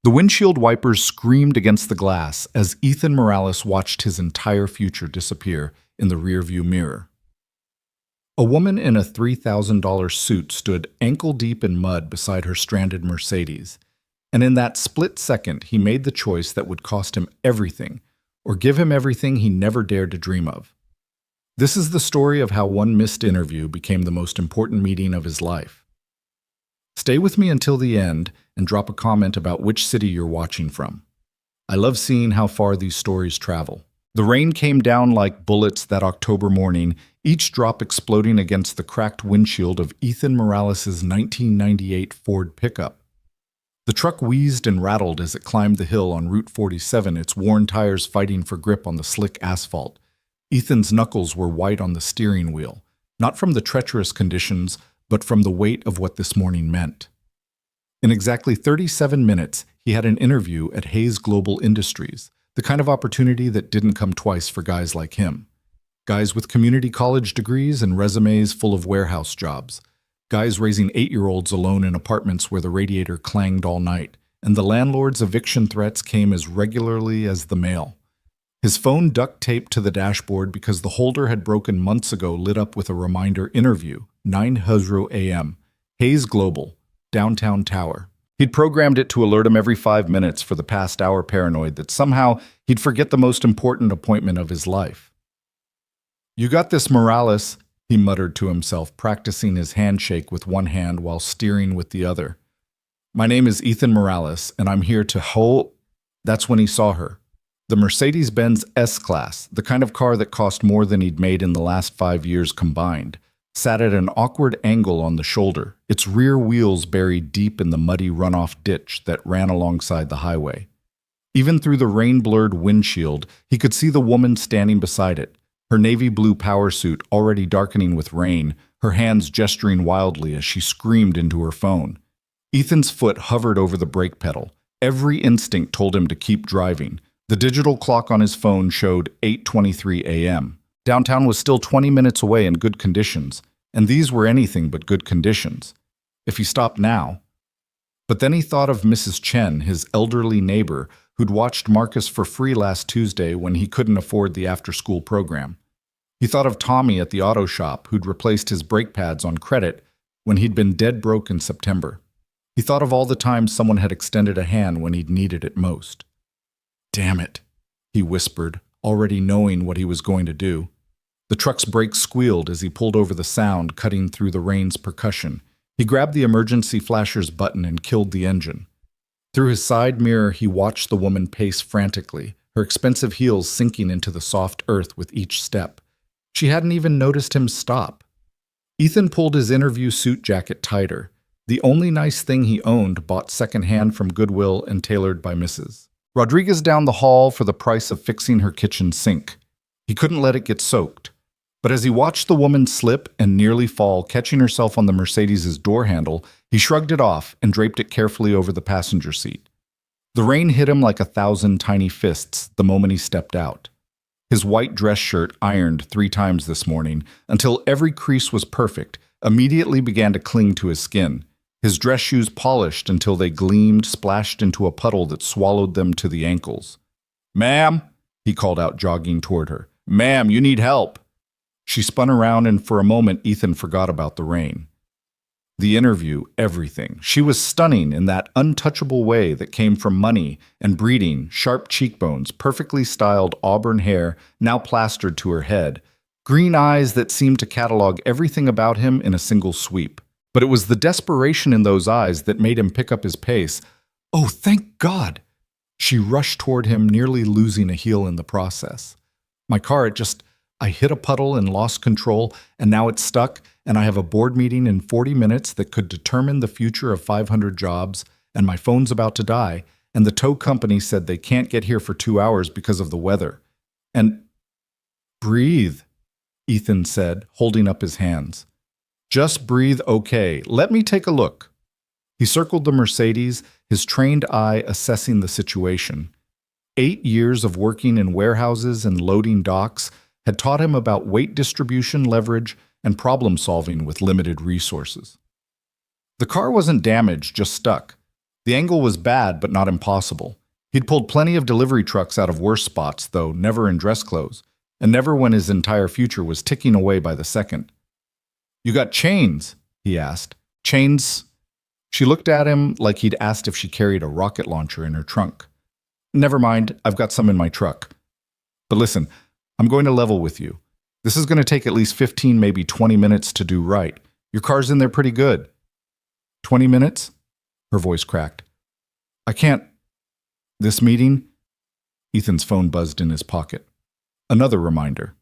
The windshield wipers screamed against the glass as Ethan Morales watched his entire future disappear in the rearview mirror. A woman in a $3,000 suit stood ankle-deep in mud beside her stranded Mercedes, and in that split second he made the choice that would cost him everything, or give him everything he never dared to dream of. This is the story of how one missed interview became the most important meeting of his life. Stay with me until the end and drop a comment about which city you're watching from. I love seeing how far these stories travel. The rain came down like bullets that October morning, each drop exploding against the cracked windshield of Ethan Morales' 1998 Ford pickup. The truck wheezed and rattled as it climbed the hill on Route 47, its worn tires fighting for grip on the slick asphalt. Ethan's knuckles were white on the steering wheel, not from the treacherous conditions, but from the weight of what this morning meant. In exactly 37 minutes, he had an interview at Hayes Global Industries, the kind of opportunity that didn't come twice for guys like him. Guys with community college degrees and resumes full of warehouse jobs. Guys raising 8-year-olds alone in apartments where the radiator clanged all night, and the landlord's eviction threats came as regularly as the mail. His phone duct-taped to the dashboard because the holder had broken months ago lit up with a reminder interview, 9:00 a.m., Hayes Global, downtown Tower. He'd programmed it to alert him every 5 minutes for the past hour, paranoid that somehow he'd forget the most important appointment of his life. "You got this, Morales," he muttered to himself, practicing his handshake with one hand while steering with the other. "My name is Ethan Morales, and I'm here to hold—" That's when he saw her. The Mercedes-Benz S-Class, the kind of car that cost more than he'd made in the last 5 years combined, sat at an awkward angle on the shoulder, its rear wheels buried deep in the muddy runoff ditch that ran alongside the highway. Even through the rain-blurred windshield, he could see the woman standing beside it, her navy blue power suit already darkening with rain, her hands gesturing wildly as she screamed into her phone. Ethan's foot hovered over the brake pedal. Every instinct told him to keep driving. The digital clock on his phone showed 8:23 a.m. Downtown was still 20 minutes away in good conditions, and these were anything but good conditions. If he stopped now. But then he thought of Mrs. Chen, his elderly neighbor, who'd watched Marcus for free last Tuesday when he couldn't afford the after-school program. He thought of Tommy at the auto shop, who'd replaced his brake pads on credit when he'd been dead broke in September. He thought of all the times someone had extended a hand when he'd needed it most. "Damn it," he whispered, already knowing what he was going to do. The truck's brakes squealed as he pulled over the sound cutting through the rain's percussion. He grabbed the emergency flasher's button and killed the engine. Through his side mirror, he watched the woman pace frantically, her expensive heels sinking into the soft earth with each step. She hadn't even noticed him stop. Ethan pulled his interview suit jacket tighter. The only nice thing he owned, bought secondhand from Goodwill and tailored by Mrs. Rodriguez down the hall for the price of fixing her kitchen sink. He couldn't let it get soaked. But as he watched the woman slip and nearly fall, catching herself on the Mercedes' door handle, he shrugged it off and draped it carefully over the passenger seat. The rain hit him like 1,000 tiny fists the moment he stepped out. His white dress shirt, ironed 3 times this morning, until every crease was perfect, immediately began to cling to his skin. His dress shoes polished until they gleamed, splashed into a puddle that swallowed them to the ankles. "Ma'am," he called out, jogging toward her. "Ma'am, you need help." She spun around, and for a moment Ethan forgot about the rain. The interview, everything. She was stunning in that untouchable way that came from money and breeding, sharp cheekbones, perfectly styled auburn hair now plastered to her head, green eyes that seemed to catalog everything about him in a single sweep. But it was the desperation in those eyes that made him pick up his pace. "Oh, thank God!" She rushed toward him, nearly losing a heel in the process. "My car, I hit a puddle and lost control, and now it's stuck, and I have a board meeting in 40 minutes that could determine the future of 500 jobs, and my phone's about to die, and the tow company said they can't get here for 2 hours because of the weather. And—" "Breathe," Ethan said, holding up his hands. "Just breathe, okay. Let me take a look." He circled the Mercedes, his trained eye assessing the situation. 8 years of working in warehouses and loading docks had taught him about weight distribution, leverage, and problem-solving with limited resources. The car wasn't damaged, just stuck. The angle was bad, but not impossible. He'd pulled plenty of delivery trucks out of worse spots, though never in dress clothes, and never when his entire future was ticking away by the second. "You got chains?" he asked. "Chains?" She looked at him like he'd asked if she carried a rocket launcher in her trunk. "Never mind, I've got some in my truck. But listen, I'm going to level with you. This is going to take at least 15, maybe 20 minutes to do right. Your car's in there pretty good." 20 minutes? Her voice cracked. "I can't. This meeting?" Ethan's phone buzzed in his pocket. Another reminder.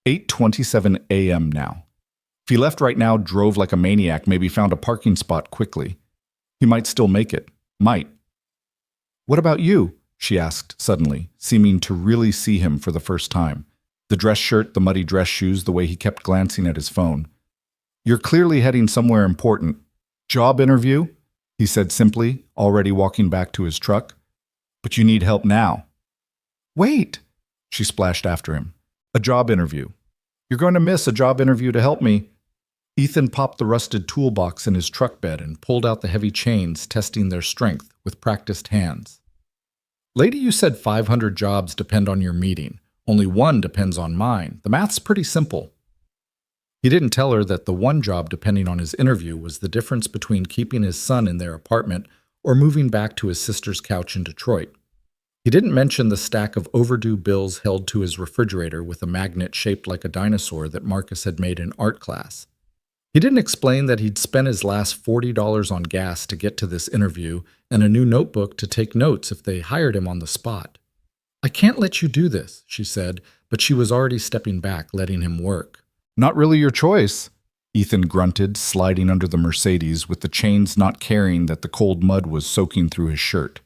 8:27 a.m. now. If he left right now, drove like a maniac, maybe found a parking spot quickly, he might still make it. Might. "What about you?" she asked suddenly, seeming to really see him for the first time. The dress shirt, the muddy dress shoes, the way he kept glancing at his phone. "You're clearly heading somewhere important. Job interview?" he said simply, already walking back to his truck. "But you need help now." "Wait," she splashed after him. "A job interview. You're going to miss a job interview to help me." Ethan popped the rusted toolbox in his truck bed and pulled out the heavy chains, testing their strength with practiced hands. "Lady, you said 500 jobs depend on your meeting. Only one depends on mine. The math's pretty simple." He didn't tell her that the one job depending on his interview was the difference between keeping his son in their apartment or moving back to his sister's couch in Detroit. He didn't mention the stack of overdue bills held to his refrigerator with a magnet shaped like a dinosaur that Marcus had made in art class. He didn't explain that he'd spent his last $40 on gas to get to this interview and a new notebook to take notes if they hired him on the spot. "I can't let you do this," she said, but she was already stepping back, letting him work. "Not really your choice," Ethan grunted, sliding under the Mercedes with the chains not caring that the cold mud was soaking through his shirt.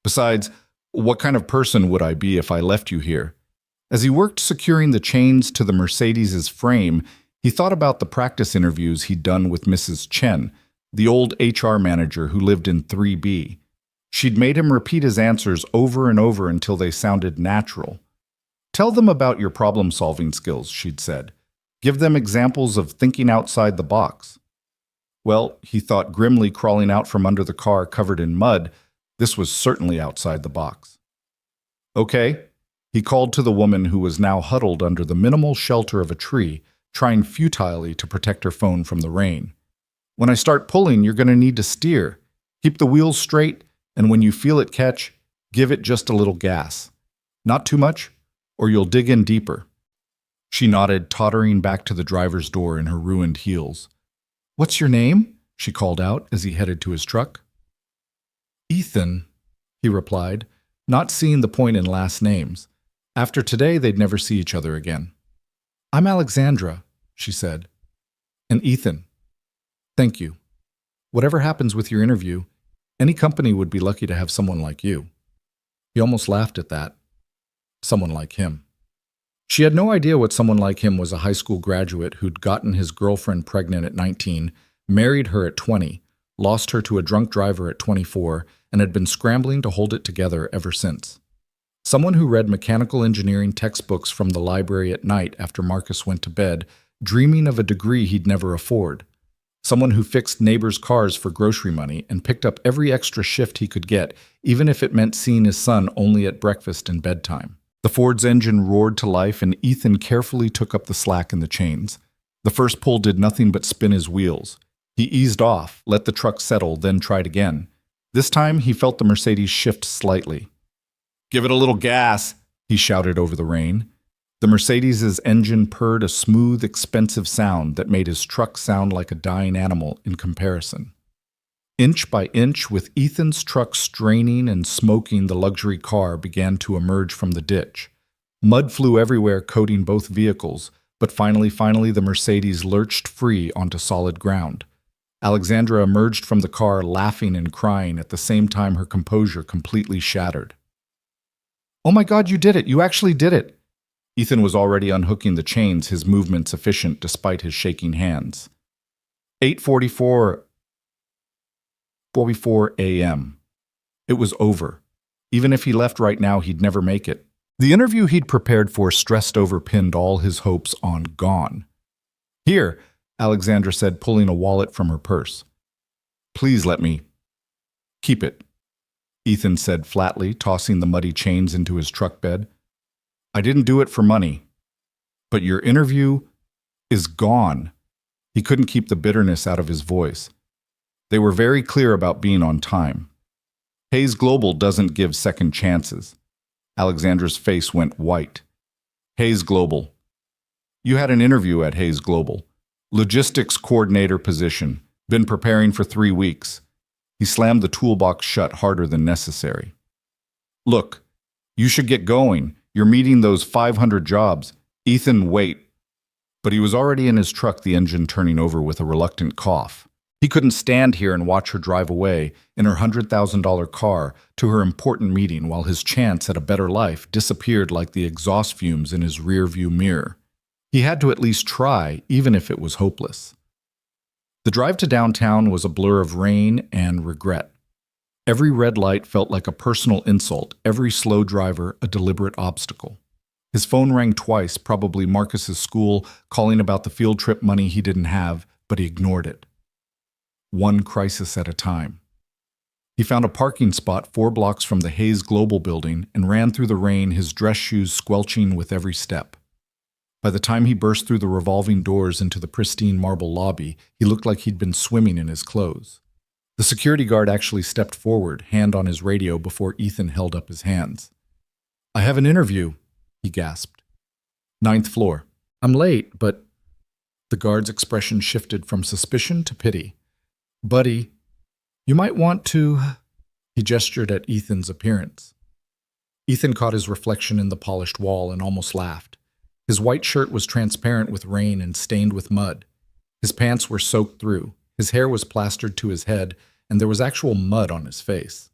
"Besides, what kind of person would I be if I left you here?" As he worked securing the chains to the Mercedes's frame, he thought about the practice interviews he'd done with Mrs. Chen, the old HR manager who lived in 3B. She'd made him repeat his answers over and over until they sounded natural. "Tell them about your problem-solving skills," she'd said. "Give them examples of thinking outside the box." Well, he thought grimly, crawling out from under the car covered in mud, this was certainly outside the box. "Okay," he called to the woman who was now huddled under the minimal shelter of a tree, trying futilely to protect her phone from the rain. "When I start pulling, you're going to need to steer. Keep the wheels straight, and when you feel it catch, give it just a little gas. Not too much, or you'll dig in deeper." She nodded, tottering back to the driver's door in her ruined heels. "What's your name?" she called out as he headed to his truck. "Ethan," he replied, not seeing the point in last names. After today, they'd never see each other again. "I'm Alexandra," she said. "And Ethan. Thank you. Whatever happens with your interview, any company would be lucky to have someone like you." He almost laughed at that. Someone like him. She had no idea what someone like him was: a high school graduate who'd gotten his girlfriend pregnant at 19, married her at 20, lost her to a drunk driver at 24, and had been scrambling to hold it together ever since. Someone who read mechanical engineering textbooks from the library at night after Marcus went to bed, dreaming of a degree he'd never afford. Someone who fixed neighbors' cars for grocery money and picked up every extra shift he could get, even if it meant seeing his son only at breakfast and bedtime. The Ford's engine roared to life, and Ethan carefully took up the slack in the chains. The first pull did nothing but spin his wheels. He eased off, let the truck settle, then tried again. This time, he felt the Mercedes shift slightly. "Give it a little gas," he shouted over the rain. The Mercedes's engine purred a smooth, expensive sound that made his truck sound like a dying animal in comparison. Inch by inch, with Ethan's truck straining and smoking, the luxury car began to emerge from the ditch. Mud flew everywhere, coating both vehicles, but finally, the Mercedes lurched free onto solid ground. Alexandra emerged from the car, laughing and crying at the same time, her composure completely shattered. "Oh my God, you did it! You actually did it!" Ethan was already unhooking the chains, his movements efficient despite his shaking hands. 8:44 a.m. It was over. Even if he left right now, he'd never make it. The interview he'd prepared for stressed over pinned all his hopes on gone. "Here," Alexandra said, pulling a wallet from her purse. "Please let me." Keep it, Ethan said flatly, tossing the muddy chains into his truck bed. I didn't do it for money. But your interview is gone. He couldn't keep the bitterness out of his voice. They were very clear about being on time. Hayes Global doesn't give second chances. Alexandra's face went white. Hayes Global. You had an interview at Hayes Global. Logistics coordinator position. Been preparing for 3 weeks. He slammed the toolbox shut harder than necessary. Look, you should get going. You're meeting those 500 jobs. Ethan, wait. But he was already in his truck, the engine turning over with a reluctant cough. He couldn't stand here and watch her drive away in her $100,000 car to her important meeting while his chance at a better life disappeared like the exhaust fumes in his rearview mirror. He had to at least try, even if it was hopeless. The drive to downtown was a blur of rain and regret. Every red light felt like a personal insult, every slow driver a deliberate obstacle. His phone rang twice, probably Marcus's school, calling about the field trip money he didn't have, but he ignored it. One crisis at a time. He found a parking spot 4 blocks from the Hayes Global building and ran through the rain, his dress shoes squelching with every step. By the time he burst through the revolving doors into the pristine marble lobby, he looked like he'd been swimming in his clothes. The security guard actually stepped forward, hand on his radio, before Ethan held up his hands. I have an interview, he gasped. 9th floor. I'm late, but... The guard's expression shifted from suspicion to pity. Buddy, you might want to... He gestured at Ethan's appearance. Ethan caught his reflection in the polished wall and almost laughed. His white shirt was transparent with rain and stained with mud. His pants were soaked through. His hair was plastered to his head, and there was actual mud on his face.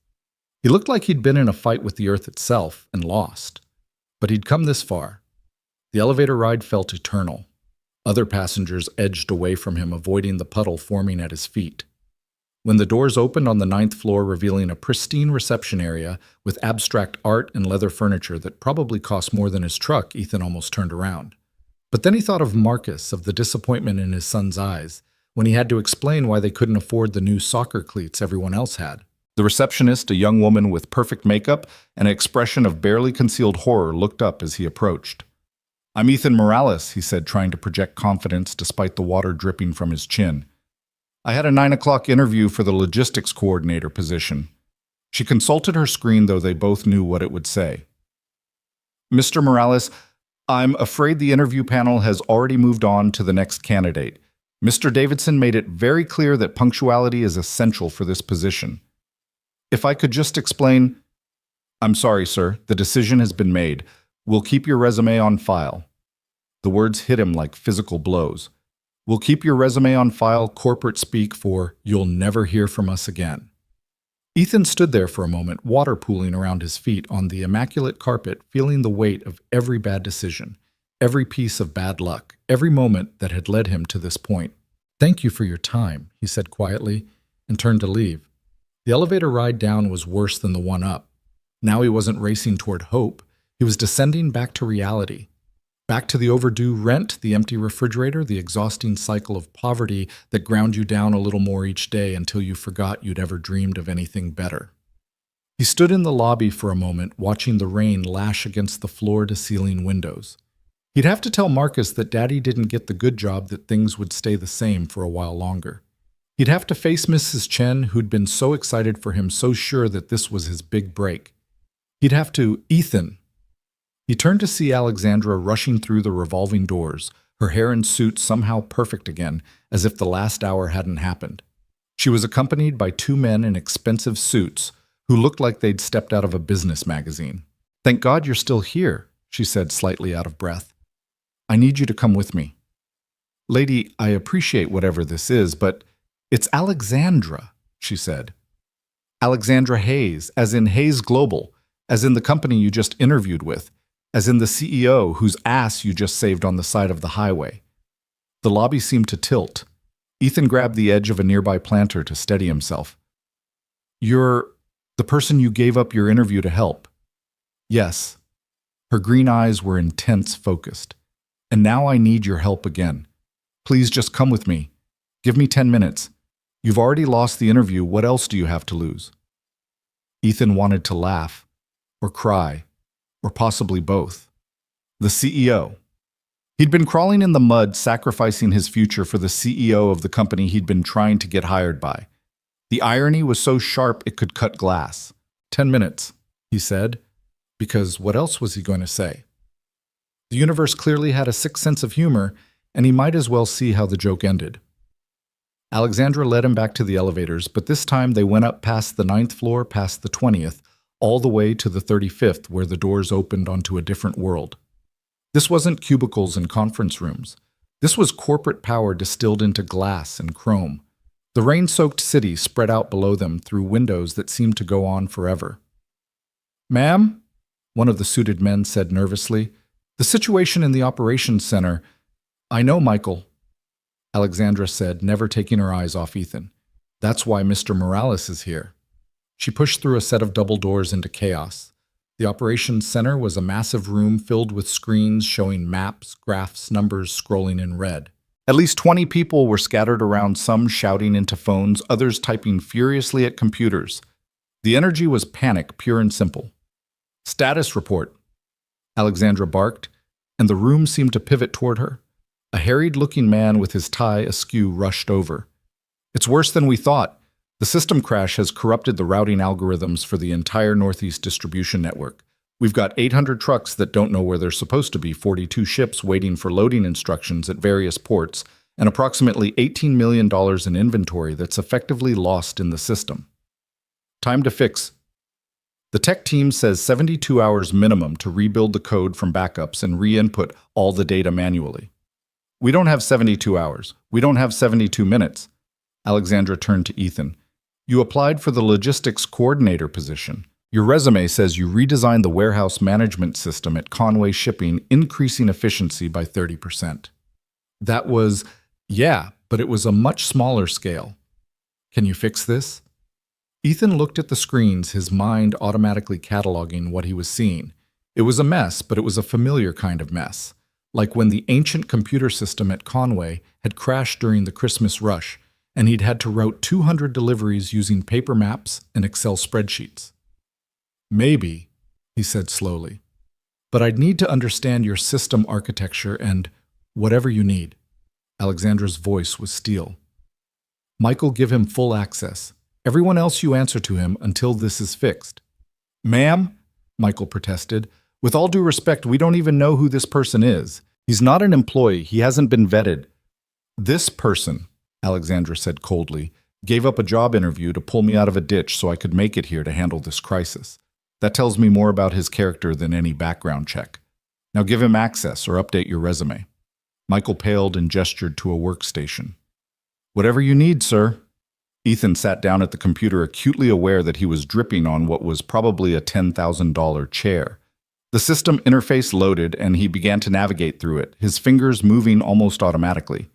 He looked like he'd been in a fight with the earth itself and lost. But he'd come this far. The elevator ride felt eternal. Other passengers edged away from him, avoiding the puddle forming at his feet. When the doors opened on the 9th floor, revealing a pristine reception area with abstract art and leather furniture that probably cost more than his truck, Ethan almost turned around. But then he thought of Marcus, of the disappointment in his son's eyes, when he had to explain why they couldn't afford the new soccer cleats everyone else had. The receptionist, a young woman with perfect makeup and an expression of barely concealed horror, looked up as he approached. I'm Ethan Morales, he said, trying to project confidence despite the water dripping from his chin. I had a 9 o'clock interview for the logistics coordinator position. She consulted her screen, though they both knew what it would say. Mr. Morales, I'm afraid the interview panel has already moved on to the next candidate. Mr. Davidson made it very clear that punctuality is essential for this position. If I could just explain... I'm sorry, sir. The decision has been made. We'll keep your resume on file. The words hit him like physical blows. We'll keep your resume on file, corporate speak for you'll never hear from us again. Ethan stood there for a moment, water pooling around his feet on the immaculate carpet, feeling the weight of every bad decision, every piece of bad luck, every moment that had led him to this point. Thank you for your time, he said quietly, and turned to leave. The elevator ride down was worse than the one up. Now he wasn't racing toward hope. He was descending back to reality. Back to the overdue rent, the empty refrigerator, the exhausting cycle of poverty that ground you down a little more each day until you forgot you'd ever dreamed of anything better. He stood in the lobby for a moment, watching the rain lash against the floor-to-ceiling windows. He'd have to tell Marcus that Daddy didn't get the good job, that things would stay the same for a while longer. He'd have to face Mrs. Chen, who'd been so excited for him, so sure that this was his big break. He'd have to... Ethan. He turned to see Alexandra rushing through the revolving doors, her hair and suit somehow perfect again, as if the last hour hadn't happened. She was accompanied by 2 men in expensive suits who looked like they'd stepped out of a business magazine. Thank God you're still here, she said, slightly out of breath. I need you to come with me. Lady, I appreciate whatever this is, but it's Alexandra, she said. Alexandra Hayes, as in Hayes Global, as in the company you just interviewed with, as in the CEO whose ass you just saved on the side of the highway. The lobby seemed to tilt. Ethan grabbed the edge of a nearby planter to steady himself. You're the person you gave up your interview to help. Yes. Her green eyes were intense, focused. And now I need your help again. Please just come with me. Give me 10 minutes. You've already lost the interview. What else do you have to lose? Ethan wanted to laugh, or cry, or possibly both. The CEO. He'd been crawling in the mud, sacrificing his future for the CEO of the company he'd been trying to get hired by. The irony was so sharp it could cut glass. 10 minutes, he said, because what else was he going to say? The universe clearly had a sick sense of humor, and he might as well see how the joke ended. Alexandra led him back to the elevators, but this time they went up past the 9th floor, past the 20th, all the way to the 35th, where the doors opened onto a different world. This wasn't cubicles and conference rooms. This was corporate power distilled into glass and chrome. The rain-soaked city spread out below them through windows that seemed to go on forever. "Ma'am?" one of the suited men said nervously. "The situation in the operations center—" "I know, Michael," Alexandra said, never taking her eyes off Ethan. "That's why Mr. Morales is here." She pushed through a set of double doors into chaos. The operations center was a massive room filled with screens showing maps, graphs, numbers scrolling in red. At least 20 people were scattered around, some shouting into phones, others typing furiously at computers. The energy was panic, pure and simple. "Status report," Alexandra barked, and the room seemed to pivot toward her. A harried-looking man with his tie askew rushed over. "It's worse than we thought. The system crash has corrupted the routing algorithms for the entire Northeast distribution network. We've got 800 trucks that don't know where they're supposed to be, 42 ships waiting for loading instructions at various ports, and approximately $18 million in inventory that's effectively lost in the system. Time to fix. The tech team says 72 hours minimum to rebuild the code from backups and re-input all the data manually." "We don't have 72 hours. We don't have 72 minutes. Alexandra turned to Ethan. "You applied for the logistics coordinator position. Your resume says you redesigned the warehouse management system at Conway Shipping, increasing efficiency by 30%. "That was, yeah, but it was a much smaller scale. Can you fix this?" Ethan looked at the screens, his mind automatically cataloging what he was seeing. It was a mess, but it was a familiar kind of mess. Like when the ancient computer system at Conway had crashed during the Christmas rush, and he'd had to route 200 deliveries using paper maps and Excel spreadsheets. "Maybe," he said slowly, "but I'd need to understand your system architecture and whatever you need." Alexandra's voice was steel. "Michael, give him full access. Everyone else you answer to him until this is fixed." "Ma'am," Michael protested, "with all due respect, we don't even know who this person is. He's not an employee. He hasn't been vetted." "This person," Alexandra said coldly, "gave up a job interview to pull me out of a ditch so I could make it here to handle this crisis. That tells me more about his character than any background check. Now give him access or update your resume." Michael paled and gestured to a workstation. "Whatever you need, sir." Ethan sat down at the computer, acutely aware that he was dripping on what was probably a $10,000 chair. The system interface loaded, and he began to navigate through it, his fingers moving almost automatically.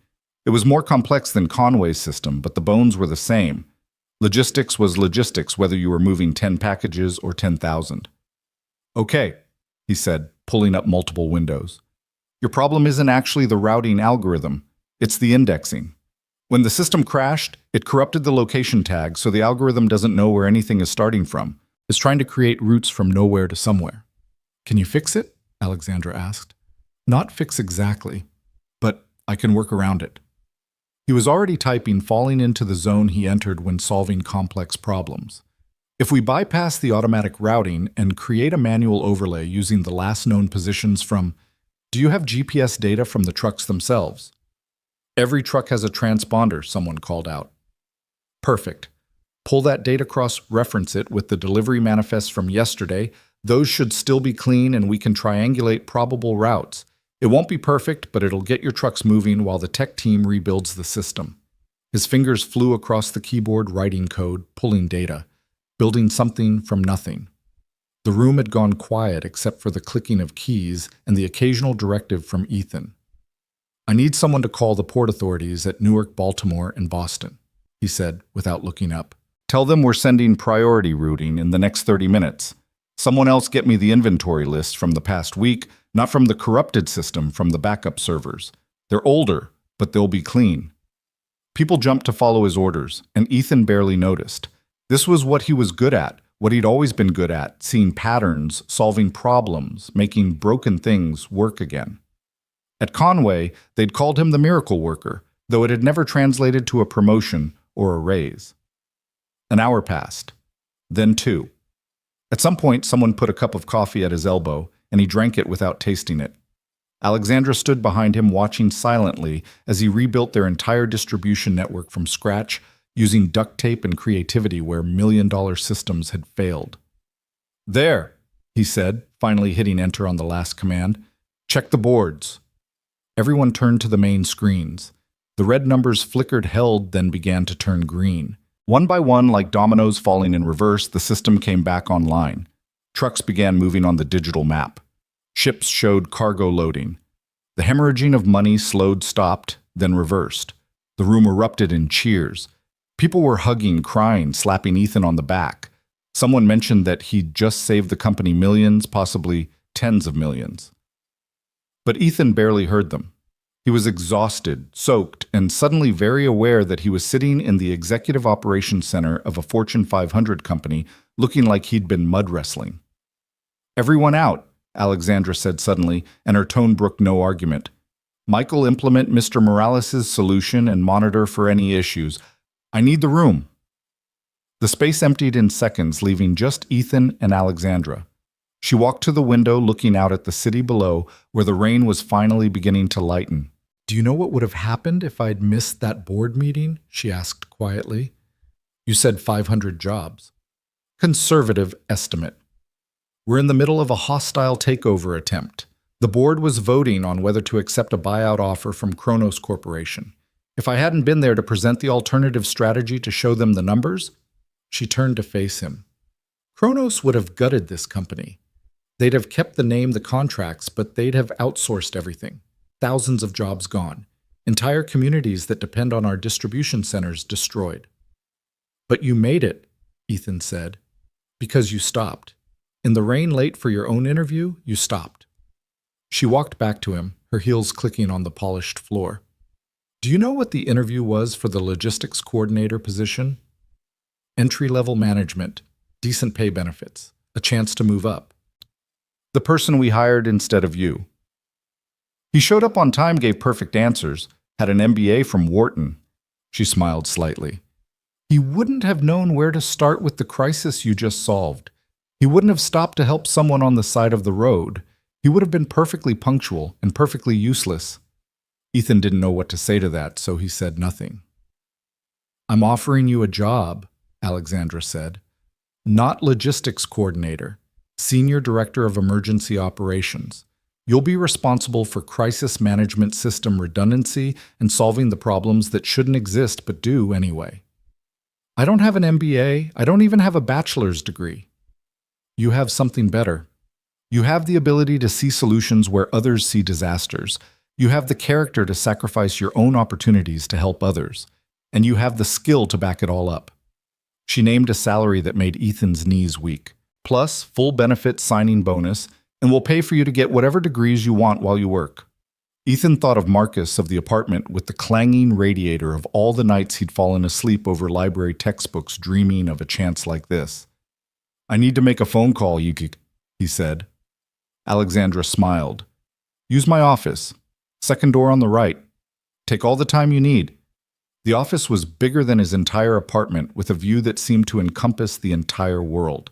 It was more complex than Conway's system, but the bones were the same. Logistics was logistics, whether you were moving 10 packages or 10,000. "Okay," he said, pulling up multiple windows. "Your problem isn't actually the routing algorithm. It's the indexing. When the system crashed, it corrupted the location tag, so the algorithm doesn't know where anything is starting from. It's trying to create routes from nowhere to somewhere." "Can you fix it?" Alexandra asked. "Not fix exactly, but I can work around it." He was already typing, falling into the zone he entered when solving complex problems. "If we bypass the automatic routing and create a manual overlay using the last known positions from— do you have GPS data from the trucks themselves?" "Every truck has a transponder," someone called out. "Perfect. Pull that data cross-reference it with the delivery manifests from yesterday. Those should still be clean, and we can triangulate probable routes. It won't be perfect, but it'll get your trucks moving while the tech team rebuilds the system." His fingers flew across the keyboard, writing code, pulling data, building something from nothing. The room had gone quiet except for the clicking of keys and the occasional directive from Ethan. "I need someone to call the port authorities at Newark, Baltimore, and Boston," he said without looking up. "Tell them we're sending priority routing in the next 30 minutes. Someone else get me the inventory list from the past week, not from the corrupted system, from the backup servers. They're older, but they'll be clean." People jumped to follow his orders, and Ethan barely noticed. This was what he was good at, what he'd always been good at, seeing patterns, solving problems, making broken things work again. At Conway, they'd called him the miracle worker, though it had never translated to a promotion or a raise. An hour passed, then 2. At some point, someone put a cup of coffee at his elbow, and he drank it without tasting it. Alexandra stood behind him, watching silently as he rebuilt their entire distribution network from scratch, using duct tape and creativity where million-dollar systems had failed. "There," he said, finally hitting enter on the last command. "Check the boards." Everyone turned to the main screens. The red numbers flickered, held, then began to turn green. One by one, like dominoes falling in reverse, the system came back online. Trucks began moving on the digital map. Ships showed cargo loading. The hemorrhaging of money slowed, stopped, then reversed. The room erupted in cheers. People were hugging, crying, slapping Ethan on the back. Someone mentioned that he'd just saved the company millions, possibly tens of millions. But Ethan barely heard them. He was exhausted, soaked, and suddenly very aware that he was sitting in the executive operations center of a Fortune 500 company, looking like he'd been mud wrestling. "Everyone out," Alexandra said suddenly, and her tone brooked no argument. "Michael, implement Mr. Morales' solution and monitor for any issues. I need the room." The space emptied in seconds, leaving just Ethan and Alexandra. She walked to the window, looking out at the city below, where the rain was finally beginning to lighten. "Do you know what would have happened if I'd missed that board meeting?" she asked quietly. "You said 500 jobs. Conservative estimate. We're in the middle of a hostile takeover attempt. The board was voting on whether to accept a buyout offer from Kronos Corporation. If I hadn't been there to present the alternative strategy to show them the numbers," she turned to face him, "Kronos would have gutted this company. They'd have kept the name, the contracts, but they'd have outsourced everything. Thousands of jobs gone. Entire communities that depend on our distribution centers destroyed." "But you made it," Ethan said, "because you stopped. In the rain late for your own interview, you stopped." She walked back to him, her heels clicking on the polished floor. "Do you know what the interview was for the logistics coordinator position? Entry-level management, decent pay benefits, a chance to move up. The person we hired instead of you. He showed up on time, gave perfect answers, had an MBA from Wharton." She smiled slightly. "He wouldn't have known where to start with the crisis you just solved. He wouldn't have stopped to help someone on the side of the road. He would have been perfectly punctual and perfectly useless." Ethan didn't know what to say to that, so he said nothing. "I'm offering you a job," Alexandra said. "Not logistics coordinator, senior director of emergency operations. You'll be responsible for crisis management system redundancy and solving the problems that shouldn't exist but do anyway. I don't have an MBA. I don't even have a bachelor's degree. You have something better. You have the ability to see solutions where others see disasters. You have the character to sacrifice your own opportunities to help others. And you have the skill to back it all up." She named a salary that made Ethan's knees weak, plus full benefit signing bonus, and will pay for you to get whatever degrees you want while you work. Ethan thought of Marcus of the apartment with the clanging radiator of all the nights he'd fallen asleep over library textbooks dreaming of a chance like this. "I need to make a phone call, Yuki," he said. Alexandra smiled. "Use my office. Second door on the right. Take all the time you need." The office was bigger than his entire apartment, with a view that seemed to encompass the entire world.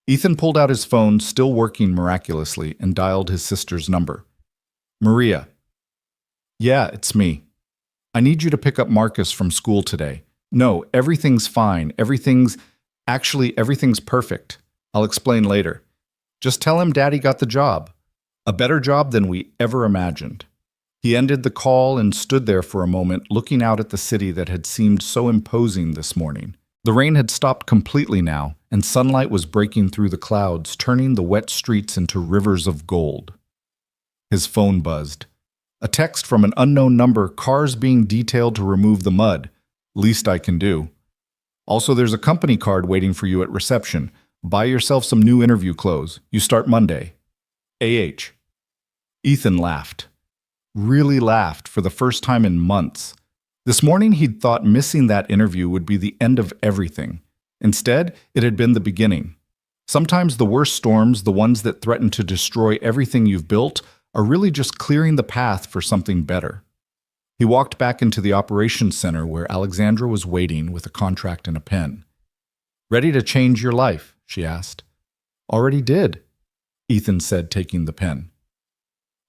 Ethan pulled out his phone, still working miraculously, and dialed his sister's number. "Maria." "Yeah, it's me. I need you to pick up Marcus from school today. No, everything's fine. Everything's perfect. I'll explain later. Just tell him Daddy got the job. A better job than we ever imagined." He ended the call and stood there for a moment, looking out at the city that had seemed so imposing this morning. The rain had stopped completely now, and sunlight was breaking through the clouds, turning the wet streets into rivers of gold. His phone buzzed. A text from an unknown number, cars being detailed to remove the mud. Least I can do. Also, there's a company card waiting for you at reception. Buy yourself some new interview clothes. You start Monday. AH. Ethan laughed. Really laughed for the first time in months. This morning he'd thought missing that interview would be the end of everything. Instead, it had been the beginning. Sometimes the worst storms, the ones that threaten to destroy everything you've built, are really just clearing the path for something better. He walked back into the operations center where Alexandra was waiting with a contract and a pen. "Ready to change your life?" she asked. "Already did," Ethan said, taking the pen.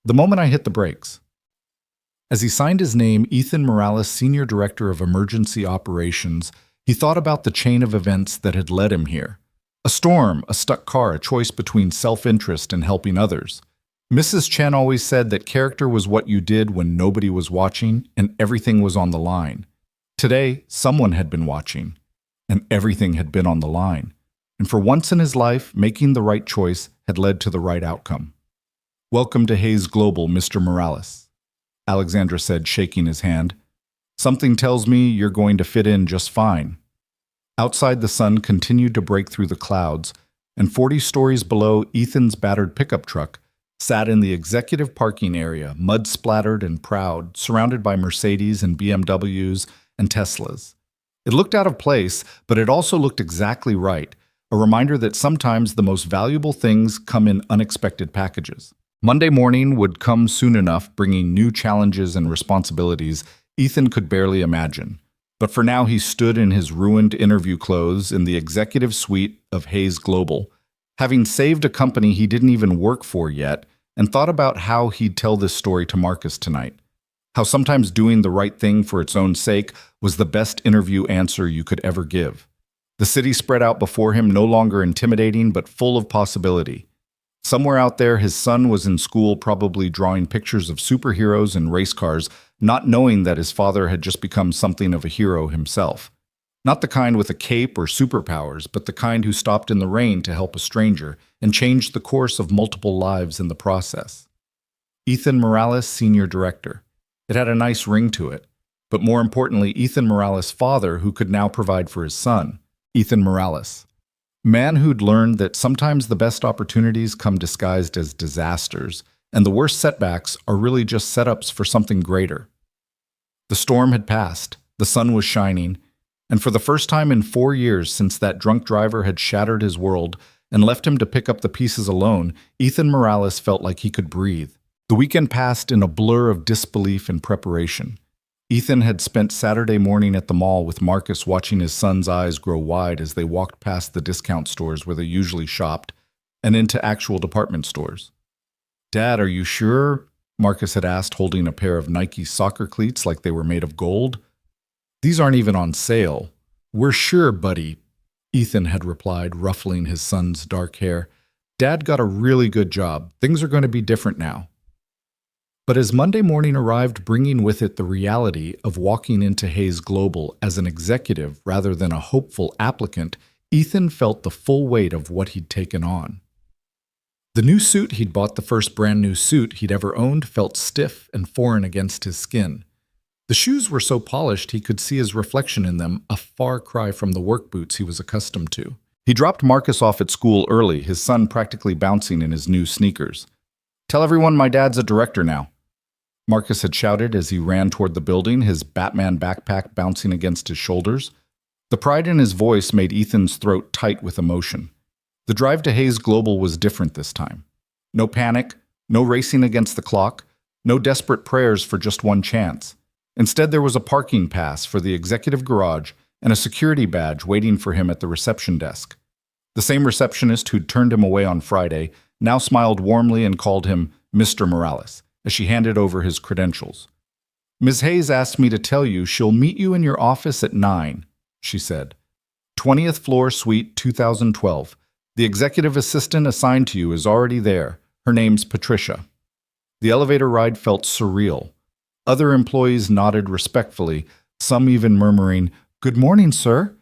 "The moment I hit the brakes." As he signed his name, Ethan Morales, Senior Director of Emergency Operations, he thought about the chain of events that had led him here. A storm, a stuck car, a choice between self-interest and helping others. Mrs. Chen always said that character was what you did when nobody was watching and everything was on the line. Today, someone had been watching, and everything had been on the line. And for once in his life, making the right choice had led to the right outcome. "Welcome to Hayes Global, Mr. Morales," Alexandra said, shaking his hand. "Something tells me you're going to fit in just fine." Outside, the sun continued to break through the clouds, and 40 stories below, Ethan's battered pickup truck sat in the executive parking area, mud-splattered and proud, surrounded by Mercedes and BMWs and Teslas. It looked out of place, but it also looked exactly right, a reminder that sometimes the most valuable things come in unexpected packages. Monday morning would come soon enough, bringing new challenges and responsibilities Ethan could barely imagine. But for now, he stood in his ruined interview clothes in the executive suite of Hayes Global, having saved a company he didn't even work for yet, and thought about how he'd tell this story to Marcus tonight. How sometimes doing the right thing for its own sake was the best interview answer you could ever give. The city spread out before him, no longer intimidating, but full of possibility. Somewhere out there, his son was in school, probably drawing pictures of superheroes and race cars, not knowing that his father had just become something of a hero himself. Not the kind with a cape or superpowers, but the kind who stopped in the rain to help a stranger and changed the course of multiple lives in the process. Ethan Morales, Senior Director. It had a nice ring to it, but more importantly, Ethan Morales' father, who could now provide for his son, Ethan Morales. Man who'd learned that sometimes the best opportunities come disguised as disasters, and the worst setbacks are really just setups for something greater. The storm had passed, the sun was shining, and for the first time in 4 years since that drunk driver had shattered his world and left him to pick up the pieces alone, Ethan Morales felt like he could breathe. The weekend passed in a blur of disbelief and preparation. Ethan had spent Saturday morning at the mall with Marcus, watching his son's eyes grow wide as they walked past the discount stores where they usually shopped and into actual department stores. "Dad, are you sure?" Marcus had asked, holding a pair of Nike soccer cleats like they were made of gold. "These aren't even on sale." "We're sure, buddy," Ethan had replied, ruffling his son's dark hair. "Dad got a really good job. Things are going to be different now." But as Monday morning arrived, bringing with it the reality of walking into Hayes Global as an executive rather than a hopeful applicant, Ethan felt the full weight of what he'd taken on. The new suit he'd bought, the first brand new suit he'd ever owned, felt stiff and foreign against his skin. The shoes were so polished he could see his reflection in them, a far cry from the work boots he was accustomed to. He dropped Marcus off at school early, his son practically bouncing in his new sneakers. "Tell everyone my dad's a director now," Marcus had shouted as he ran toward the building, his Batman backpack bouncing against his shoulders. The pride in his voice made Ethan's throat tight with emotion. The drive to Hayes Global was different this time. No panic, no racing against the clock, no desperate prayers for just one chance. Instead, there was a parking pass for the executive garage and a security badge waiting for him at the reception desk. The same receptionist who'd turned him away on Friday now smiled warmly and called him Mr. Morales as she handed over his credentials. "Ms. Hayes asked me to tell you she'll meet you in your office at 9, she said. 20th floor, suite 2012. The executive assistant assigned to you is already there. Her name's Patricia." The elevator ride felt surreal. Other employees nodded respectfully, some even murmuring, "Good morning, sir."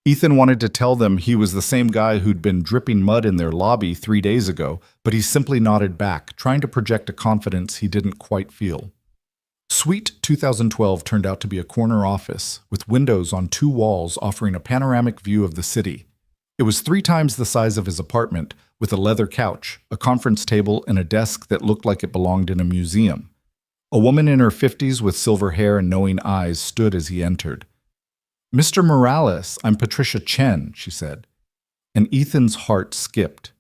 Ethan wanted to tell them he was the same guy who'd been dripping mud in their lobby 3 days ago, but he simply nodded back, trying to project a confidence he didn't quite feel. Suite 2012 turned out to be a corner office, with windows on 2 walls offering a panoramic view of the city. It was 3 times the size of his apartment, with a leather couch, a conference table, and a desk that looked like it belonged in a museum. A woman in her 50s with silver hair and knowing eyes stood as he entered. "Mr. Morales, I'm Patricia Chen," she said. and Ethan's heart skipped.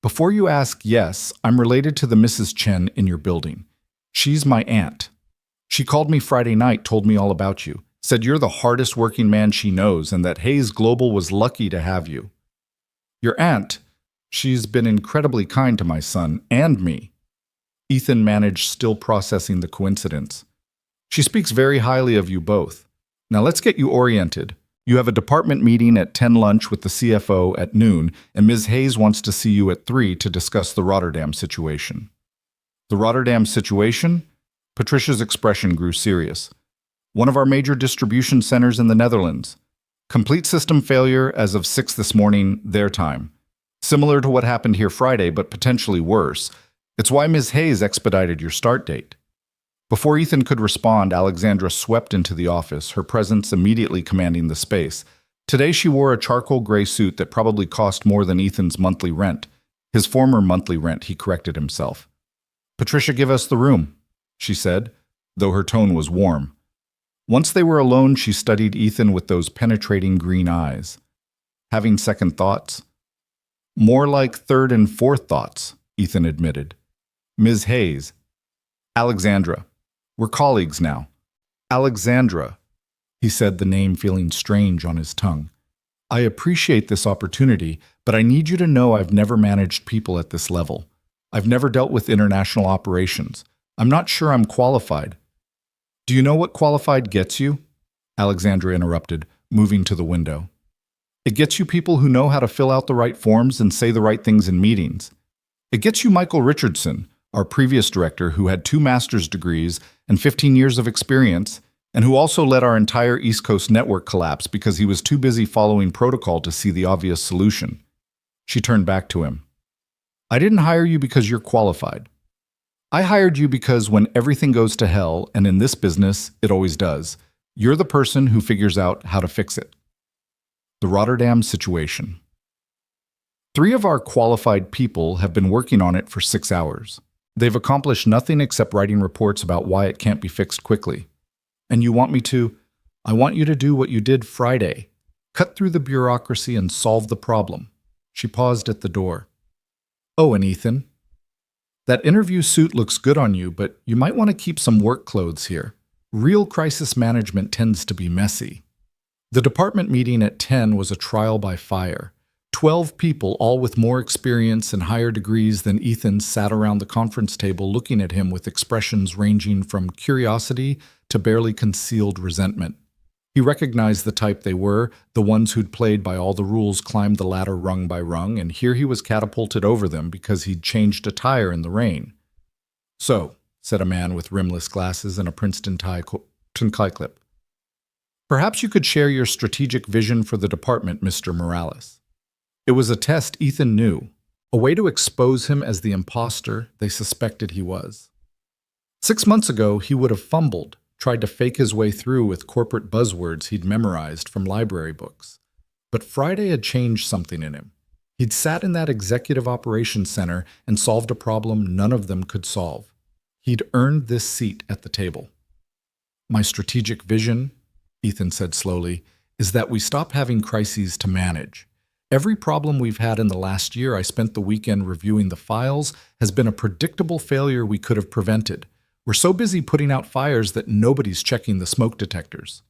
Before you ask, yes, I'm related to the Mrs. Chen in your building. She's my aunt. She called me Friday night, told me all about you, said you're the hardest working man she knows and that Hayes Global was lucky to have you. Your aunt, she's been incredibly kind to my son and me. Ethan managed, still processing the coincidence. She speaks very highly of you both. Now let's get you oriented. You have a department meeting at 10 lunch with the CFO at noon, and Ms. Hayes wants to see you at 3 to discuss the Rotterdam situation. The Rotterdam situation? Patricia's expression grew serious. One of our major distribution centers in the Netherlands. Complete system failure as of 6 this morning, their time. Similar to what happened here Friday, but potentially worse. It's why Ms. Hayes expedited your start date. Before Ethan could respond, Alexandra swept into the office, her presence immediately commanding the space. Today she wore a charcoal gray suit that probably cost more than Ethan's monthly rent. His former monthly rent, he corrected himself. "Patricia, give us the room," she said, though her tone was warm. Once they were alone, she studied Ethan with those penetrating green eyes. Having second thoughts? More like third and fourth thoughts, Ethan admitted. Ms. Hayes. Alexandra. We're colleagues now. Alexandra, he said, the name feeling strange on his tongue. I appreciate this opportunity, but I need you to know I've never managed people at this level. I've never dealt with international operations. I'm not sure I'm qualified. Do you know what qualified gets you? Alexandra interrupted, moving to the window. It gets you people who know how to fill out the right forms and say the right things in meetings. It gets you Michael Richardson, our previous director who had 2 master's degrees and 15 years of experience, and who also let our entire East Coast network collapse because he was too busy following protocol to see the obvious solution. She turned back to him. I didn't hire you because you're qualified. I hired you because when everything goes to hell, and in this business, it always does, you're the person who figures out how to fix it. The Rotterdam situation. 3 of our qualified people have been working on it for 6 hours. They've accomplished nothing except writing reports about why it can't be fixed quickly. And you want me to? I want you to do what you did Friday. Cut through the bureaucracy and solve the problem. She paused at the door. Oh, and Ethan, that interview suit looks good on you, but you might want to keep some work clothes here. Real crisis management tends to be messy. The department meeting at 10 was a trial by fire. 12 people, all with more experience and higher degrees than Ethan, sat around the conference table looking at him with expressions ranging from curiosity to barely concealed resentment. He recognized the type they were, the ones who'd played by all the rules, climbed the ladder rung by rung, and here he was catapulted over them because he'd changed a tire in the rain. So, said a man with rimless glasses and a Princeton tie clip, perhaps you could share your strategic vision for the department, Mr. Morales. It was a test Ethan knew, a way to expose him as the imposter they suspected he was. 6 months ago, he would have fumbled, tried to fake his way through with corporate buzzwords he'd memorized from library books. But Friday had changed something in him. He'd sat in that executive operations center and solved a problem none of them could solve. He'd earned this seat at the table. My strategic vision, Ethan said slowly, is that we stop having crises to manage. Every problem we've had in the last year I spent the weekend reviewing the files has been a predictable failure we could have prevented. We're so busy putting out fires that nobody's checking the smoke detectors.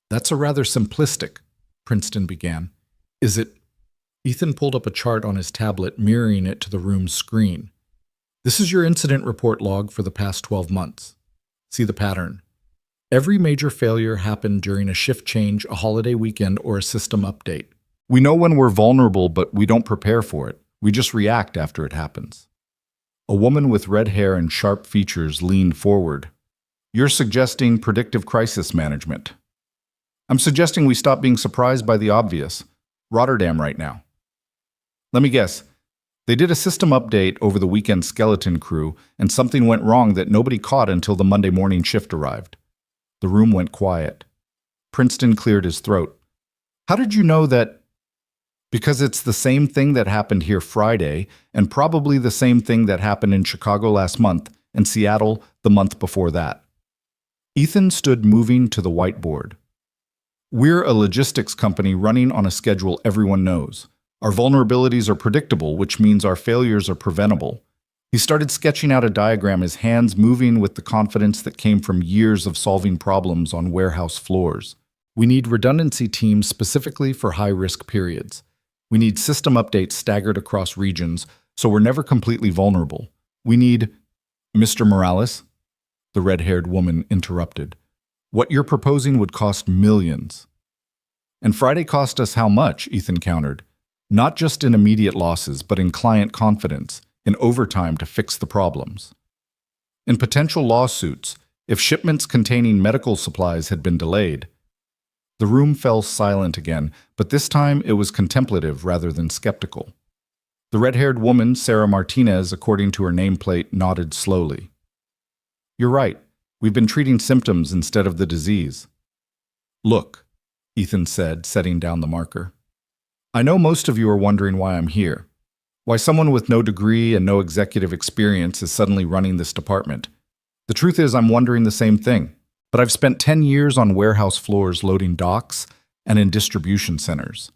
That's a rather simplistic, Princeton began. Is it? Ethan pulled up a chart on his tablet, mirroring it to the room's screen. This is your incident report log for the past 12 months. See the pattern. Every major failure happened during a shift change, a holiday weekend, or a system update. We know when we're vulnerable, but we don't prepare for it. We just react after it happens. A woman with red hair and sharp features leaned forward. You're suggesting predictive crisis management. I'm suggesting we stop being surprised by the obvious. Rotterdam right now. Let me guess. They did a system update over the weekend skeleton crew, and something went wrong that nobody caught until the Monday morning shift arrived. The room went quiet. Princeton cleared his throat. How did you know that? Because it's the same thing that happened here Friday, and probably the same thing that happened in Chicago last month, and Seattle the month before that. Ethan stood moving to the whiteboard. We're a logistics company running on a schedule everyone knows. Our vulnerabilities are predictable, which means our failures are preventable. He started sketching out a diagram, his hands moving with the confidence that came from years of solving problems on warehouse floors. We need redundancy teams specifically for high-risk periods. We need system updates staggered across regions, so we're never completely vulnerable. We need— Mr. Morales, the red-haired woman interrupted. What you're proposing would cost millions. And Friday cost us how much? Ethan countered. Not just in immediate losses, but in client confidence, in overtime to fix the problems. In potential lawsuits, if shipments containing medical supplies had been delayed. The room fell silent again, but this time it was contemplative rather than skeptical. The red-haired woman, Sarah Martinez, according to her nameplate, nodded slowly. You're right. We've been treating symptoms instead of the disease. Look, Ethan said, setting down the marker. I know most of you are wondering why I'm here. Why someone with no degree and no executive experience is suddenly running this department. The truth is, I'm wondering the same thing. But I've spent 10 years on warehouse floors loading docks and in distribution centers.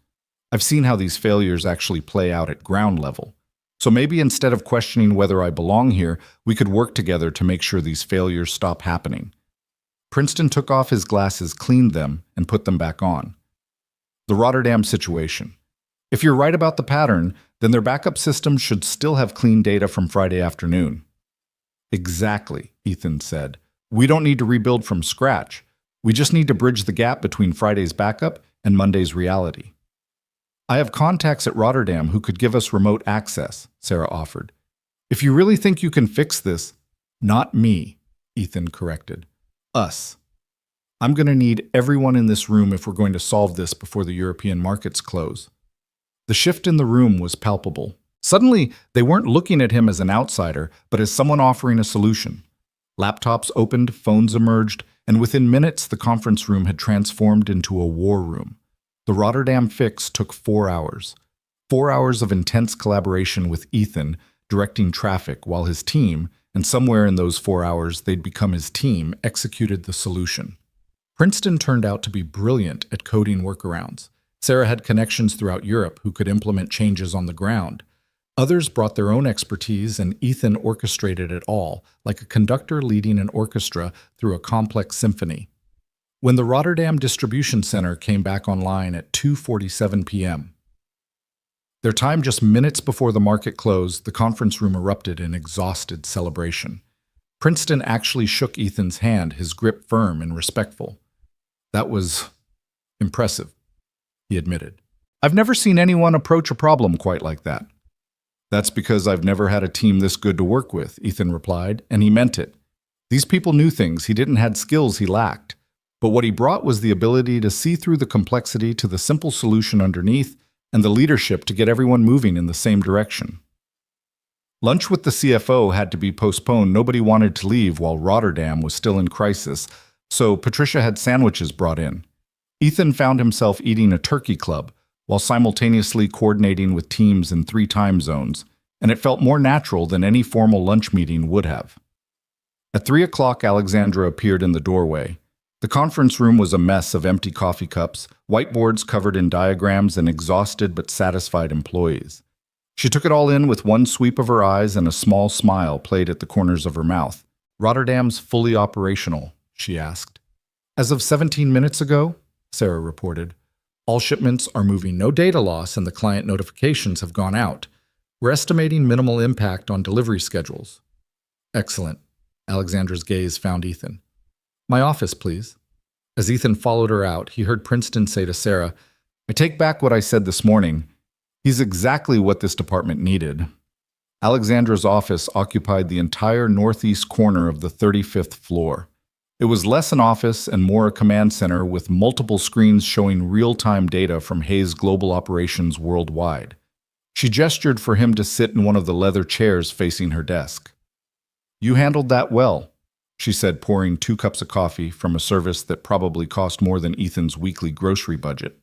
I've seen how these failures actually play out at ground level. So maybe instead of questioning whether I belong here, we could work together to make sure these failures stop happening. Princeton took off his glasses, cleaned them, and put them back on. The Rotterdam situation. If you're right about the pattern, then their backup system should still have clean data from Friday afternoon. Exactly, Ethan said. We don't need to rebuild from scratch. We just need to bridge the gap between Friday's backup and Monday's reality. I have contacts at Rotterdam who could give us remote access, Sarah offered. If you really think you can fix this— Not me, Ethan corrected. Us. I'm going to need everyone in this room if we're going to solve this before the European markets close. The shift in the room was palpable. Suddenly, they weren't looking at him as an outsider, but as someone offering a solution. Laptops opened, phones emerged, and within minutes the conference room had transformed into a war room. The Rotterdam fix took 4 hours. 4 hours of intense collaboration with Ethan, directing traffic, while his team, and somewhere in those 4 hours they'd become his team, executed the solution. Princeton turned out to be brilliant at coding workarounds. Sarah had connections throughout Europe who could implement changes on the ground. Others brought their own expertise, and Ethan orchestrated it all, like a conductor leading an orchestra through a complex symphony. When the Rotterdam Distribution Center came back online at 2:47 p.m., their time just minutes before the market closed, the conference room erupted in exhausted celebration. Princeton actually shook Ethan's hand, his grip firm and respectful. That was impressive, he admitted. I've never seen anyone approach a problem quite like that. That's because I've never had a team this good to work with, Ethan replied, and he meant it. These people knew things he didn't have, skills he lacked. But what he brought was the ability to see through the complexity to the simple solution underneath, and the leadership to get everyone moving in the same direction. Lunch with the CFO had to be postponed. Nobody wanted to leave while Rotterdam was still in crisis, so Patricia had sandwiches brought in. Ethan found himself eating a turkey club, while simultaneously coordinating with teams in 3 time zones, and it felt more natural than any formal lunch meeting would have. At 3 o'clock, Alexandra appeared in the doorway. The conference room was a mess of empty coffee cups, whiteboards covered in diagrams, and exhausted but satisfied employees. She took it all in with one sweep of her eyes, and a small smile played at the corners of her mouth. Rotterdam's fully operational, she asked. As of 17 minutes ago, Sarah reported, all shipments are moving, no data loss, and the client notifications have gone out. We're estimating minimal impact on delivery schedules. Excellent. Alexandra's gaze found Ethan. My office, please. As Ethan followed her out, he heard Princeton say to Sarah, I take back what I said this morning. He's exactly what this department needed. Alexandra's office occupied the entire northeast corner of the 35th floor. It was less an office and more a command center with multiple screens showing real-time data from Hayes Global Operations worldwide. She gestured for him to sit in one of the leather chairs facing her desk. You handled that well, she said, pouring 2 cups of coffee from a service that probably cost more than Ethan's weekly grocery budget.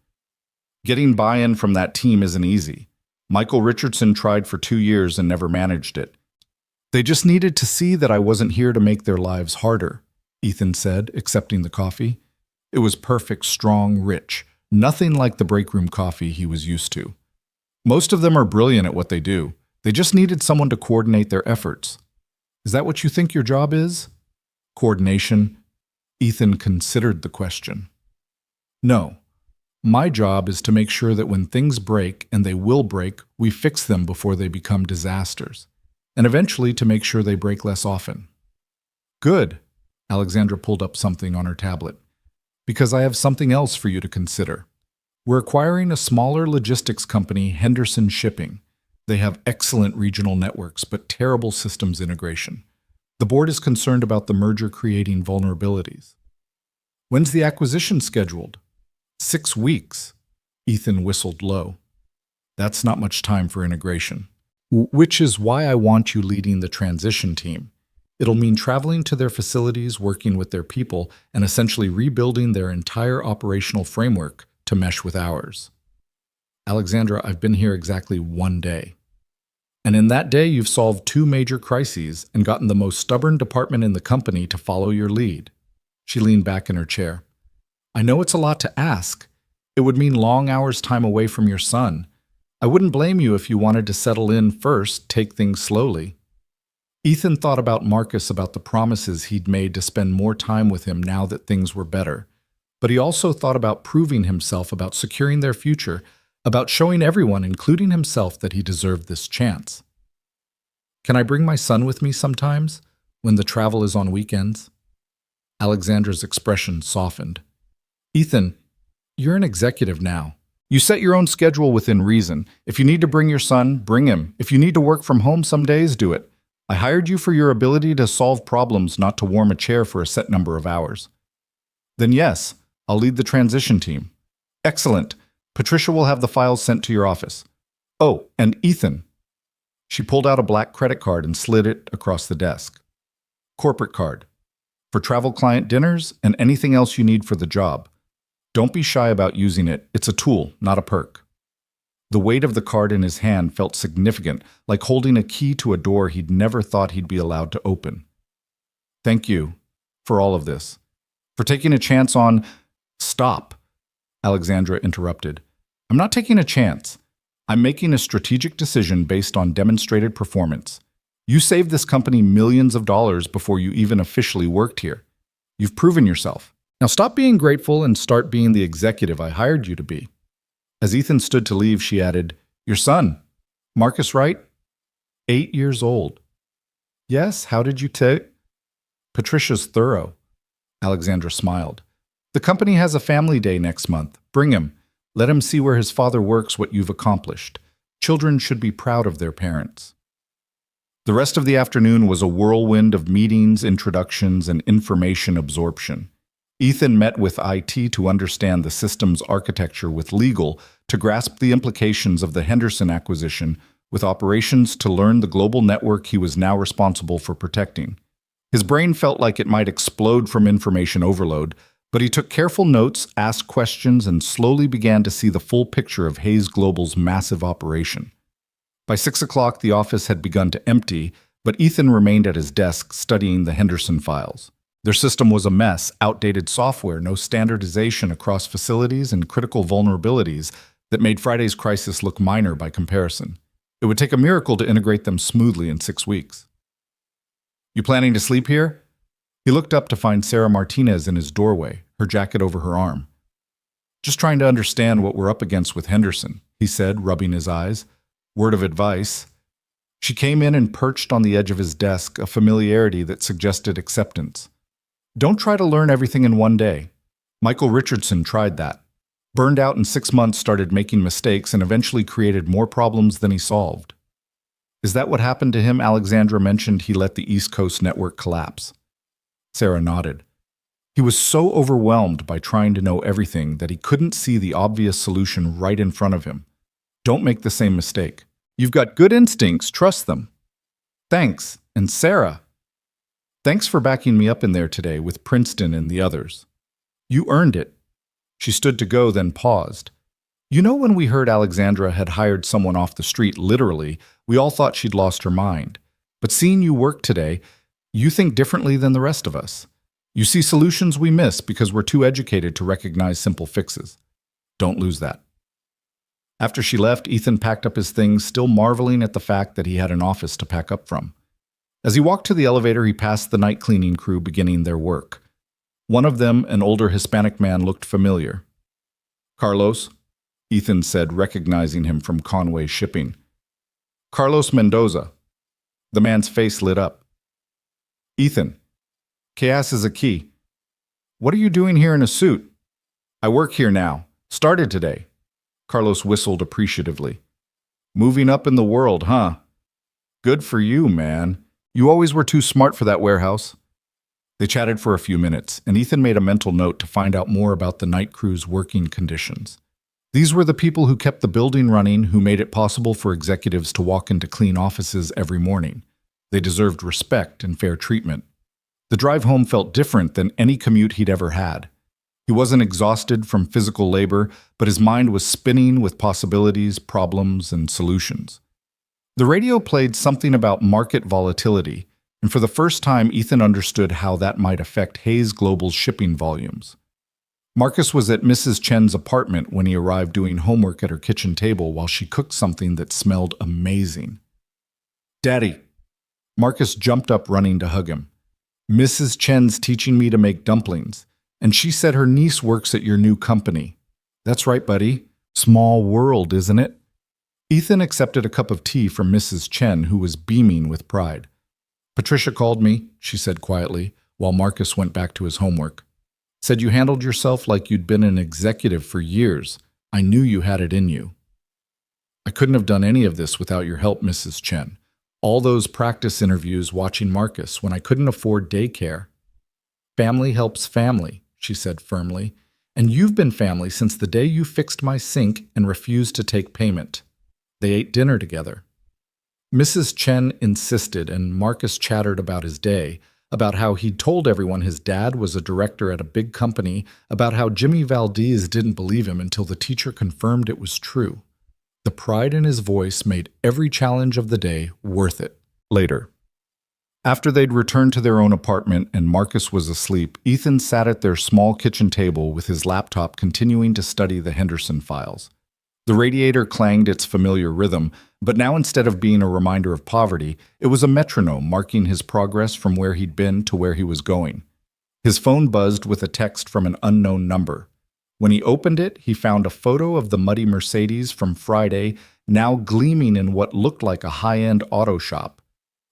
Getting buy-in from that team isn't easy. Michael Richardson tried for 2 years and never managed it. They just needed to see that I wasn't here to make their lives harder, Ethan said, accepting the coffee. It was perfect, strong, rich, nothing like the break room coffee he was used to. Most of them are brilliant at what they do. They just needed someone to coordinate their efforts. Is that what you think your job is? Coordination? Ethan considered the question. No. My job is to make sure that when things break, and they will break, we fix them before they become disasters, and eventually to make sure they break less often. Good. Alexandra pulled up something on her tablet. Because I have something else for you to consider. We're acquiring a smaller logistics company, Henderson Shipping. They have excellent regional networks, but terrible systems integration. The board is concerned about the merger creating vulnerabilities. When's the acquisition scheduled? 6 weeks. Ethan whistled low. That's not much time for integration. Which is why I want you leading the transition team. It'll mean traveling to their facilities, working with their people, and essentially rebuilding their entire operational framework to mesh with ours. Alexandra, I've been here exactly 1 day. And in that day, you've solved 2 major crises and gotten the most stubborn department in the company to follow your lead. She leaned back in her chair. I know it's a lot to ask. It would mean long hours time away from your son. I wouldn't blame you if you wanted to settle in first, take things slowly. Ethan thought about Marcus, about the promises he'd made to spend more time with him now that things were better. But he also thought about proving himself, about securing their future, about showing everyone, including himself, that he deserved this chance. Can I bring my son with me sometimes, when the travel is on weekends? Alexandra's expression softened. Ethan, you're an executive now. You set your own schedule within reason. If you need to bring your son, bring him. If you need to work from home some days, do it. I hired you for your ability to solve problems, not to warm a chair for a set number of hours. Then yes, I'll lead the transition team. Excellent. Patricia will have the files sent to your office. Oh, and Ethan. She pulled out a black credit card and slid it across the desk. Corporate card. For travel client dinners and anything else you need for the job. Don't be shy about using it. It's a tool, not a perk. The weight of the card in his hand felt significant, like holding a key to a door he'd never thought he'd be allowed to open. Thank you for all of this. For taking a chance on... Stop, Alexandra interrupted. I'm not taking a chance. I'm making a strategic decision based on demonstrated performance. You saved this company millions of dollars before you even officially worked here. You've proven yourself. Now stop being grateful and start being the executive I hired you to be. As Ethan stood to leave, she added, Your son, Marcus Wright, 8 years old. Yes, how did you take? Patricia's thorough. Alexandra smiled. The company has a family day next month. Bring him. Let him see where his father works, what you've accomplished. Children should be proud of their parents. The rest of the afternoon was a whirlwind of meetings, introductions, and information absorption. Ethan met with IT to understand the system's architecture, with legal to grasp the implications of the Henderson acquisition, with operations to learn the global network he was now responsible for protecting. His brain felt like it might explode from information overload, but he took careful notes, asked questions, and slowly began to see the full picture of Hayes Global's massive operation. By 6 o'clock, the office had begun to empty, but Ethan remained at his desk studying the Henderson files. Their system was a mess, outdated software, no standardization across facilities, and critical vulnerabilities that made Friday's crisis look minor by comparison. It would take a miracle to integrate them smoothly in 6 weeks. You planning to sleep here? He looked up to find Sarah Martinez in his doorway, her jacket over her arm. Just trying to understand what we're up against with Henderson, he said, rubbing his eyes. Word of advice. She came in and perched on the edge of his desk, a familiarity that suggested acceptance. Don't try to learn everything in 1 day. Michael Richardson tried that. Burned out in 6 months, started making mistakes, and eventually created more problems than he solved. Is that what happened to him? Alexandra mentioned he let the East Coast network collapse. Sarah nodded. He was so overwhelmed by trying to know everything that he couldn't see the obvious solution right in front of him. Don't make the same mistake. You've got good instincts, trust them. Thanks, and Sarah. Thanks for backing me up in there today with Princeton and the others. You earned it. She stood to go, then paused. You know, when we heard Alexandra had hired someone off the street, literally, we all thought she'd lost her mind. But seeing you work today, you think differently than the rest of us. You see solutions we miss because we're too educated to recognize simple fixes. Don't lose that. After she left, Ethan packed up his things, still marveling at the fact that he had an office to pack up from. As he walked to the elevator, he passed the night cleaning crew beginning their work. One of them, an older Hispanic man, looked familiar. "Carlos?" Ethan said, recognizing him from Conway Shipping. "Carlos Mendoza." The man's face lit up. "Ethan, Chaos is a key. What are you doing here in a suit?" "I work here now. Started today." Carlos whistled appreciatively. "Moving up in the world, huh? Good for you, man. You always were too smart for that warehouse." They chatted for a few minutes, and Ethan made a mental note to find out more about the night crew's working conditions. These were the people who kept the building running, who made it possible for executives to walk into clean offices every morning. They deserved respect and fair treatment. The drive home felt different than any commute he'd ever had. He wasn't exhausted from physical labor, but his mind was spinning with possibilities, problems, and solutions. The radio played something about market volatility, and for the first time, Ethan understood how that might affect Hayes Global's shipping volumes. Marcus was at Mrs. Chen's apartment when he arrived doing homework at her kitchen table while she cooked something that smelled amazing. "Daddy!" Marcus jumped up, running to hug him. "Mrs. Chen's teaching me to make dumplings, and she said her niece works at your new company." "That's right, buddy. Small world, isn't it?" Ethan accepted a cup of tea from Mrs. Chen, who was beaming with pride. "Patricia called me," she said quietly, while Marcus went back to his homework. "Said you handled yourself like you'd been an executive for years. I knew you had it in you." "I couldn't have done any of this without your help, Mrs. Chen. All those practice interviews watching Marcus when I couldn't afford daycare." "Family helps family," she said firmly, "and you've been family since the day you fixed my sink and refused to take payment." They ate dinner together. Mrs. Chen insisted, and Marcus chattered about his day, about how he'd told everyone his dad was a director at a big company, about how Jimmy Valdez didn't believe him until the teacher confirmed it was true. The pride in his voice made every challenge of the day worth it. Later, after they'd returned to their own apartment and Marcus was asleep, Ethan sat at their small kitchen table with his laptop continuing to study the Henderson files. The radiator clanged its familiar rhythm, but now instead of being a reminder of poverty, it was a metronome marking his progress from where he'd been to where he was going. His phone buzzed with a text from an unknown number. When he opened it, he found a photo of the muddy Mercedes from Friday, now gleaming in what looked like a high-end auto shop.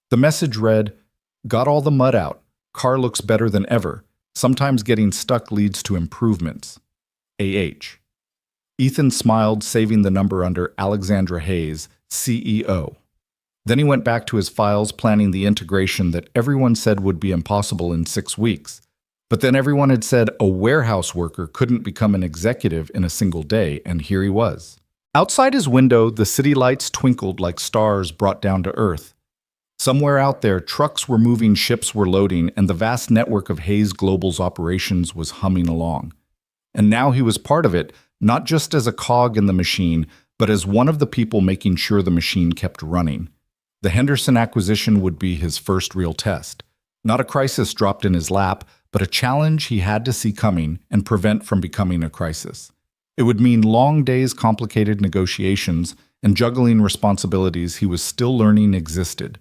The message read, "Got all the mud out. Car looks better than ever. Sometimes getting stuck leads to improvements. AH." Ethan smiled, saving the number under Alexandra Hayes, CEO. Then he went back to his files, planning the integration that everyone said would be impossible in 6 weeks. But then everyone had said a warehouse worker couldn't become an executive in a single day, and here he was. Outside his window, the city lights twinkled like stars brought down to earth. Somewhere out there, trucks were moving, ships were loading, and the vast network of Hayes Global's operations was humming along. And now he was part of it, not just as a cog in the machine, but as one of the people making sure the machine kept running. The Henderson acquisition would be his first real test. Not a crisis dropped in his lap, but a challenge he had to see coming and prevent from becoming a crisis. It would mean long days, complicated negotiations, and juggling responsibilities he was still learning existed.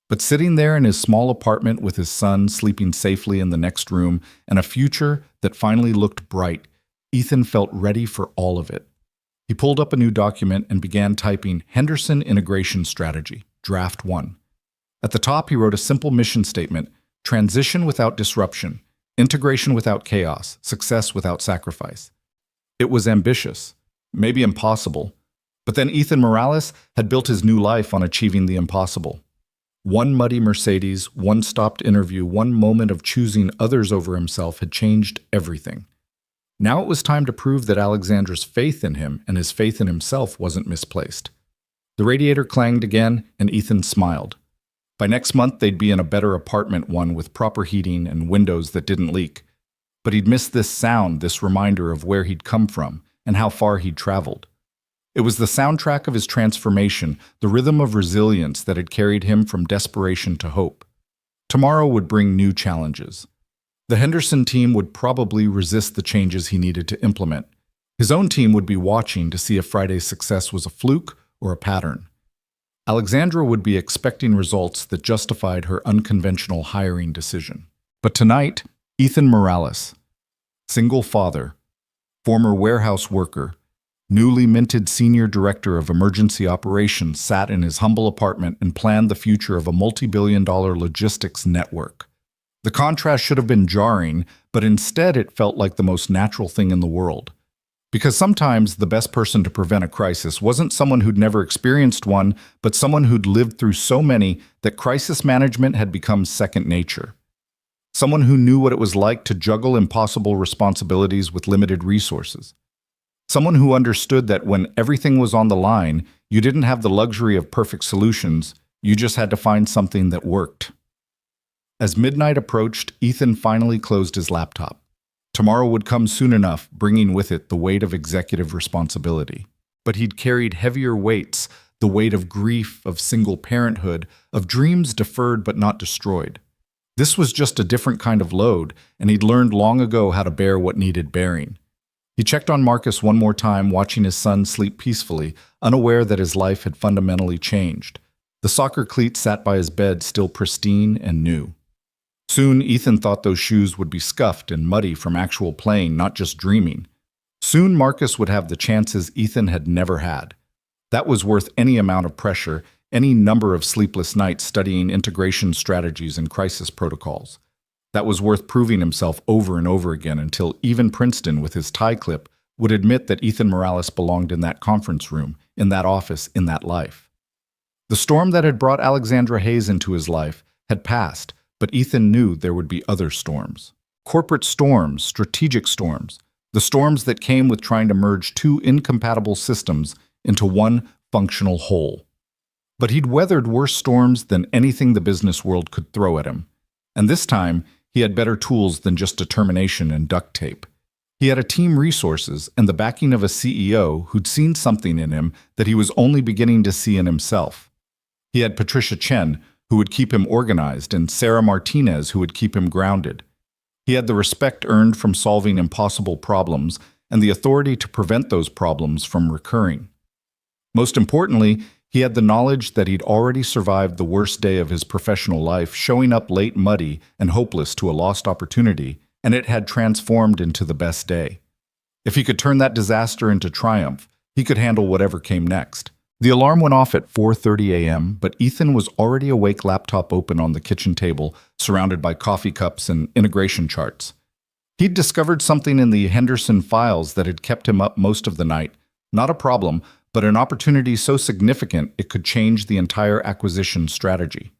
But sitting there in his small apartment with his son sleeping safely in the next room and a future that finally looked bright, Ethan felt ready for all of it. He pulled up a new document and began typing Henderson Integration Strategy, Draft 1. At the top, he wrote a simple mission statement: transition without disruption, integration without chaos, success without sacrifice. It was ambitious, maybe impossible, but then Ethan Morales had built his new life on achieving the impossible. One muddy Mercedes, one stopped interview, one moment of choosing others over himself had changed everything. Now it was time to prove that Alexandra's faith in him and his faith in himself wasn't misplaced. The radiator clanged again, and Ethan smiled. By next month, they'd be in a better apartment, one with proper heating and windows that didn't leak. But he'd missed this sound, this reminder of where he'd come from and how far he'd traveled. It was the soundtrack of his transformation, the rhythm of resilience that had carried him from desperation to hope. Tomorrow would bring new challenges. The Henderson team would probably resist the changes he needed to implement. His own team would be watching to see if Friday's success was a fluke or a pattern. Alexandra would be expecting results that justified her unconventional hiring decision. But tonight, Ethan Morales, single father, former warehouse worker, newly minted senior director of emergency operations, sat in his humble apartment and planned the future of a multi-billion-dollar logistics network. The contrast should have been jarring, but instead it felt like the most natural thing in the world. Because sometimes the best person to prevent a crisis wasn't someone who'd never experienced one, but someone who'd lived through so many that crisis management had become second nature. Someone who knew what it was like to juggle impossible responsibilities with limited resources. Someone who understood that when everything was on the line, you didn't have the luxury of perfect solutions, you just had to find something that worked. As midnight approached, Ethan finally closed his laptop. Tomorrow would come soon enough, bringing with it the weight of executive responsibility. But he'd carried heavier weights, the weight of grief, of single parenthood, of dreams deferred but not destroyed. This was just a different kind of load, and he'd learned long ago how to bear what needed bearing. He checked on Marcus one more time, watching his son sleep peacefully, unaware that his life had fundamentally changed. The soccer cleats sat by his bed, still pristine and new. Soon, Ethan thought those shoes would be scuffed and muddy from actual playing, not just dreaming. Soon, Marcus would have the chances Ethan had never had. That was worth any amount of pressure, any number of sleepless nights studying integration strategies and crisis protocols. That was worth proving himself over and over again until even Princeton, with his tie clip, would admit that Ethan Morales belonged in that conference room, in that office, in that life. The storm that had brought Alexandra Hayes into his life had passed, but Ethan knew there would be other storms. Corporate storms, strategic storms, the storms that came with trying to merge two incompatible systems into one functional whole. But he'd weathered worse storms than anything the business world could throw at him. And this time, he had better tools than just determination and duct tape. He had a team, resources, and the backing of a CEO who'd seen something in him that he was only beginning to see in himself. He had Patricia Chen, who would keep him organized, and Sarah Martinez, who would keep him grounded. He had the respect earned from solving impossible problems and the authority to prevent those problems from recurring. Most importantly, he had the knowledge that he'd already survived the worst day of his professional life, showing up late, muddy, and hopeless to a lost opportunity, and it had transformed into the best day. If he could turn that disaster into triumph, he could handle whatever came next. The alarm went off at 4:30 a.m., but Ethan was already awake, laptop open on the kitchen table, surrounded by coffee cups and integration charts. He'd discovered something in the Henderson files that had kept him up most of the night. Not a problem, but an opportunity so significant it could change the entire acquisition strategy.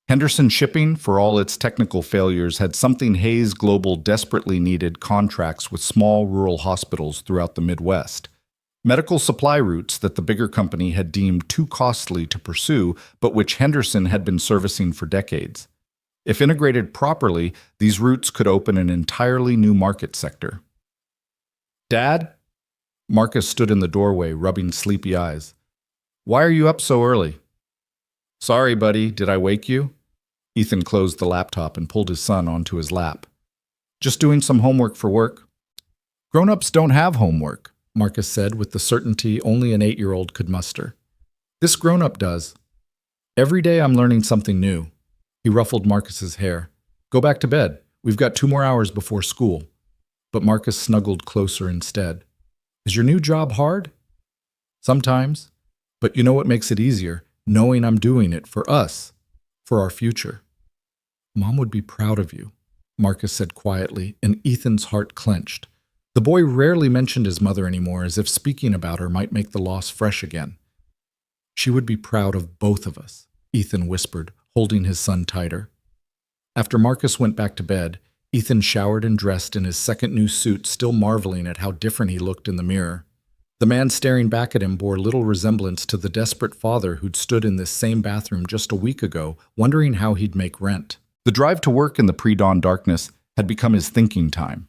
Henderson Shipping, for all its technical failures, had something Hayes Global desperately needed: contracts with small rural hospitals throughout the Midwest. Medical supply routes that the bigger company had deemed too costly to pursue, but which Henderson had been servicing for decades. If integrated properly, these routes could open an entirely new market sector. "Dad?" Marcus stood in the doorway, rubbing sleepy eyes. "Why are you up so early?" "Sorry, buddy, did I wake you?" Ethan closed the laptop and pulled his son onto his lap. "Just doing some homework for work." "Grown-ups don't have homework," Marcus said with the certainty only an 8-year-old could muster. "This grown-up does. Every day I'm learning something new." He ruffled Marcus's hair. "Go back to bed. We've got 2 more hours before school." But Marcus snuggled closer instead. "Is your new job hard?" "Sometimes. But you know what makes it easier? Knowing I'm doing it for us, for our future." "Mom would be proud of you," Marcus said quietly, and Ethan's heart clenched. The boy rarely mentioned his mother anymore, as if speaking about her might make the loss fresh again. "She would be proud of both of us," Ethan whispered, holding his son tighter. After Marcus went back to bed, Ethan showered and dressed in his second new suit, still marveling at how different he looked in the mirror. The man staring back at him bore little resemblance to the desperate father who'd stood in this same bathroom just a week ago, wondering how he'd make rent. The drive to work in the pre-dawn darkness had become his thinking time.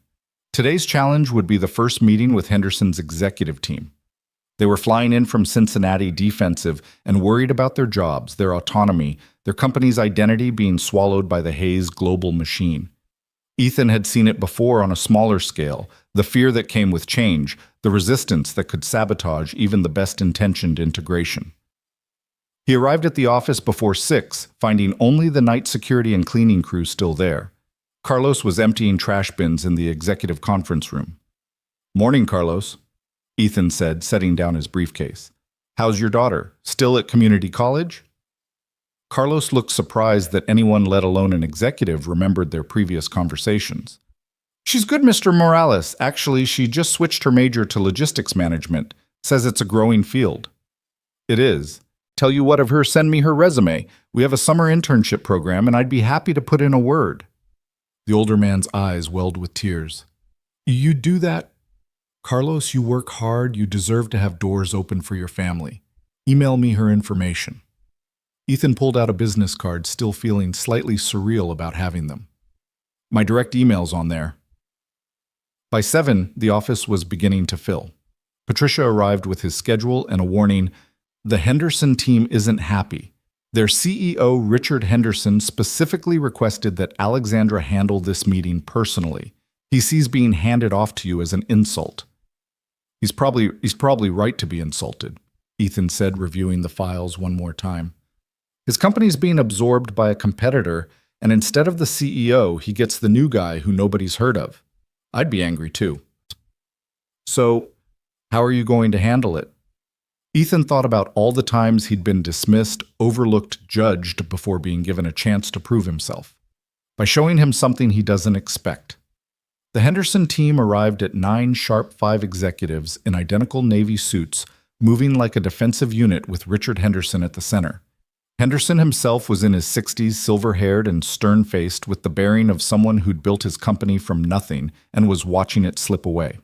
Today's challenge would be the first meeting with Henderson's executive team. They were flying in from Cincinnati, defensive and worried about their jobs, their autonomy, their company's identity being swallowed by the Hayes Global machine. Ethan had seen it before on a smaller scale, the fear that came with change, the resistance that could sabotage even the best-intentioned integration. He arrived at the office before 6, finding only the night security and cleaning crew still there. Carlos was emptying trash bins in the executive conference room. "Morning, Carlos," Ethan said, setting down his briefcase. "How's your daughter? Still at community college?" Carlos looked surprised that anyone, let alone an executive, remembered their previous conversations. "She's good, Mr. Morales. Actually, she just switched her major to logistics management. Says it's a growing field." "It is. Tell you what, have her send me her resume. We have a summer internship program, and I'd be happy to put in a word." The older man's eyes welled with tears. "You do that? Carlos, you work hard. You deserve to have doors open for your family. Email me her information." Ethan pulled out a business card, still feeling slightly surreal about having them. "My direct email's on there." By 7, the office was beginning to fill. Patricia arrived with his schedule and a warning: the Henderson team isn't happy. Their CEO, Richard Henderson, specifically requested that Alexandra handle this meeting personally. He sees being handed off to you as an insult. He's probably right to be insulted," Ethan said, reviewing the files one more time. His company's being absorbed by a competitor, and instead of the CEO, he gets the new guy who nobody's heard of. I'd be angry too. "So, how are you going to handle it?" Ethan thought about all the times he'd been dismissed, overlooked, judged before being given a chance to prove himself. By showing him something he doesn't expect. The Henderson team arrived at 9 sharp 5 executives in identical Navy suits, moving like a defensive unit with Richard Henderson at the center. Henderson himself was in his 60s, silver-haired and stern-faced, with the bearing of someone who'd built his company from nothing and was watching it slip away.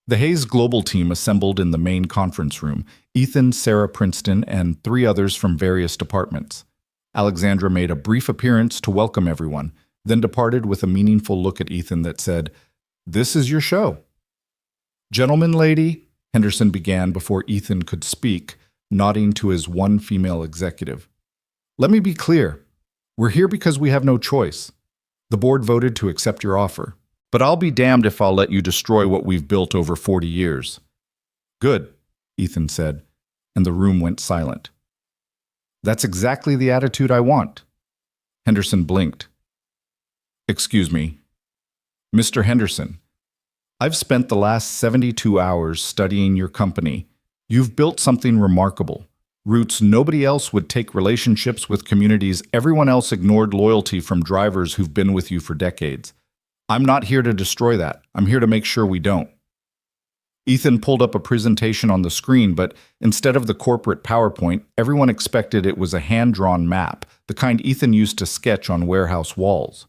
The Hayes Global team assembled in the main conference room: Ethan, Sarah Princeton, and 3 others from various departments. Alexandra made a brief appearance to welcome everyone, then departed with a meaningful look at Ethan that said, "This is your show." "Gentleman, lady," Henderson began before Ethan could speak, nodding to his one female executive. "Let me be clear. We're here because we have no choice. The board voted to accept your offer. But I'll be damned if I'll let you destroy what we've built over 40 years. "Good," Ethan said, and the room went silent. "That's exactly the attitude I want." Henderson blinked. "Excuse me. Mr. Henderson, I've spent the last 72 hours studying your company. You've built something remarkable. Routes nobody else would take, relationships with communities everyone else ignored, loyalty from drivers who've been with you for decades. I'm not here to destroy that. I'm here to make sure we don't." Ethan pulled up a presentation on the screen, but instead of the corporate PowerPoint, everyone expected it was a hand-drawn map, the kind Ethan used to sketch on warehouse walls.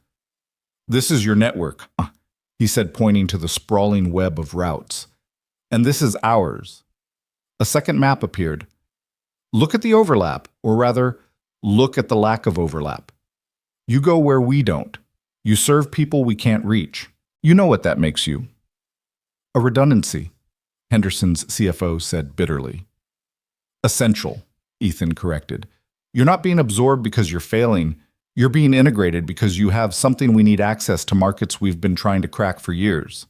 "This is your network," he said, pointing to the sprawling web of routes. "And this is ours." A second map appeared. "Look at the overlap, or rather, look at the lack of overlap. You go where we don't. You serve people we can't reach. You know what that makes you." "A redundancy," Henderson's CFO said bitterly. "Essential," Ethan corrected. "You're not being absorbed because you're failing. You're being integrated because you have something we need: access to markets we've been trying to crack for years."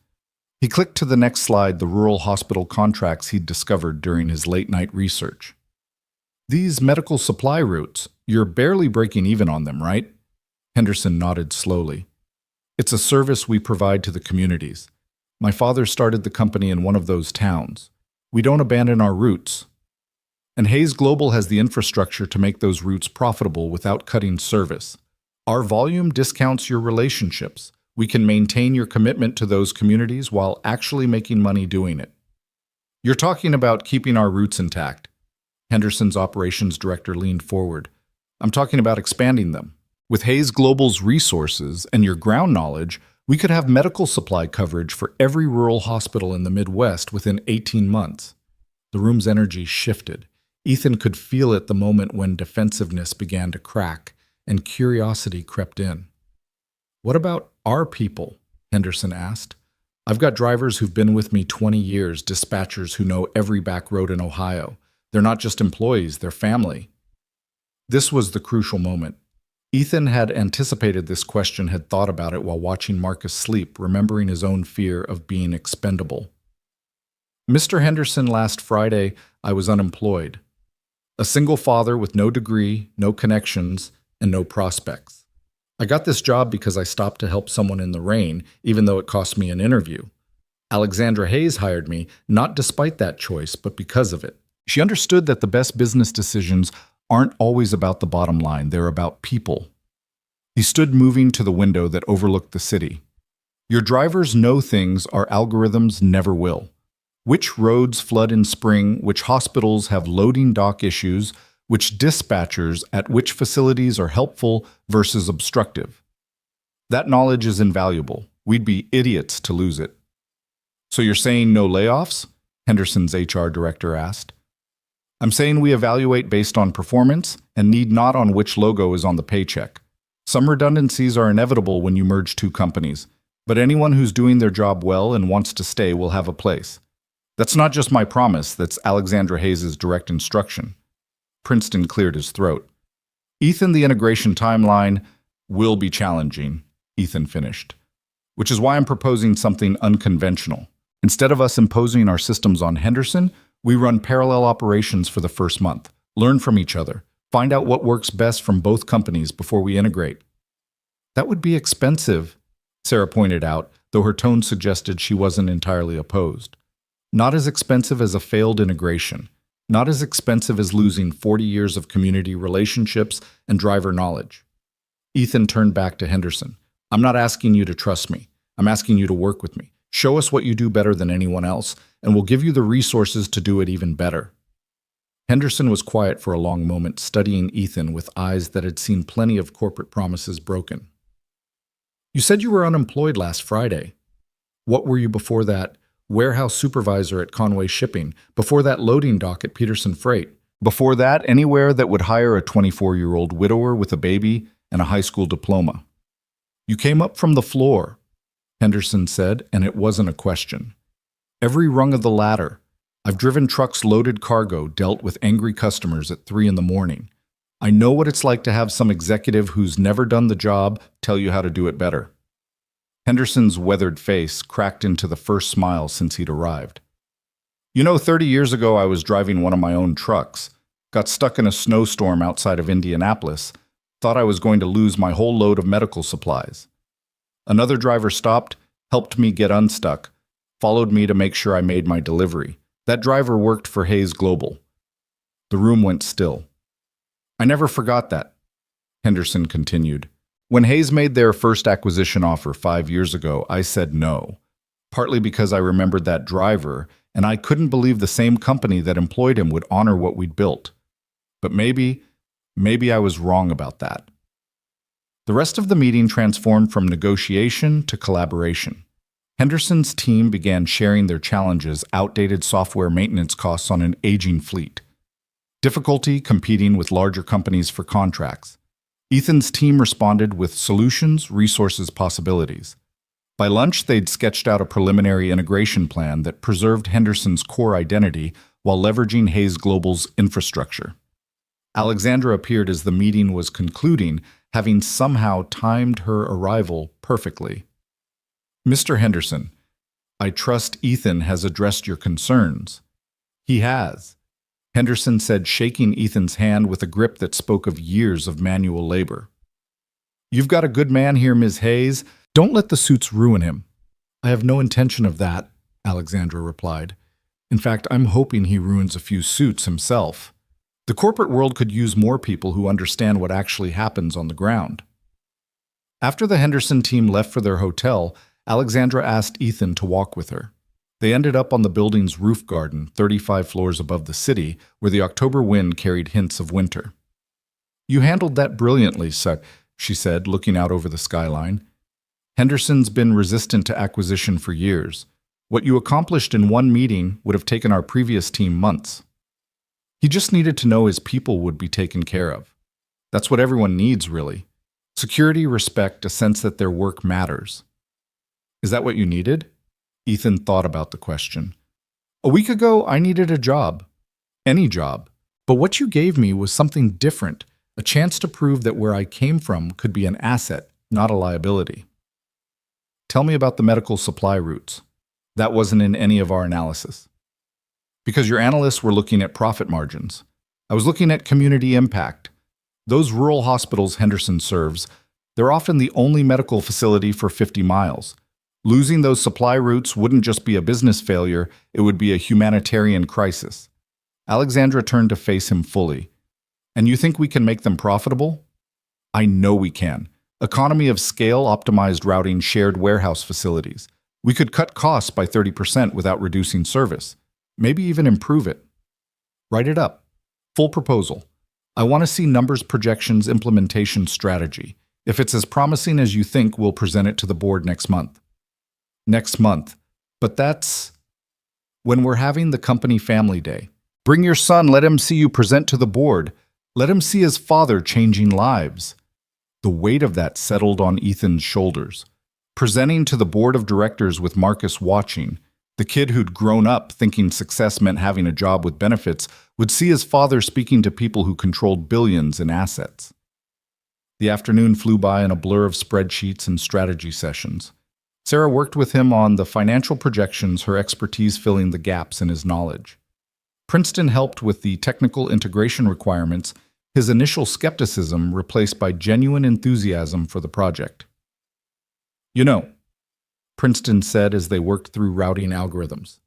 He clicked to the next slide, the rural hospital contracts he'd discovered during his late-night research. "These medical supply routes, you're barely breaking even on them, right?" Henderson nodded slowly. "It's a service we provide to the communities. My father started the company in one of those towns. We don't abandon our roots. And Hayes Global has the infrastructure to make those routes profitable without cutting service. Our volume discounts your relationships. We can maintain your commitment to those communities while actually making money doing it." "You're talking about keeping our roots intact." Henderson's operations director leaned forward. "I'm talking about expanding them. With Hayes Global's resources and your ground knowledge, we could have medical supply coverage for every rural hospital in the Midwest within 18 months. The room's energy shifted. Ethan could feel it the moment when defensiveness began to crack and curiosity crept in. "What about our people?" Henderson asked. "I've got drivers who've been with me 20 years, dispatchers who know every back road in Ohio. They're not just employees, they're family." This was the crucial moment. Ethan had anticipated this question, had thought about it while watching Marcus sleep, remembering his own fear of being expendable. Mr. Henderson, last Friday, I was unemployed. A single father with no degree, no connections, and no prospects. I got this job because I stopped to help someone in the rain, even though it cost me an interview. Alexandra Hayes hired me, not despite that choice, but because of it. She understood that the best business decisions aren't always about the bottom line, they're about people. He stood moving to the window that overlooked the city. Your drivers know things our algorithms never will. Which roads flood in spring, which hospitals have loading dock issues, which dispatchers at which facilities are helpful versus obstructive. That knowledge is invaluable. We'd be idiots to lose it. So you're saying no layoffs? Henderson's HR director asked. I'm saying we evaluate based on performance and need not on which logo is on the paycheck. Some redundancies are inevitable when you merge two companies, but anyone who's doing their job well and wants to stay will have a place. That's not just my promise, that's Alexandra Hayes' direct instruction. Princeton cleared his throat. Ethan, the integration timeline will be challenging, Ethan finished, which is why I'm proposing something unconventional. Instead of us imposing our systems on Henderson, we run parallel operations for the first month, learn from each other, find out what works best from both companies before we integrate. That would be expensive, Sarah pointed out, though her tone suggested she wasn't entirely opposed. Not as expensive as a failed integration, not as expensive as losing 40 years of community relationships and driver knowledge. Ethan turned back to Henderson. I'm not asking you to trust me. I'm asking you to work with me. Show us what you do better than anyone else, and we'll give you the resources to do it even better. Henderson was quiet for a long moment, studying Ethan with eyes that had seen plenty of corporate promises broken. You said you were unemployed last Friday. What were you before that? Warehouse supervisor at Conway Shipping. Before that, loading dock at Peterson Freight. Before that, anywhere that would hire a 24-year-old widower with a baby and a high school diploma. You came up from the floor, Henderson said, and it wasn't a question. Every rung of the ladder. I've driven trucks loaded cargo, dealt with angry customers at 3 a.m. I know what it's like to have some executive who's never done the job tell you how to do it better. Henderson's weathered face cracked into the first smile since he'd arrived. 30 years ago I was driving one of my own trucks, got stuck in a snowstorm outside of Indianapolis, thought I was going to lose my whole load of medical supplies. Another driver stopped, helped me get unstuck, followed me to make sure I made my delivery. That driver worked for Hayes Global. The room went still. I never forgot that, Henderson continued. When Hayes made their first acquisition offer 5 years ago, I said no, partly because I remembered that driver, and I couldn't believe the same company that employed him would honor what we'd built. But maybe I was wrong about that. The rest of the meeting transformed from negotiation to collaboration. Henderson's team began sharing their challenges, outdated software maintenance costs on an aging fleet, difficulty competing with larger companies for contracts. Ethan's team responded with solutions, resources, possibilities. By lunch, they'd sketched out a preliminary integration plan that preserved Henderson's core identity while leveraging Hayes Global's infrastructure. Alexandra appeared as the meeting was concluding, having somehow timed her arrival perfectly. Mr. Henderson, I trust Ethan has addressed your concerns. He has, Henderson said, shaking Ethan's hand with a grip that spoke of years of manual labor. You've got a good man here, Ms. Hayes. Don't let the suits ruin him. I have no intention of that, Alexandra replied. In fact, I'm hoping he ruins a few suits himself. The corporate world could use more people who understand what actually happens on the ground. After the Henderson team left for their hotel, Alexandra asked Ethan to walk with her. They ended up on the building's roof garden, 35 floors above the city, where the October wind carried hints of winter. You handled that brilliantly, she said, looking out over the skyline. Henderson's been resistant to acquisition for years. What you accomplished in one meeting would have taken our previous team months. He just needed to know his people would be taken care of. That's what everyone needs, really. Security, respect, a sense that their work matters. Is that what you needed? Ethan thought about the question. A week ago, I needed a job. Any job. But what you gave me was something different, A chance to prove that where I came from could be an asset, not a liability. Tell me about the medical supply routes. That wasn't in any of our analysis. Because your analysts were looking at profit margins. I was looking at community impact. Those rural hospitals Henderson serves, they're often the only medical facility for 50 miles. Losing those supply routes wouldn't just be a business failure, it would be a humanitarian crisis. Alexandra turned to face him fully. And you think we can make them profitable? I know we can. Economy of scale optimized routing shared warehouse facilities. We could cut costs by 30% without reducing service. Maybe even improve it. Write it up. Full proposal. I want to see numbers, projections, implementation strategy. If it's as promising as you think, we'll present it to the board next month. Next month. But that's when we're having the company family day. Bring your son, let him see you present to the board. Let him see his father changing lives. The weight of that settled on Ethan's shoulders. Presenting to the board of directors with Marcus watching, the kid who'd grown up thinking success meant having a job with benefits would see his father speaking to people who controlled billions in assets. The afternoon flew by in a blur of spreadsheets and strategy sessions. Sarah worked with him on the financial projections, her expertise filling the gaps in his knowledge. Princeton helped with the technical integration requirements, his initial skepticism replaced by genuine enthusiasm for the project. You know, Princeton said as they worked through routing algorithms,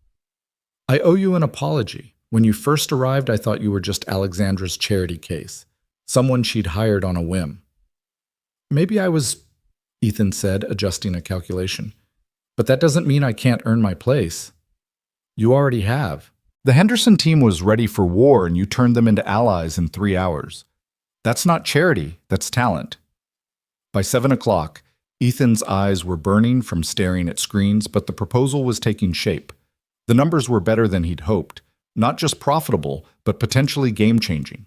I owe you an apology. When you first arrived, I thought you were just Alexandra's charity case, someone she'd hired on a whim. Maybe I was, Ethan said, adjusting a calculation. But that doesn't mean I can't earn my place. You already have. The Henderson team was ready for war and you turned them into allies in 3 hours. That's not charity, that's talent. By 7 o'clock, Ethan's eyes were burning from staring at screens, but the proposal was taking shape. The numbers were better than he'd hoped, not just profitable, but potentially game-changing.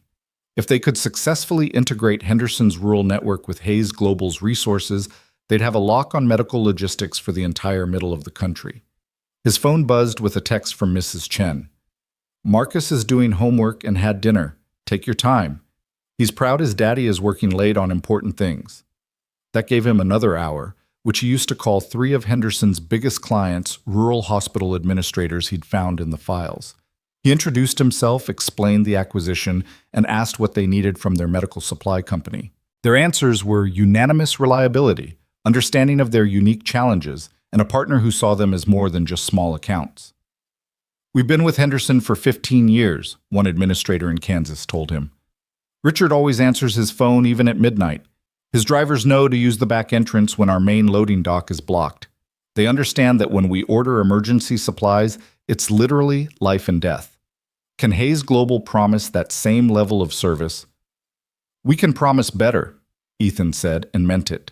If they could successfully integrate Henderson's rural network with Hayes Global's resources, they'd have a lock on medical logistics for the entire middle of the country. His phone buzzed with a text from Mrs. Chen. Marcus is doing homework and had dinner. Take your time. He's proud his daddy is working late on important things. That gave him another hour, which he used to call 3 of Henderson's biggest clients, rural hospital administrators he'd found in the files. He introduced himself, explained the acquisition, and asked what they needed from their medical supply company. Their answers were unanimous reliability, understanding of their unique challenges, and a partner who saw them as more than just small accounts. We've been with Henderson for 15 years, one administrator in Kansas told him. Richard always answers his phone even at midnight. His drivers know to use the back entrance when our main loading dock is blocked. They understand that when we order emergency supplies, it's literally life and death. Can Hayes Global promise that same level of service? We can promise better, Ethan said, and meant it.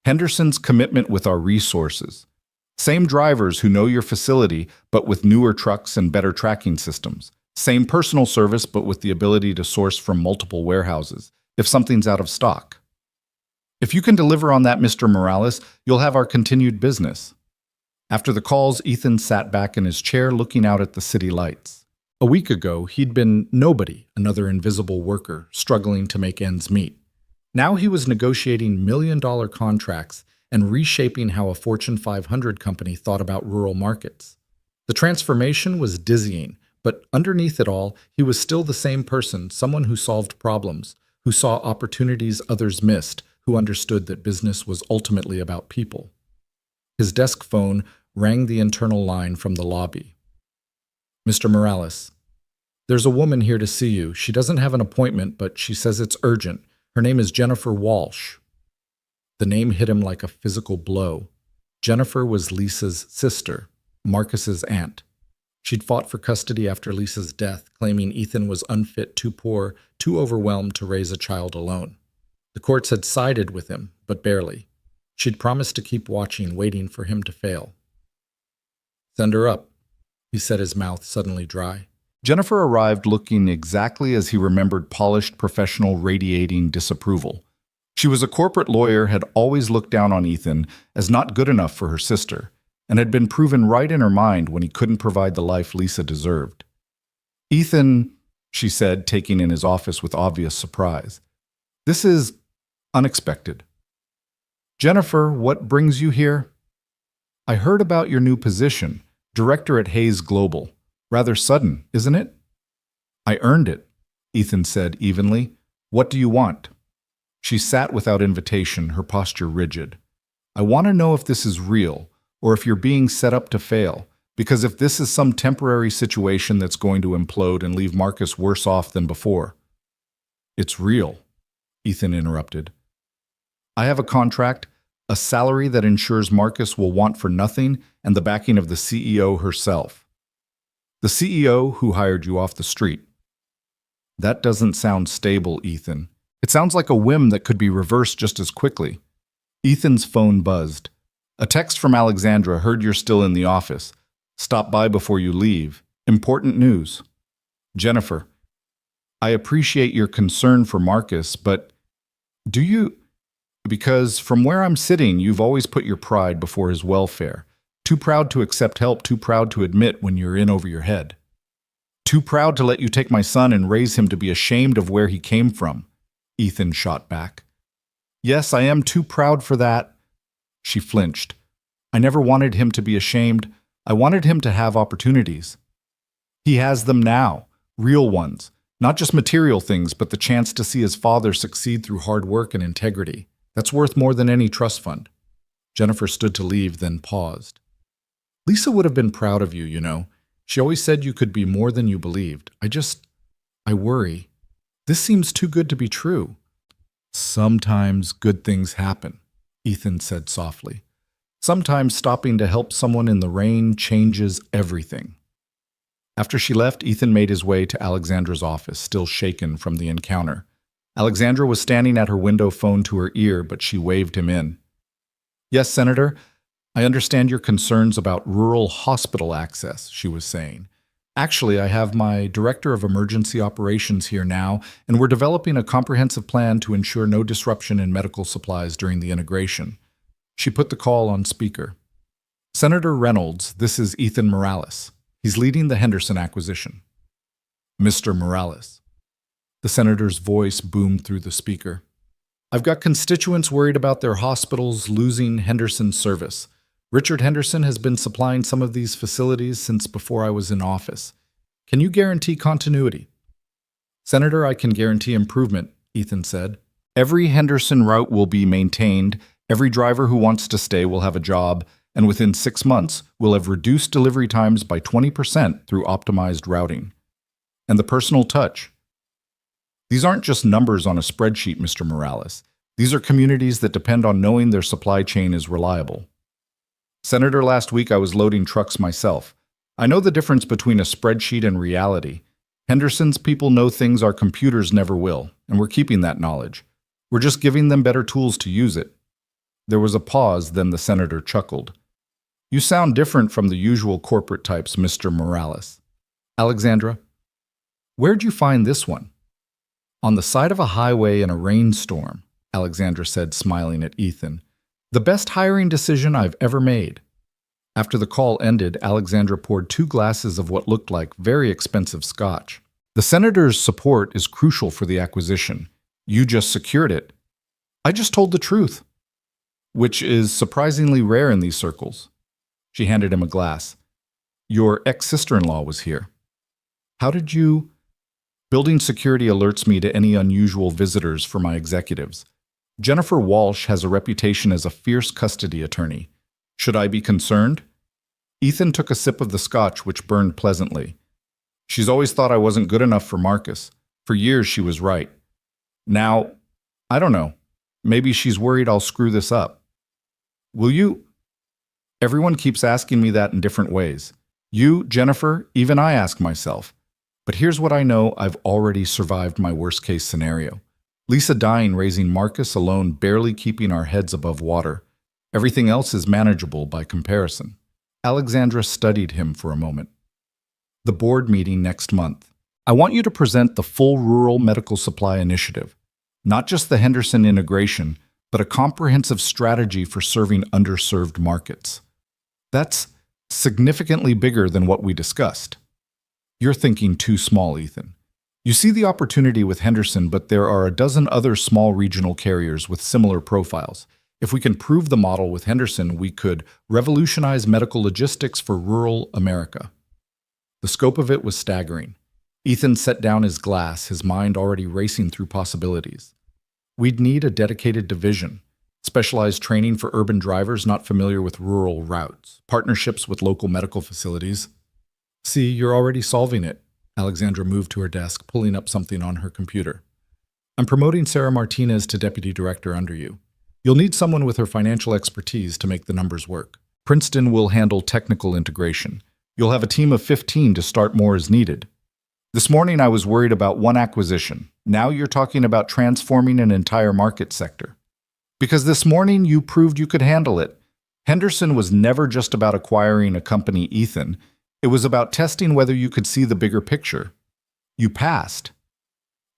Henderson's commitment with our resources. Same drivers who know your facility, but with newer trucks and better tracking systems. Same personal service, but with the ability to source from multiple warehouses, if something's out of stock. If you can deliver on that, Mr. Morales, you'll have our continued business. After the calls, Ethan sat back in his chair looking out at the city lights. A week ago, he'd been nobody, another invisible worker, struggling to make ends meet. Now he was negotiating million-dollar contracts and reshaping how a Fortune 500 company thought about rural markets. The transformation was dizzying, but underneath it all, he was still the same person, someone who solved problems, who saw opportunities others missed, who understood that business was ultimately about people. His desk phone rang the internal line from the lobby. Mr. Morales, there's a woman here to see you. She doesn't have an appointment, but she says it's urgent. Her name is Jennifer Walsh. The name hit him like a physical blow. Jennifer was Lisa's sister, Marcus's aunt. She'd fought for custody after Lisa's death, claiming Ethan was unfit, too poor, too overwhelmed to raise a child alone. The courts had sided with him, but barely. She'd promised to keep watching, waiting for him to fail. Send her up, he said, his mouth suddenly dry. Jennifer arrived looking exactly as he remembered, polished, professional, radiating disapproval. She was a corporate lawyer, had always looked down on Ethan as not good enough for her sister, and had been proven right in her mind when he couldn't provide the life Lisa deserved. Ethan, she said, taking in his office with obvious surprise. This is unexpected. Jennifer, what brings you here? I heard about your new position, director at Hayes Global. Rather sudden, isn't it? I earned it, Ethan said evenly. What do you want? She sat without invitation, her posture rigid. I want to know if this is real, or if you're being set up to fail, because if this is some temporary situation that's going to implode and leave Marcus worse off than before. It's real, Ethan interrupted. I have a contract, a salary that ensures Marcus will want for nothing, and the backing of the CEO herself. The CEO who hired you off the street. That doesn't sound stable, Ethan. It sounds like a whim that could be reversed just as quickly. Ethan's phone buzzed. A text from Alexandra. Heard you're still in the office. Stop by before you leave. Important news. Jennifer, I appreciate your concern for Marcus, but do you... Because from where I'm sitting, you've always put your pride before his welfare. Too proud to accept help, too proud to admit when you're in over your head. Too proud to let you take my son and raise him to be ashamed of where he came from, Ethan shot back. Yes, I am too proud for that. She flinched. I never wanted him to be ashamed. I wanted him to have opportunities. He has them now, real ones, not just material things, but the chance to see his father succeed through hard work and integrity. That's worth more than any trust fund. Jennifer stood to leave, then paused. Lisa would have been proud of you, you know. She always said you could be more than you believed. I worry. This seems too good to be true. Sometimes good things happen, Ethan said softly. Sometimes stopping to help someone in the rain changes everything. After she left, Ethan made his way to Alexandra's office, still shaken from the encounter. Alexandra was standing at her window, phone to her ear, but she waved him in. Yes, Senator, I understand your concerns about rural hospital access, she was saying. Actually, I have my Director of Emergency Operations here now, and we're developing a comprehensive plan to ensure no disruption in medical supplies during the integration. She put the call on speaker. Senator Reynolds, this is Ethan Morales. He's leading the Henderson acquisition. Mr. Morales. The senator's voice boomed through the speaker. I've got constituents worried about their hospitals losing Henderson's service. Richard Henderson has been supplying some of these facilities since before I was in office. Can you guarantee continuity? Senator, I can guarantee improvement, Ethan said. Every Henderson route will be maintained, every driver who wants to stay will have a job, and within 6 months, we'll have reduced delivery times by 20% through optimized routing. And the personal touch. These aren't just numbers on a spreadsheet, Mr. Morales. These are communities that depend on knowing their supply chain is reliable. Senator, last week I was loading trucks myself. I know the difference between a spreadsheet and reality. Henderson's people know things our computers never will, and we're keeping that knowledge. We're just giving them better tools to use it. There was a pause, then the senator chuckled. You sound different from the usual corporate types, Mr. Morales. Alexandra, where'd you find this one? On the side of a highway in a rainstorm, Alexandra said, smiling at Ethan. The best hiring decision I've ever made. After the call ended, Alexandra poured 2 glasses of what looked like very expensive scotch. The senator's support is crucial for the acquisition. You just secured it. I just told the truth, which is surprisingly rare in these circles. She handed him a glass. Your ex-sister-in-law was here. How did you... Building security alerts me to any unusual visitors for my executives. Jennifer Walsh has a reputation as a fierce custody attorney. Should I be concerned? Ethan took a sip of the scotch, which burned pleasantly. She's always thought I wasn't good enough for Marcus. For years, she was right. Now, I don't know. Maybe she's worried I'll screw this up. Will you? Everyone keeps asking me that in different ways. You, Jennifer, even I ask myself. But here's what I know: I've already survived my worst-case scenario. Lisa dying, raising Marcus alone, barely keeping our heads above water. Everything else is manageable by comparison. Alexandra studied him for a moment. The board meeting next month. I want you to present the full Rural Medical Supply Initiative. Not just the Henderson integration, but a comprehensive strategy for serving underserved markets. That's significantly bigger than what we discussed. You're thinking too small, Ethan. You see the opportunity with Henderson, but there are a dozen other small regional carriers with similar profiles. If we can prove the model with Henderson, we could revolutionize medical logistics for rural America. The scope of it was staggering. Ethan set down his glass, his mind already racing through possibilities. We'd need a dedicated division, specialized training for urban drivers not familiar with rural routes, partnerships with local medical facilities. See, you're already solving it. Alexandra moved to her desk, pulling up something on her computer. I'm promoting Sarah Martinez to deputy director under you. You'll need someone with her financial expertise to make the numbers work. Princeton will handle technical integration. You'll have a team of 15 to start more as needed. This morning I was worried about one acquisition. Now you're talking about transforming an entire market sector. Because this morning you proved you could handle it. Henderson was never just about acquiring a company, Ethan. It was about testing whether you could see the bigger picture. You passed.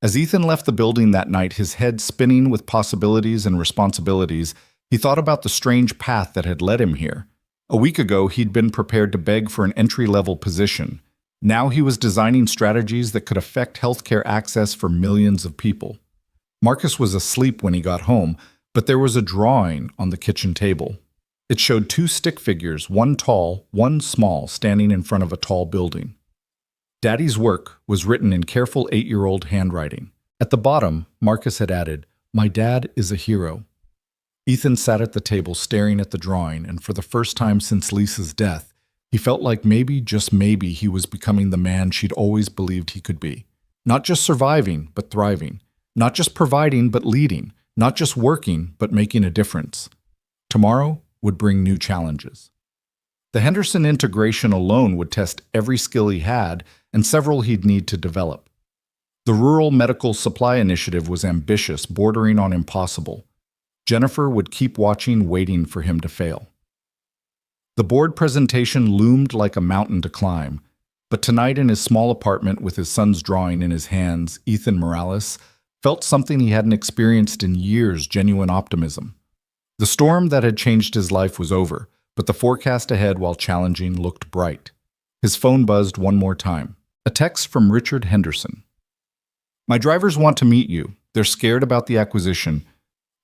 As Ethan left the building that night, his head spinning with possibilities and responsibilities, he thought about the strange path that had led him here. A week ago, he'd been prepared to beg for an entry-level position. Now he was designing strategies that could affect healthcare access for millions of people. Marcus was asleep when he got home, but there was a drawing on the kitchen table. It showed two stick figures, one tall, one small, standing in front of a tall building. Daddy's work was written in careful 8-year-old handwriting. At the bottom, Marcus had added, "My dad is a hero." Ethan sat at the table staring at the drawing, and for the first time since Lisa's death, he felt like maybe, just maybe, he was becoming the man she'd always believed he could be. Not just surviving, but thriving. Not just providing, but leading. Not just working, but making a difference. Tomorrow would bring new challenges. The Henderson integration alone would test every skill he had and several he'd need to develop. The Rural Medical Supply Initiative was ambitious, bordering on impossible. Jennifer would keep watching, waiting for him to fail. The board presentation loomed like a mountain to climb, but tonight in his small apartment with his son's drawing in his hands, Ethan Morales felt something he hadn't experienced in years, genuine optimism. The storm that had changed his life was over, but the forecast ahead, while challenging, looked bright. His phone buzzed one more time. A text from Richard Henderson. "My drivers want to meet you. They're scared about the acquisition.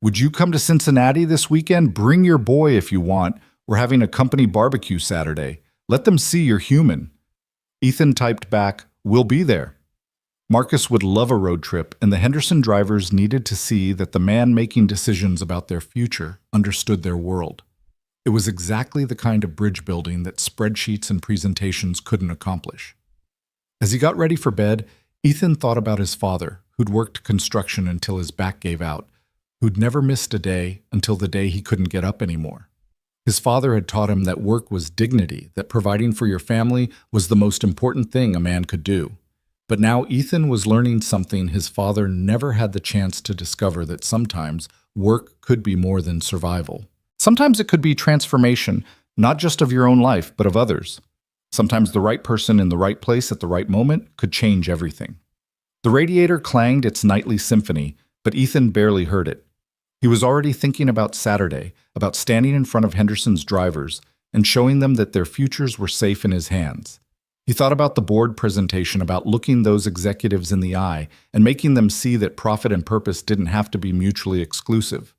Would you come to Cincinnati this weekend? Bring your boy if you want. We're having a company barbecue Saturday. Let them see you're human." Ethan typed back, "We'll be there." Marcus would love a road trip, and the Henderson drivers needed to see that the man making decisions about their future understood their world. It was exactly the kind of bridge building that spreadsheets and presentations couldn't accomplish. As he got ready for bed, Ethan thought about his father, who'd worked construction until his back gave out, who'd never missed a day until the day he couldn't get up anymore. His father had taught him that work was dignity, that providing for your family was the most important thing a man could do. But now Ethan was learning something his father never had the chance to discover, that sometimes work could be more than survival. Sometimes it could be transformation, not just of your own life, but of others. Sometimes the right person in the right place at the right moment could change everything. The radiator clanged its nightly symphony, but Ethan barely heard it. He was already thinking about Saturday, about standing in front of Henderson's drivers and showing them that their futures were safe in his hands. He thought about the board presentation, about looking those executives in the eye and making them see that profit and purpose didn't have to be mutually exclusive.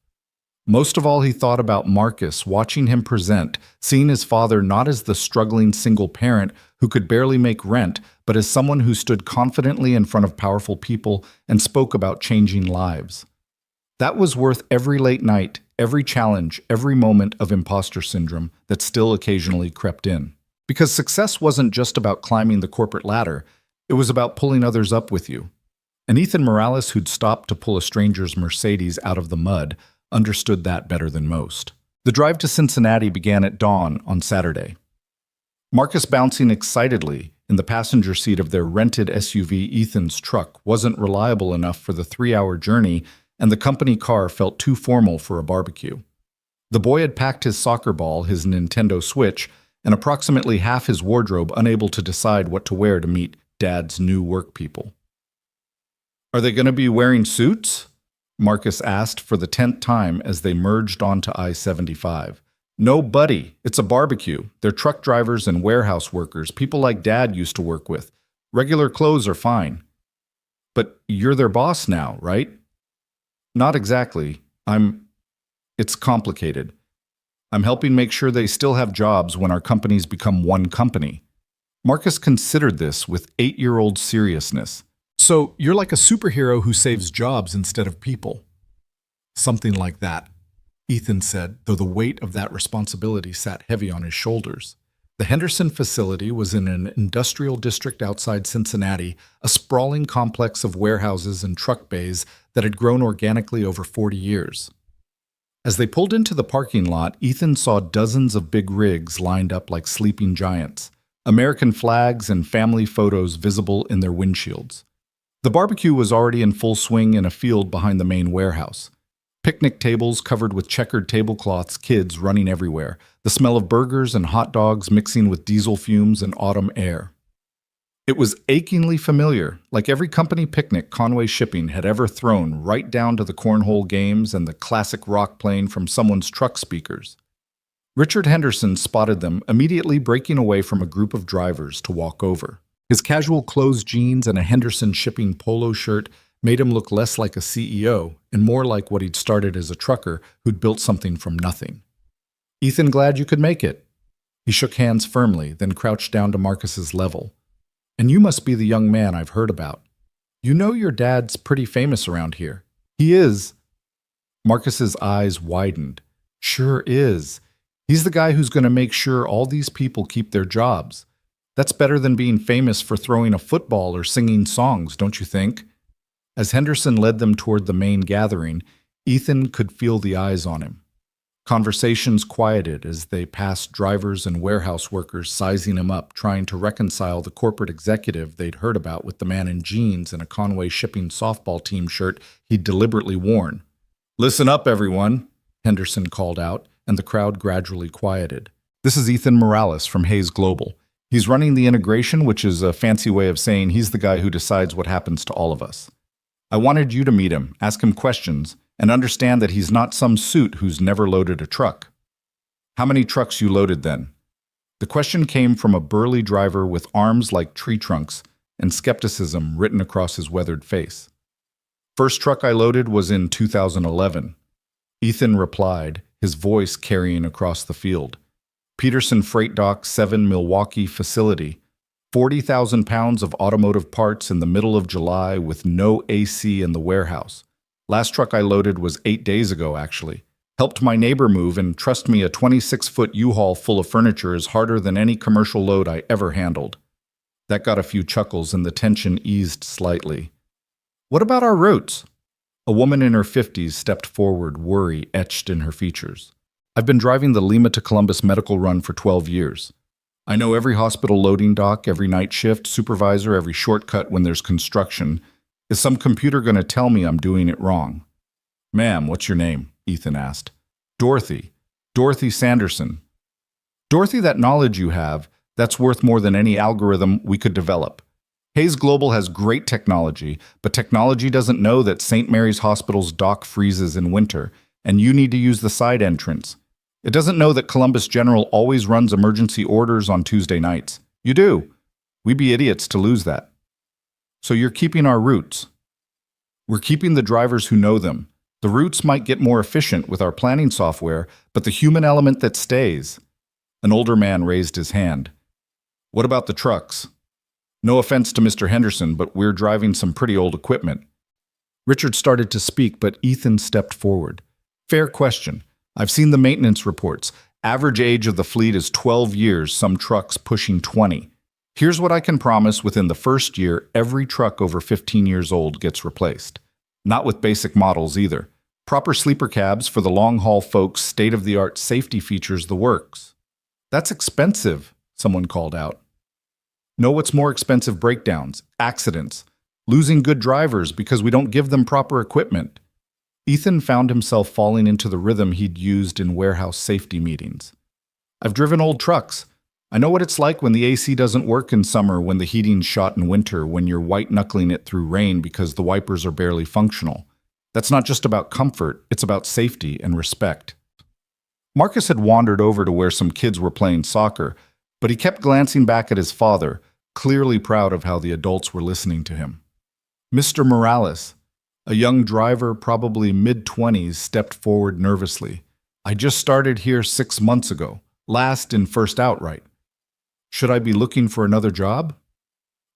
Most of all, he thought about Marcus, watching him present, seeing his father not as the struggling single parent who could barely make rent, but as someone who stood confidently in front of powerful people and spoke about changing lives. That was worth every late night, every challenge, every moment of imposter syndrome that still occasionally crept in. Because success wasn't just about climbing the corporate ladder, it was about pulling others up with you. And Ethan Morales, who'd stopped to pull a stranger's Mercedes out of the mud, understood that better than most. The drive to Cincinnati began at dawn on Saturday. Marcus, bouncing excitedly in the passenger seat of their rented SUV, Ethan's truck wasn't reliable enough for the 3-hour journey, and the company car felt too formal for a barbecue. The boy had packed his soccer ball, his Nintendo Switch, and approximately half his wardrobe, unable to decide what to wear to meet Dad's new work people. "Are they going to be wearing suits?" Marcus asked for the 10th time as they merged onto I-75. "No, buddy, it's a barbecue. They're truck drivers and warehouse workers, people like Dad used to work with. Regular clothes are fine." But you're their boss now, right? Not exactly. It's complicated. I'm helping make sure they still have jobs when our companies become one company. Marcus considered this with 8-year-old seriousness. So you're like a superhero who saves jobs instead of people. Something like that, Ethan said, though the weight of that responsibility sat heavy on his shoulders. The Henderson facility was in an industrial district outside Cincinnati, a sprawling complex of warehouses and truck bays that had grown organically over 40 years. As they pulled into the parking lot, Ethan saw dozens of big rigs lined up like sleeping giants, American flags and family photos visible in their windshields. The barbecue was already in full swing in a field behind the main warehouse. Picnic tables covered with checkered tablecloths, kids running everywhere, the smell of burgers and hot dogs mixing with diesel fumes and autumn air. It was achingly familiar, like every company picnic Conway Shipping had ever thrown, right down to the cornhole games and the classic rock playing from someone's truck speakers. Richard Henderson spotted them, immediately breaking away from a group of drivers to walk over. His casual clothes jeans and a Henderson Shipping polo shirt made him look less like a CEO and more like what he'd started as a trucker who'd built something from nothing. "Ethan, glad you could make it." He shook hands firmly, then crouched down to Marcus's level. "And you must be the young man I've heard about. You know your dad's pretty famous around here." "He is." Marcus's eyes widened. "Sure is. He's the guy who's going to make sure all these people keep their jobs. That's better than being famous for throwing a football or singing songs, don't you think?" As Henderson led them toward the main gathering, Ethan could feel the eyes on him. Conversations quieted as they passed drivers and warehouse workers sizing him up, trying to reconcile the corporate executive they'd heard about with the man in jeans and a Conway Shipping softball team shirt he'd deliberately worn. "Listen up, everyone," Henderson called out, and the crowd gradually quieted. "This is Ethan Morales from Hayes Global. He's running the integration, which is a fancy way of saying he's the guy who decides what happens to all of us. I wanted you to meet him, ask him questions, and understand that he's not some suit who's never loaded a truck." "How many trucks you loaded then?" The question came from a burly driver with arms like tree trunks and skepticism written across his weathered face. "First truck I loaded was in 2011. Ethan replied, his voice carrying across the field. "Peterson Freight Dock 7 Milwaukee facility. 40,000 pounds of automotive parts in the middle of July with no AC in the warehouse. Last truck I loaded was 8 days ago, actually. Helped my neighbor move, and trust me, a 26-foot U-Haul full of furniture is harder than any commercial load I ever handled." That got a few chuckles, and the tension eased slightly. "What about our routes?" A woman in her 50s stepped forward, worry etched in her features. "I've been driving the Lima to Columbus medical run for 12 years. I know every hospital loading dock, every night shift, supervisor, every shortcut when there's construction. Is some computer going to tell me I'm doing it wrong?" "Ma'am, what's your name?" Ethan asked. "Dorothy. Dorothy Sanderson." "Dorothy, that knowledge you have, that's worth more than any algorithm we could develop. Hayes Global has great technology, but technology doesn't know that St. Mary's Hospital's dock freezes in winter, and you need to use the side entrance. It doesn't know that Columbus General always runs emergency orders on Tuesday nights. You do. We'd be idiots to lose that. So you're keeping our routes." "We're keeping the drivers who know them. The routes might get more efficient with our planning software, but the human element that stays." An older man raised his hand. "What about the trucks? No offense to Mr. Henderson, but we're driving some pretty old equipment." Richard started to speak, but Ethan stepped forward. "Fair question. I've seen the maintenance reports. Average age of the fleet is 12 years, some trucks pushing 20. Here's what I can promise: within the first year, every truck over 15 years old gets replaced. Not with basic models either. Proper sleeper cabs for the long-haul folks, state-of-the-art safety features, the works." "That's expensive," someone called out. "Know what's more expensive? Breakdowns, accidents, losing good drivers because we don't give them proper equipment." Ethan found himself falling into the rhythm he'd used in warehouse safety meetings. "I've driven old trucks. I know what it's like when the AC doesn't work in summer, when the heating's shot in winter, when you're white-knuckling it through rain because the wipers are barely functional. That's not just about comfort, it's about safety and respect." Marcus had wandered over to where some kids were playing soccer, but he kept glancing back at his father, clearly proud of how the adults were listening to him. Mr. Morales, a young driver, probably mid-20s, stepped forward nervously. I just started here 6 months ago, last in first outright. Should I be looking for another job?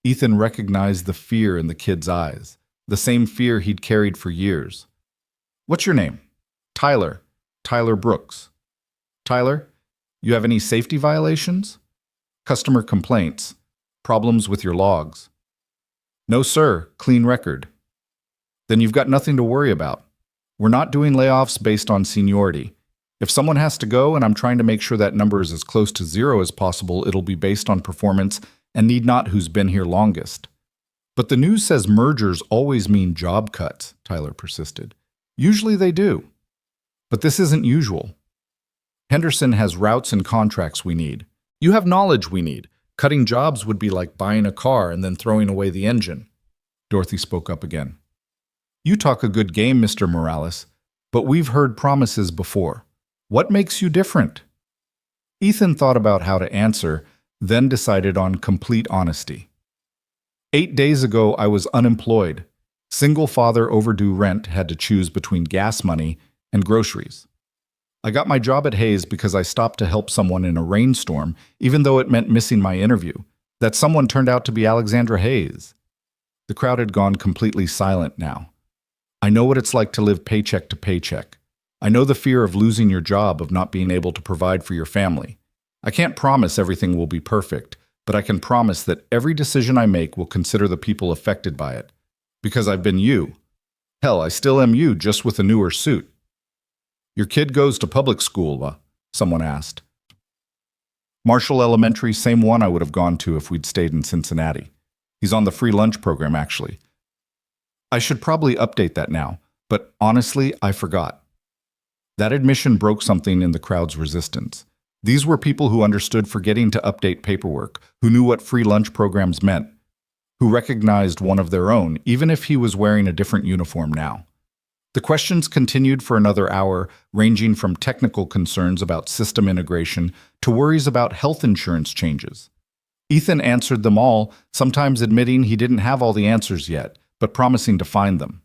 Ethan recognized the fear in the kid's eyes, the same fear he'd carried for years. What's your name? Tyler. Tyler Brooks. Tyler, you have any safety violations? Customer complaints? Problems with your logs? No, sir. Clean record. Then you've got nothing to worry about. We're not doing layoffs based on seniority. If someone has to go and I'm trying to make sure that number is as close to zero as possible, it'll be based on performance and need not who's been here longest. But the news says mergers always mean job cuts, Tyler persisted. Usually they do. But this isn't usual. Henderson has routes and contracts we need. You have knowledge we need. Cutting jobs would be like buying a car and then throwing away the engine. Dorothy spoke up again. You talk a good game, Mr. Morales, but we've heard promises before. What makes you different? Ethan thought about how to answer, then decided on complete honesty. 8 days ago, I was unemployed. Single father, overdue rent, had to choose between gas money and groceries. I got my job at Hayes because I stopped to help someone in a rainstorm, even though it meant missing my interview. That someone turned out to be Alexandra Hayes. The crowd had gone completely silent now. I know what it's like to live paycheck to paycheck. I know the fear of losing your job, of not being able to provide for your family. I can't promise everything will be perfect, but I can promise that every decision I make will consider the people affected by it. Because I've been you. Hell, I still am you, just with a newer suit. Your kid goes to public school, someone asked. Marshall Elementary, same one I would have gone to if we'd stayed in Cincinnati. He's on the free lunch program, actually. I should probably update that now, but honestly, I forgot. That admission broke something in the crowd's resistance. These were people who understood forgetting to update paperwork, who knew what free lunch programs meant, who recognized one of their own, even if he was wearing a different uniform now. The questions continued for another hour, ranging from technical concerns about system integration to worries about health insurance changes. Ethan answered them all, sometimes admitting he didn't have all the answers yet, but promising to find them.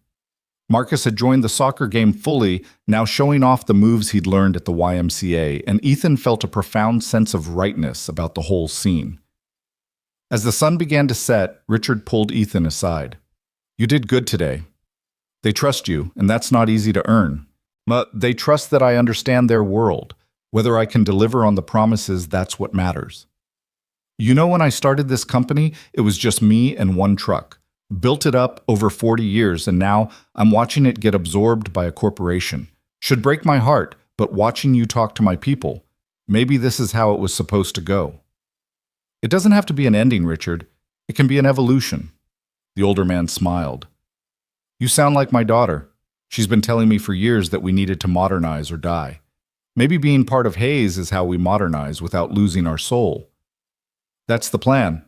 Marcus had joined the soccer game fully, now showing off the moves he'd learned at the YMCA, and Ethan felt a profound sense of rightness about the whole scene. As the sun began to set, Richard pulled Ethan aside. You did good today. They trust you, and that's not easy to earn. But they trust that I understand their world. Whether I can deliver on the promises, that's what matters. You know, when I started this company, it was just me and one truck. Built it up over 40 years, and now I'm watching it get absorbed by a corporation. Should break my heart, but watching you talk to my people, maybe this is how it was supposed to go. It doesn't have to be an ending, Richard. It can be an evolution. The older man smiled. You sound like my daughter. She's been telling me for years that we needed to modernize or die. Maybe being part of Hayes is how we modernize without losing our soul. That's the plan.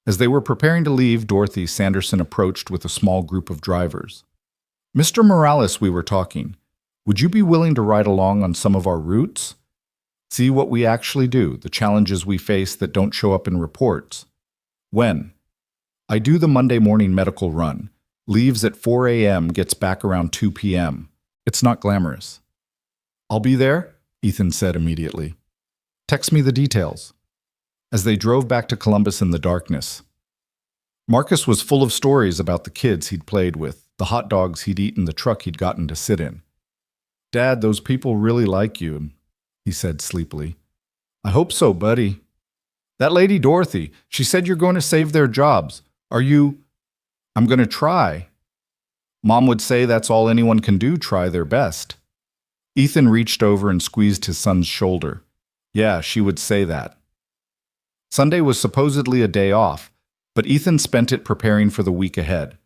As they were preparing to leave, Dorothy Sanderson approached with a small group of drivers. Mr. Morales, we were talking. Would you be willing to ride along on some of our routes? See what we actually do, the challenges we face that don't show up in reports. When? I do the Monday morning medical run. Leaves at 4 a.m., gets back around 2 p.m. It's not glamorous. I'll be there, Ethan said immediately. Text me the details. As they drove back to Columbus in the darkness, Marcus was full of stories about the kids he'd played with, the hot dogs he'd eaten, the truck he'd gotten to sit in. Dad, those people really like you, he said sleepily. I hope so, buddy. That lady Dorothy, she said you're going to save their jobs. Are you... I'm going to try. Mom would say that's all anyone can do, try their best. Ethan reached over and squeezed his son's shoulder. Yeah, she would say that. Sunday was supposedly a day off, but Ethan spent it preparing for the week ahead.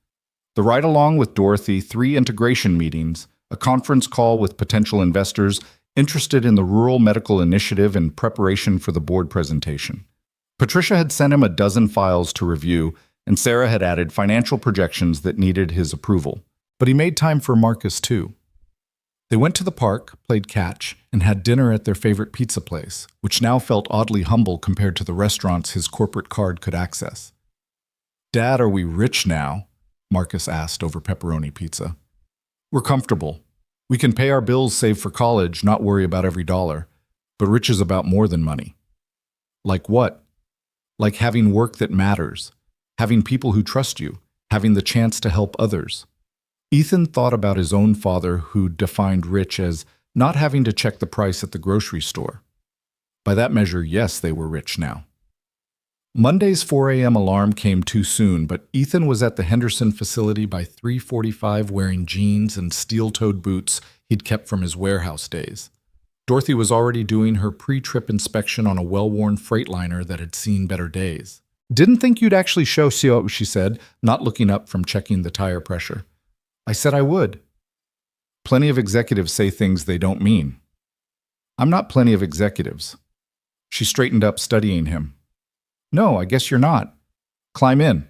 The ride-along with Dorothy, 3 integration meetings, a conference call with potential investors interested in the Rural Medical Initiative in preparation for the board presentation. Patricia had sent him a dozen files to review, and Sarah had added financial projections that needed his approval. But he made time for Marcus, too. They went to the park, played catch, and had dinner at their favorite pizza place, which now felt oddly humble compared to the restaurants his corporate card could access. Dad, are we rich now? Marcus asked over pepperoni pizza. We're comfortable. We can pay our bills, save for college, not worry about every dollar. But rich is about more than money. Like what? Like having work that matters, having people who trust you, having the chance to help others. Ethan thought about his own father, who defined rich as not having to check the price at the grocery store. By that measure, yes, they were rich now. Monday's 4 a.m. alarm came too soon, but Ethan was at the Henderson facility by 3:45 wearing jeans and steel-toed boots he'd kept from his warehouse days. Dorothy was already doing her pre-trip inspection on a well-worn Freightliner that had seen better days. Didn't think you'd actually show, she said, not looking up from checking the tire pressure. I said I would. Plenty of executives say things they don't mean. I'm not plenty of executives. She straightened up, studying him. No, I guess you're not. Climb in.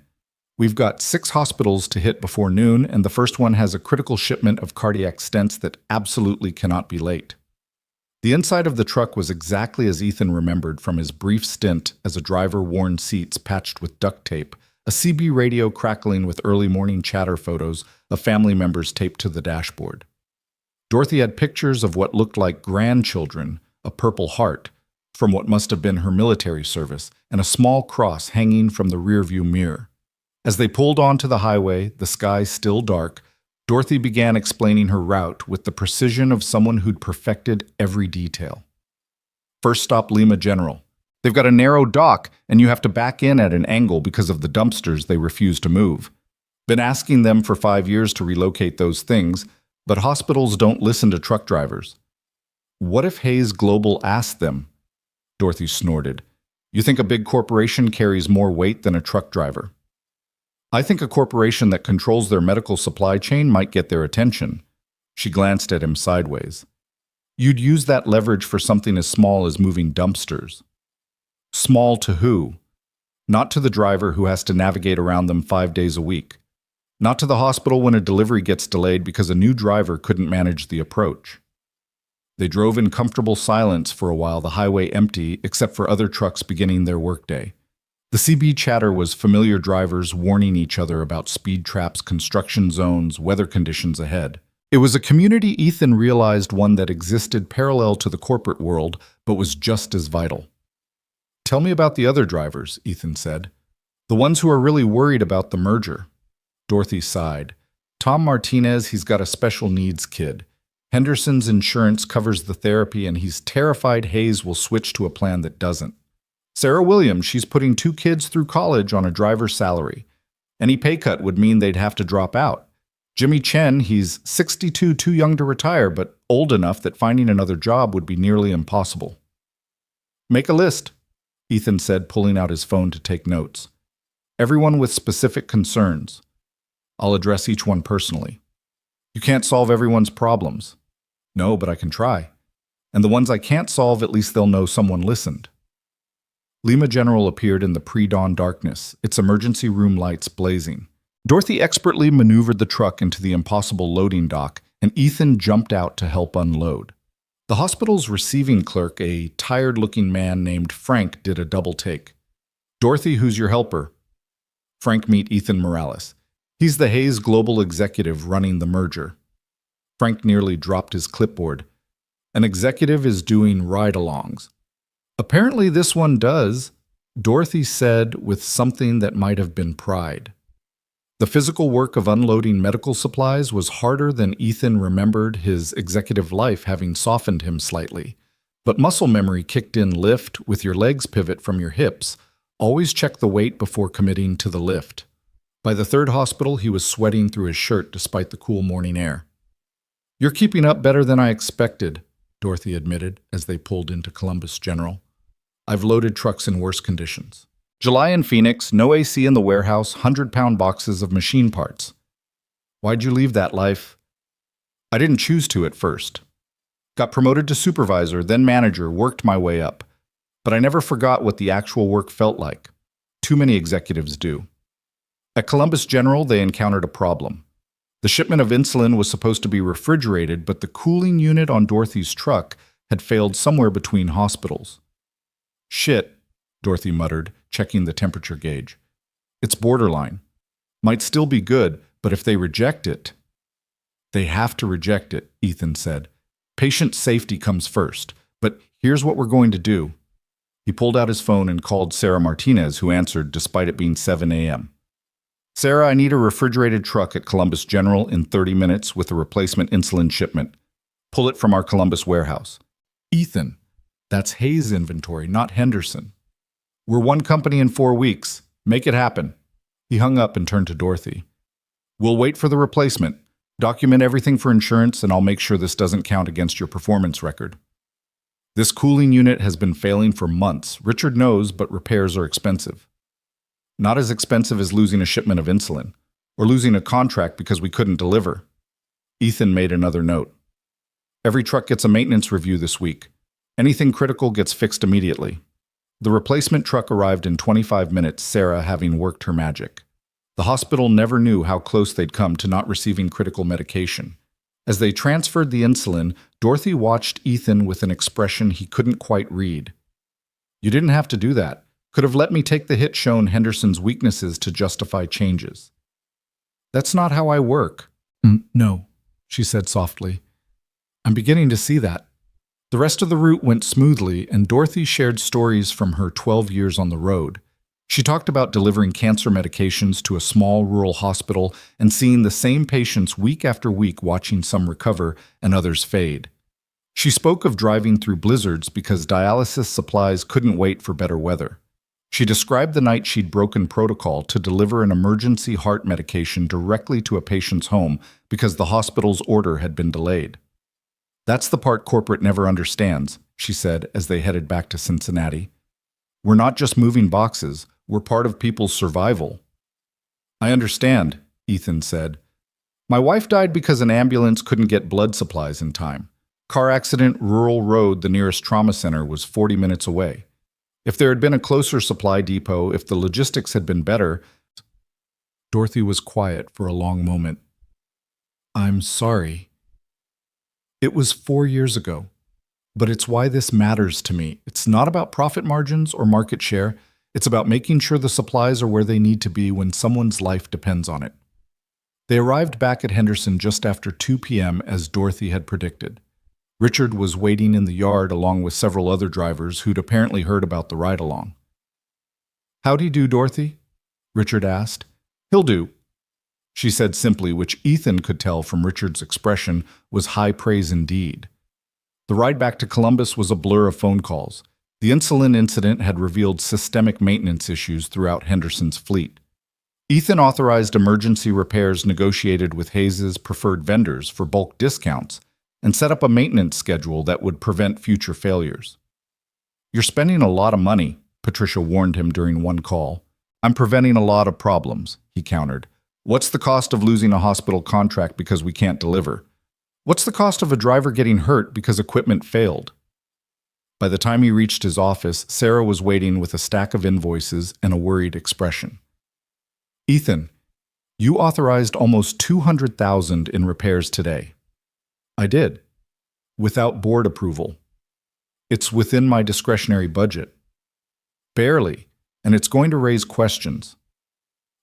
We've got 6 hospitals to hit before noon, and the first one has a critical shipment of cardiac stents that absolutely cannot be late. The inside of the truck was exactly as Ethan remembered from his brief stint as a driver, worn seats patched with duct tape, a CB radio crackling with early morning chatter photos of family members taped to the dashboard. Dorothy had pictures of what looked like grandchildren, a Purple Heart, from what must have been her military service, and a small cross hanging from the rearview mirror. As they pulled onto the highway, the sky still dark, Dorothy began explaining her route with the precision of someone who'd perfected every detail. First stop, Lima General. They've got a narrow dock, and you have to back in at an angle because of the dumpsters they refuse to move. Been asking them for 5 years to relocate those things, but hospitals don't listen to truck drivers. What if Hayes Global asked them? Dorothy snorted. You think a big corporation carries more weight than a truck driver? I think a corporation that controls their medical supply chain might get their attention. She glanced at him sideways. You'd use that leverage for something as small as moving dumpsters. Small to who? Not to the driver who has to navigate around them 5 days a week. Not to the hospital when a delivery gets delayed because a new driver couldn't manage the approach. They drove in comfortable silence for a while, the highway empty except for other trucks beginning their workday. The CB chatter was familiar drivers warning each other about speed traps, construction zones, weather conditions ahead. It was a community Ethan realized, one that existed parallel to the corporate world, but was just as vital. Tell me about the other drivers, Ethan said. The ones who are really worried about the merger. Dorothy sighed. Tom Martinez, he's got a special needs kid. Henderson's insurance covers the therapy, and he's terrified Hayes will switch to a plan that doesn't. Sarah Williams, she's putting 2 kids through college on a driver's salary. Any pay cut would mean they'd have to drop out. Jimmy Chen, he's 62, too young to retire, but old enough that finding another job would be nearly impossible. Make a list, Ethan said, pulling out his phone to take notes. Everyone with specific concerns. I'll address each one personally. You can't solve everyone's problems. No, but I can try. And the ones I can't solve, at least they'll know someone listened. Lima General appeared in the pre-dawn darkness, its emergency room lights blazing. Dorothy expertly maneuvered the truck into the impossible loading dock, and Ethan jumped out to help unload. The hospital's receiving clerk, a tired-looking man named Frank, did a double take. Dorothy, who's your helper? Frank, meet Ethan Morales. He's the Hayes Global executive running the merger. Frank nearly dropped his clipboard. An executive is doing ride-alongs. Apparently this one does, Dorothy said with something that might have been pride. The physical work of unloading medical supplies was harder than Ethan remembered, his executive life having softened him slightly. But muscle memory kicked in. Lift with your legs pivot from your hips. Always check the weight before committing to the lift. By the 3rd hospital, he was sweating through his shirt despite the cool morning air. You're keeping up better than I expected, Dorothy admitted as they pulled into Columbus General. I've loaded trucks in worse conditions. July in Phoenix, no AC in the warehouse, 100-pound boxes of machine parts. Why'd you leave that life? I didn't choose to at first. Got promoted to supervisor, then manager, worked my way up. But I never forgot what the actual work felt like. Too many executives do. At Columbus General, they encountered a problem. The shipment of insulin was supposed to be refrigerated, but the cooling unit on Dorothy's truck had failed somewhere between hospitals. Shit, Dorothy muttered, checking the temperature gauge. It's borderline. Might still be good, but if they reject it, they have to reject it, Ethan said. Patient safety comes first, but here's what we're going to do. He pulled out his phone and called Sarah Martinez, who answered despite it being 7 a.m. Sarah, I need a refrigerated truck at Columbus General in 30 minutes with a replacement insulin shipment. Pull it from our Columbus warehouse. Ethan, that's Hayes' inventory, not Henderson. We're one company in 4 weeks. Make it happen. He hung up and turned to Dorothy. We'll wait for the replacement. Document everything for insurance, and I'll make sure this doesn't count against your performance record. This cooling unit has been failing for months. Richard knows, but repairs are expensive. Not as expensive as losing a shipment of insulin, or losing a contract because we couldn't deliver. Ethan made another note. Every truck gets a maintenance review this week. Anything critical gets fixed immediately. The replacement truck arrived in 25 minutes, Sarah having worked her magic. The hospital never knew how close they'd come to not receiving critical medication. As they transferred the insulin, Dorothy watched Ethan with an expression he couldn't quite read. You didn't have to do that. Could have let me take the hit shown Henderson's weaknesses to justify changes. That's not how I work. No, she said softly. I'm beginning to see that. The rest of the route went smoothly, and Dorothy shared stories from her 12 years on the road. She talked about delivering cancer medications to a small rural hospital and seeing the same patients week after week, watching some recover and others fade. She spoke of driving through blizzards because dialysis supplies couldn't wait for better weather. She described the night she'd broken protocol to deliver an emergency heart medication directly to a patient's home because the hospital's order had been delayed. That's the part corporate never understands, she said as they headed back to Cincinnati. We're not just moving boxes, we're part of people's survival. I understand, Ethan said. My wife died because an ambulance couldn't get blood supplies in time. Car accident, rural road, the nearest trauma center was 40 minutes away. If there had been a closer supply depot, if the logistics had been better... Dorothy was quiet for a long moment. I'm sorry. It was 4 years ago. But it's why this matters to me. It's not about profit margins or market share. It's about making sure the supplies are where they need to be when someone's life depends on it. They arrived back at Henderson just after 2 p.m. as Dorothy had predicted. Richard was waiting in the yard along with several other drivers who'd apparently heard about the ride-along. How'd he do, Dorothy? Richard asked. He'll do, she said simply, which Ethan could tell from Richard's expression was high praise indeed. The ride back to Columbus was a blur of phone calls. The insulin incident had revealed systemic maintenance issues throughout Henderson's fleet. Ethan authorized emergency repairs negotiated with Hayes' preferred vendors for bulk discounts and set up a maintenance schedule that would prevent future failures. You're spending a lot of money, Patricia warned him during one call. I'm preventing a lot of problems, he countered. What's the cost of losing a hospital contract because we can't deliver? What's the cost of a driver getting hurt because equipment failed? By the time he reached his office, Sarah was waiting with a stack of invoices and a worried expression. Ethan, you authorized almost $200,000 in repairs today. I did. Without board approval. It's within my discretionary budget. Barely, and it's going to raise questions.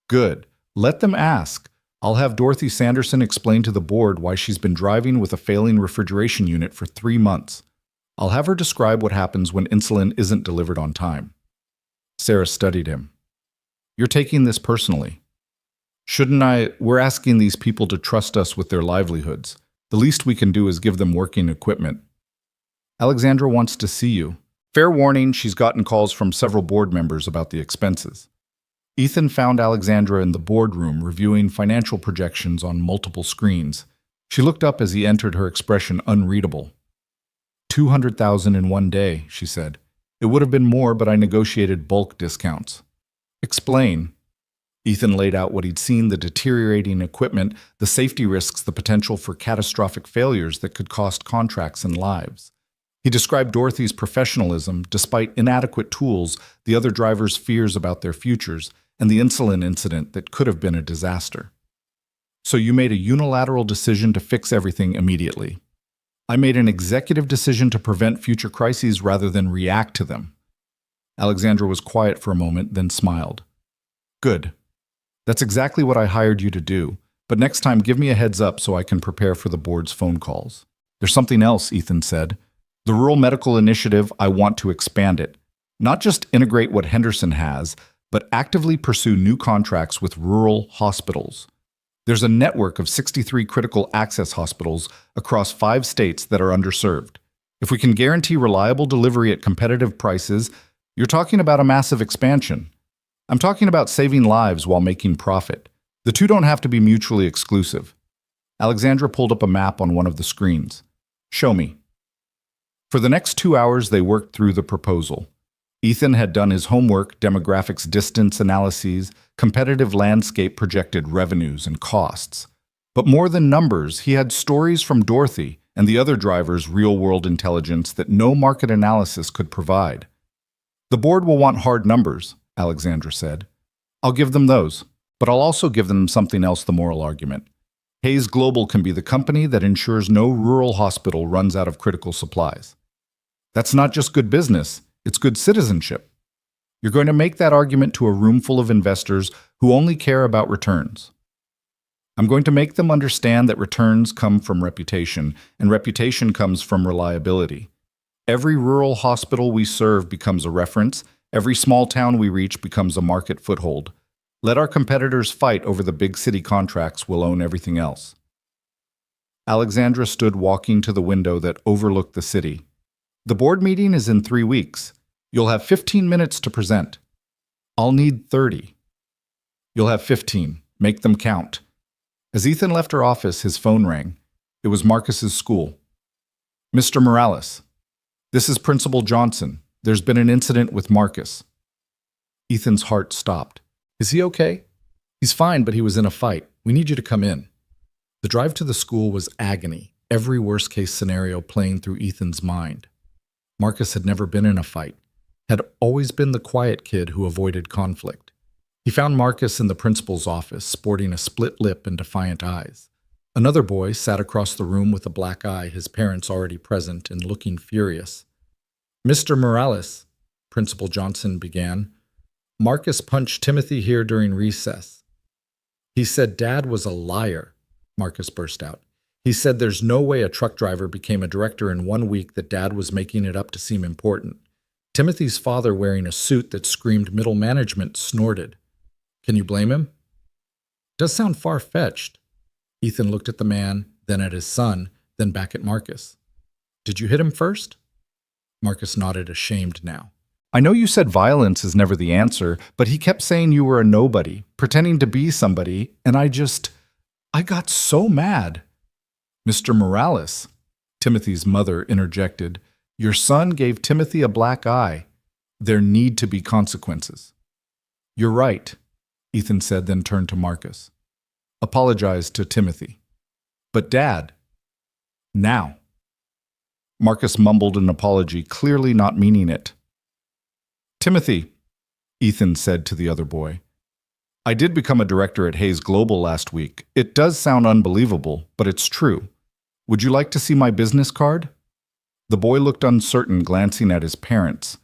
Good. Let them ask. I'll have Dorothy Sanderson explain to the board why she's been driving with a failing refrigeration unit for 3 months. I'll have her describe what happens when insulin isn't delivered on time. Sarah studied him. You're taking this personally. Shouldn't I? We're asking these people to trust us with their livelihoods. The least we can do is give them working equipment. Alexandra wants to see you. Fair warning, she's gotten calls from several board members about the expenses. Ethan found Alexandra in the boardroom reviewing financial projections on multiple screens. She looked up as he entered, her expression unreadable. $200,000 in 1 day, she said. It would have been more, but I negotiated bulk discounts. Explain. Ethan laid out what he'd seen, the deteriorating equipment, the safety risks, the potential for catastrophic failures that could cost contracts and lives. He described Dorothy's professionalism, despite inadequate tools, the other drivers' fears about their futures, and the insulin incident that could have been a disaster. So you made a unilateral decision to fix everything immediately. I made an executive decision to prevent future crises rather than react to them. Alexandra was quiet for a moment, then smiled. Good. That's exactly what I hired you to do. But next time, give me a heads up so I can prepare for the board's phone calls. There's something else, Ethan said. The Rural Medical Initiative, I want to expand it. Not just integrate what Henderson has, but actively pursue new contracts with rural hospitals. There's a network of 63 critical access hospitals across 5 states that are underserved. If we can guarantee reliable delivery at competitive prices, you're talking about a massive expansion. I'm talking about saving lives while making profit. The two don't have to be mutually exclusive. Alexandra pulled up a map on one of the screens. Show me. For the next 2 hours, they worked through the proposal. Ethan had done his homework, demographics, distance analyses, competitive landscape, projected revenues and costs. But more than numbers, he had stories from Dorothy and the other drivers' real-world intelligence that no market analysis could provide. The board will want hard numbers, Alexandra said. I'll give them those, but I'll also give them something else, the moral argument. Hayes Global can be the company that ensures no rural hospital runs out of critical supplies. That's not just good business, it's good citizenship. You're going to make that argument to a room full of investors who only care about returns. I'm going to make them understand that returns come from reputation, and reputation comes from reliability. Every rural hospital we serve becomes a reference. Every small town we reach becomes a market foothold. Let our competitors fight over the big city contracts. We'll own everything else. Alexandra stood walking to the window that overlooked the city. The board meeting is in 3 weeks. You'll have 15 minutes to present. I'll need 30. You'll have 15. Make them count. As Ethan left her office, his phone rang. It was Marcus's school. Mr. Morales, this is Principal Johnson. There's been an incident with Marcus. Ethan's heart stopped. Is he okay? He's fine, but he was in a fight. We need you to come in. The drive to the school was agony, every worst-case scenario playing through Ethan's mind. Marcus had never been in a fight, had always been the quiet kid who avoided conflict. He found Marcus in the principal's office, sporting a split lip and defiant eyes. Another boy sat across the room with a black eye, his parents already present and looking furious. Mr. Morales, Principal Johnson began, Marcus punched Timothy here during recess. He said Dad was a liar, Marcus burst out. He said there's no way a truck driver became a director in 1 week, that Dad was making it up to seem important. Timothy's father, wearing a suit that screamed middle management, snorted. Can you blame him? Does sound far-fetched. Ethan looked at the man, then at his son, then back at Marcus. Did you hit him first? Marcus nodded, ashamed now. I know you said violence is never the answer, but he kept saying you were a nobody, pretending to be somebody, and I got so mad. Mr. Morales, Timothy's mother interjected, your son gave Timothy a black eye. There need to be consequences. You're right, Ethan said, then turned to Marcus. Apologized to Timothy. But Dad, now. Marcus mumbled an apology, clearly not meaning it. Timothy, Ethan said to the other boy, I did become a director at Hayes Global last week. It does sound unbelievable, but it's true. Would you like to see my business card? The boy looked uncertain, glancing at his parents.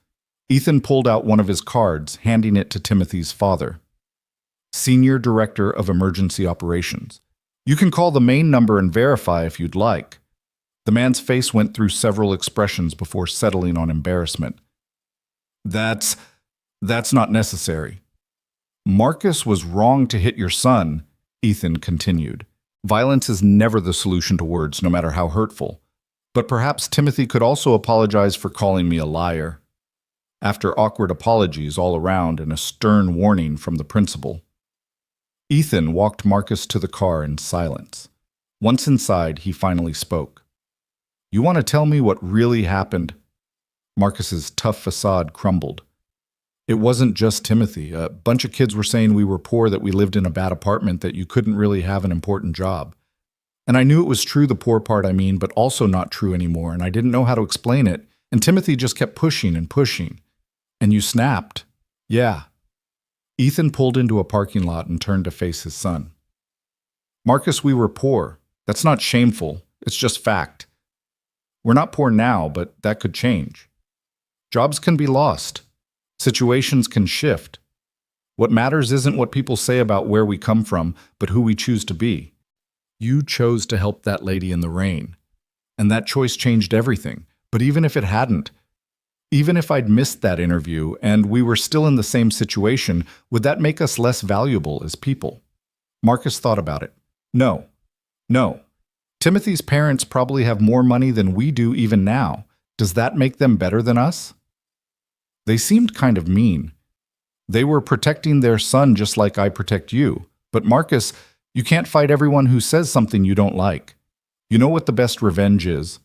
Ethan pulled out one of his cards, handing it to Timothy's father. Senior Director of Emergency Operations. You can call the main number and verify if you'd like. The man's face went through several expressions before settling on embarrassment. That's not necessary. Marcus was wrong to hit your son, Ethan continued. Violence is never the solution to words, no matter how hurtful. But perhaps Timothy could also apologize for calling me a liar. After awkward apologies all around and a stern warning from the principal, Ethan walked Marcus to the car in silence. Once inside, he finally spoke. You want to tell me what really happened? Marcus's tough facade crumbled. It wasn't just Timothy. A bunch of kids were saying we were poor, that we lived in a bad apartment, that you couldn't really have an important job. And I knew it was true, the poor part I mean, but also not true anymore, and I didn't know how to explain it, and Timothy just kept pushing and pushing. And you snapped. Yeah. Ethan pulled into a parking lot and turned to face his son. Marcus, we were poor. That's not shameful. It's just fact. We're not poor now, but that could change. Jobs can be lost. Situations can shift. What matters isn't what people say about where we come from, but who we choose to be. You chose to help that lady in the rain. And that choice changed everything. But even if it hadn't, even if I'd missed that interview and we were still in the same situation, would that make us less valuable as people? Marcus thought about it. No. No. Timothy's parents probably have more money than we do even now. Does that make them better than us? They seemed kind of mean. They were protecting their son just like I protect you. But Marcus, you can't fight everyone who says something you don't like. You know what the best revenge is?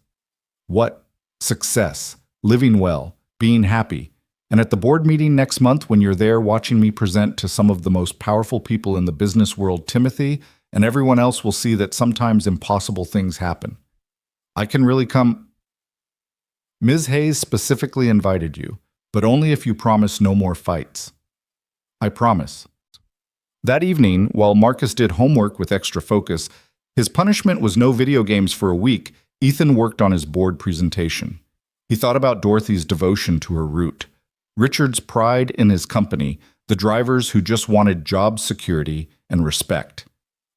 What? Success, living well, being happy. And at the board meeting next month when you're there watching me present to some of the most powerful people in the business world, Timothy, and everyone else will see that sometimes impossible things happen. I can really come. Ms. Hayes specifically invited you, but only if you promise no more fights. I promise. That evening, while Marcus did homework with extra focus, his punishment was no video games for a week. Ethan worked on his board presentation. He thought about Dorothy's devotion to her route, Richard's pride in his company, the drivers who just wanted job security and respect.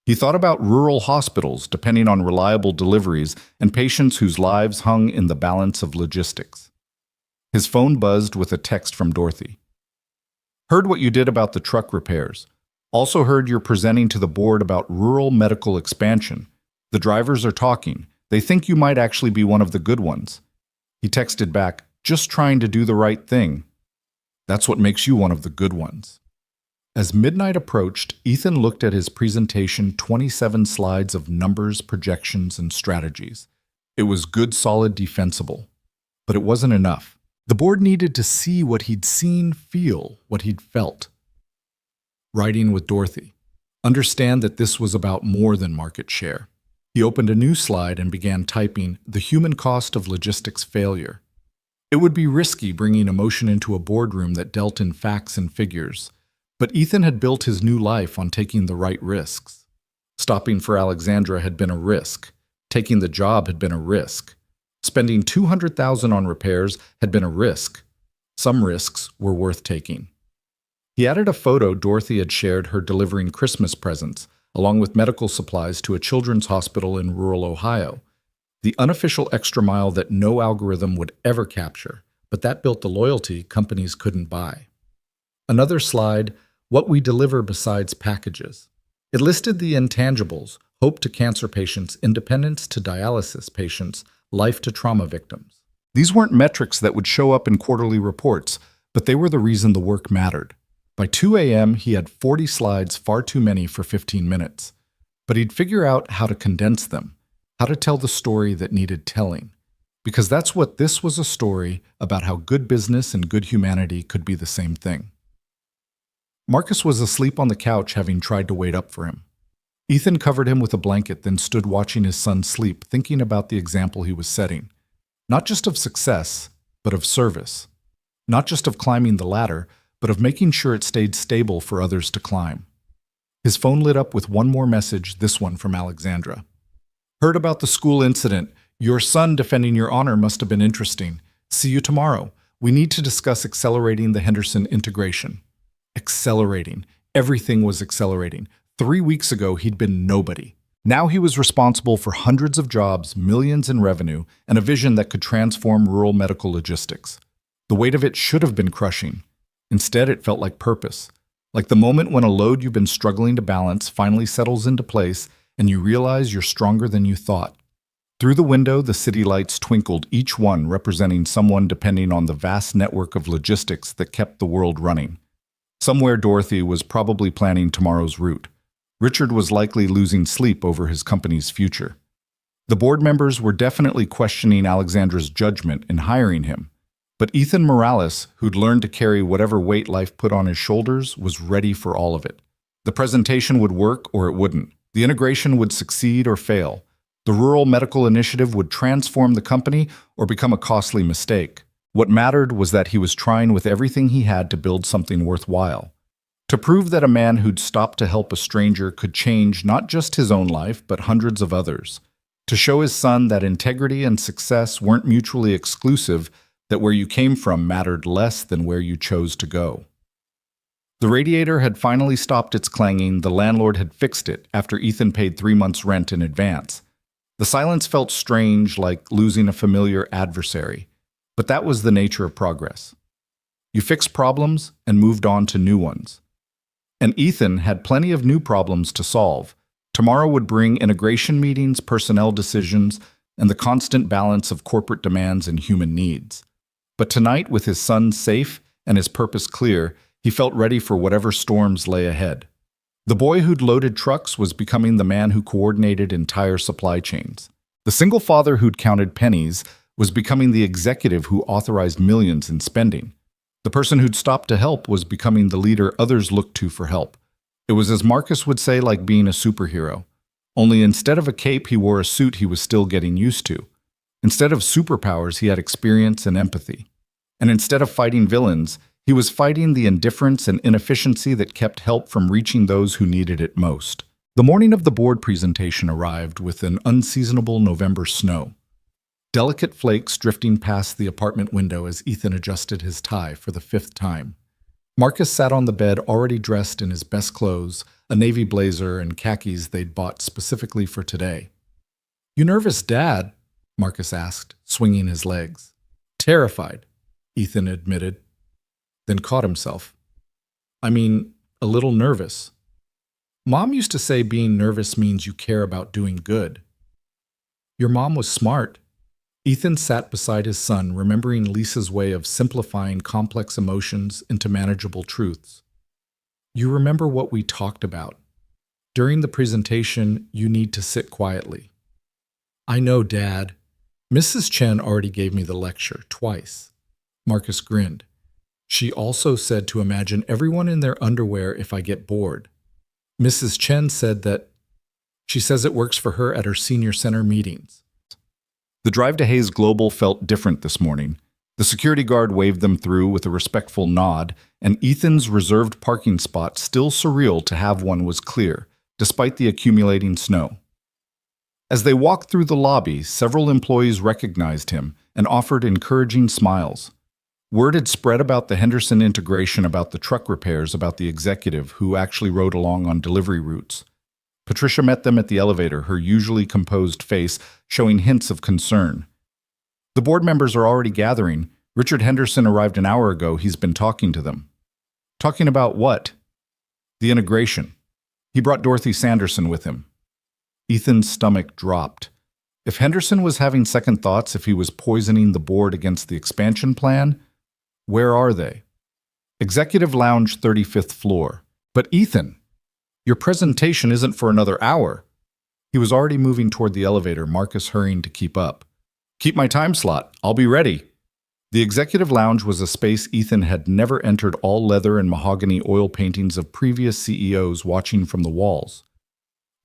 He thought about rural hospitals depending on reliable deliveries and patients whose lives hung in the balance of logistics. His phone buzzed with a text from Dorothy. Heard what you did about the truck repairs. Also heard you're presenting to the board about rural medical expansion. The drivers are talking. They think you might actually be one of the good ones. He texted back, just trying to do the right thing. That's what makes you one of the good ones. As midnight approached, Ethan looked at his presentation, 27 slides of numbers, projections, and strategies. It was good, solid, defensible. But it wasn't enough. The board needed to see what he'd seen, feel what he'd felt. Writing with Dorothy. Understand that this was about more than market share. He opened a new slide and began typing, the human cost of logistics failure. It would be risky bringing emotion into a boardroom that dealt in facts and figures, but Ethan had built his new life on taking the right risks. Stopping for Alexandra had been a risk. Taking the job had been a risk. Spending $200,000 on repairs had been a risk. Some risks were worth taking. He added a photo Dorothy had shared her delivering Christmas presents, along with medical supplies to a children's hospital in rural Ohio. The unofficial extra mile that no algorithm would ever capture, but that built the loyalty companies couldn't buy. Another slide, what we deliver besides packages. It listed the intangibles, hope to cancer patients, independence to dialysis patients, life to trauma victims. These weren't metrics that would show up in quarterly reports, but they were the reason the work mattered. By 2 a.m., he had 40 slides, far too many for 15 minutes. But he'd figure out how to condense them, how to tell the story that needed telling. Because that's what this was, a story about how good business and good humanity could be the same thing. Marcus was asleep on the couch, having tried to wait up for him. Ethan covered him with a blanket, then stood watching his son sleep, thinking about the example he was setting. Not just of success, but of service. Not just of climbing the ladder, but of making sure it stayed stable for others to climb. His phone lit up with one more message, this one from Alexandra. Heard about the school incident. Your son defending your honor must have been interesting. See you tomorrow. We need to discuss accelerating the Henderson integration. Accelerating. Everything was accelerating. 3 weeks ago, he'd been nobody. Now he was responsible for hundreds of jobs, millions in revenue, and a vision that could transform rural medical logistics. The weight of it should have been crushing. Instead, it felt like purpose, like the moment when a load you've been struggling to balance finally settles into place and you realize you're stronger than you thought. Through the window, the city lights twinkled, each one representing someone depending on the vast network of logistics that kept the world running. Somewhere Dorothy was probably planning tomorrow's route. Richard was likely losing sleep over his company's future. The board members were definitely questioning Alexandra's judgment in hiring him. But Ethan Morales, who'd learned to carry whatever weight life put on his shoulders, was ready for all of it. The presentation would work or it wouldn't. The integration would succeed or fail. The rural medical initiative would transform the company or become a costly mistake. What mattered was that he was trying with everything he had to build something worthwhile. To prove that a man who'd stopped to help a stranger could change not just his own life, but hundreds of others. To show his son that integrity and success weren't mutually exclusive, that where you came from mattered less than where you chose to go. The radiator had finally stopped its clanging. The landlord had fixed it after Ethan paid 3 months' rent in advance. The silence felt strange, like losing a familiar adversary. But that was the nature of progress. You fixed problems and moved on to new ones. And Ethan had plenty of new problems to solve. Tomorrow would bring integration meetings, personnel decisions, and the constant balance of corporate demands and human needs. But tonight, with his son safe and his purpose clear, he felt ready for whatever storms lay ahead. The boy who'd loaded trucks was becoming the man who coordinated entire supply chains. The single father who'd counted pennies was becoming the executive who authorized millions in spending. The person who'd stopped to help was becoming the leader others looked to for help. It was, as Marcus would say, like being a superhero. Only instead of a cape, he wore a suit he was still getting used to. Instead of superpowers, he had experience and empathy. And instead of fighting villains, he was fighting the indifference and inefficiency that kept help from reaching those who needed it most. The morning of the board presentation arrived with an unseasonable November snow. Delicate flakes drifting past the apartment window as Ethan adjusted his tie for the 5th time. Marcus sat on the bed already dressed in his best clothes, a navy blazer and khakis they'd bought specifically for today. "You nervous, Dad?" Marcus asked, swinging his legs. "Terrified," Ethan admitted, then caught himself. "I mean, a little nervous. Mom used to say being nervous means you care about doing good." "Your mom was smart." Ethan sat beside his son, remembering Lisa's way of simplifying complex emotions into manageable truths. "You remember what we talked about. During the presentation, you need to sit quietly." "I know, Dad. Mrs. Chen already gave me the lecture twice." Marcus grinned. "She also said to imagine everyone in their underwear if I get bored. Mrs. Chen said that she says it works for her at her senior center meetings." The drive to Hayes Global felt different this morning. The security guard waved them through with a respectful nod, and Ethan's reserved parking spot, still surreal to have one, was clear, despite the accumulating snow. As they walked through the lobby, several employees recognized him and offered encouraging smiles. Word had spread about the Henderson integration, about the truck repairs, about the executive who actually rode along on delivery routes. Patricia met them at the elevator, her usually composed face showing hints of concern. "The board members are already gathering. Richard Henderson arrived an hour ago. He's been talking to them." "Talking about what?" "The integration. He brought Dorothy Sanderson with him." Ethan's stomach dropped. If Henderson was having second thoughts, if he was poisoning the board against the expansion plan, where are they? "Executive Lounge, 35th floor." "But Ethan, your presentation isn't for another hour." He was already moving toward the elevator, Marcus hurrying to keep up. "Keep my time slot. I'll be ready." The Executive Lounge was a space Ethan had never entered, all leather and mahogany oil paintings of previous CEOs watching from the walls.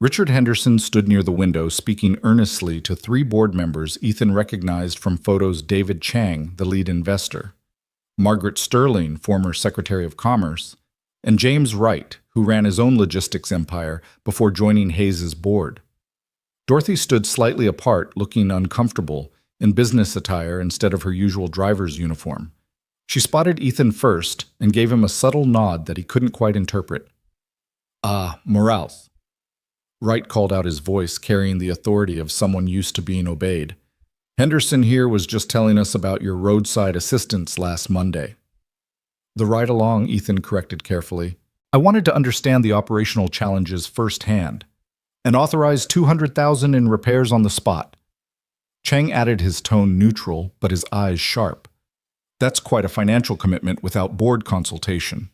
Richard Henderson stood near the window, speaking earnestly to 3 board members Ethan recognized from photos: David Chang, the lead investor, Margaret Sterling, former Secretary of Commerce, and James Wright, who ran his own logistics empire before joining Hayes's board. Dorothy stood slightly apart, looking uncomfortable, in business attire instead of her usual driver's uniform. She spotted Ethan first and gave him a subtle nod that he couldn't quite interpret. Morales." Wright called out, his voice carrying the authority of someone used to being obeyed. "Henderson here was just telling us about your roadside assistance last Monday." "The ride along," Ethan corrected carefully. "I wanted to understand the operational challenges firsthand. And authorized $200,000 in repairs on the spot." Chang added, his tone neutral, but his eyes sharp. "That's quite a financial commitment without board consultation."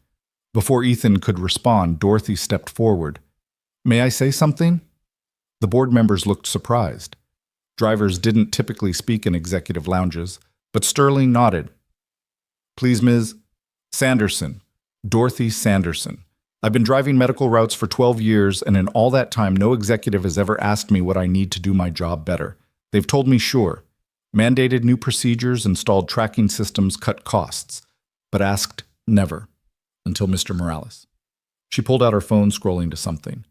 Before Ethan could respond, Dorothy stepped forward. "May I say something?" The board members looked surprised. Drivers didn't typically speak in executive lounges, but Sterling nodded. "Please, Ms. Sanderson. Dorothy Sanderson. I've been driving medical routes for 12 years, and in all that time, no executive has ever asked me what I need to do my job better. They've told me sure. Mandated new procedures, installed tracking systems, cut costs. But asked never. Until Mr. Morales." She pulled out her phone, scrolling to something.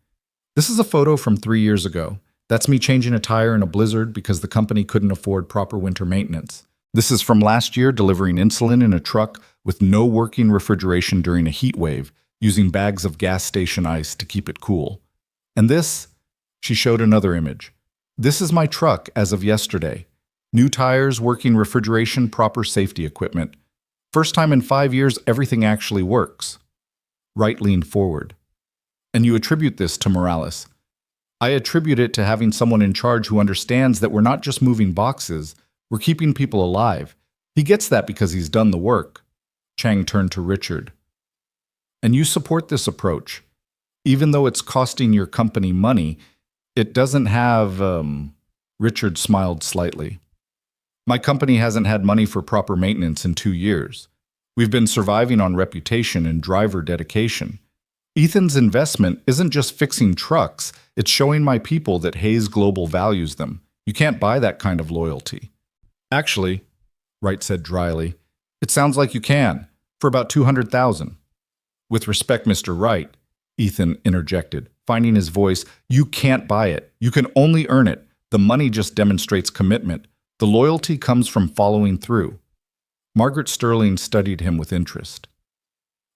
"This is a photo from 3 years ago. That's me changing a tire in a blizzard because the company couldn't afford proper winter maintenance. This is from last year, delivering insulin in a truck with no working refrigeration during a heat wave, using bags of gas station ice to keep it cool. And this, she showed another image. This is my truck as of yesterday. New tires, working refrigeration, proper safety equipment. First time in 5 years everything actually works. Wright leaned forward. And you attribute this to Morales. I attribute it to having someone in charge who understands that we're not just moving boxes, we're keeping people alive. He gets that because he's done the work. Chang turned to Richard. And you support this approach. Even though it's costing your company money, it doesn't have, Richard smiled slightly. My company hasn't had money for proper maintenance in 2 years. We've been surviving on reputation and driver dedication. Ethan's investment isn't just fixing trucks, it's showing my people that Hayes Global values them. You can't buy that kind of loyalty. Actually, Wright said dryly, it sounds like you can, for about $200,000. With respect, Mr. Wright, Ethan interjected, finding his voice, you can't buy it. You can only earn it. The money just demonstrates commitment. The loyalty comes from following through. Margaret Sterling studied him with interest.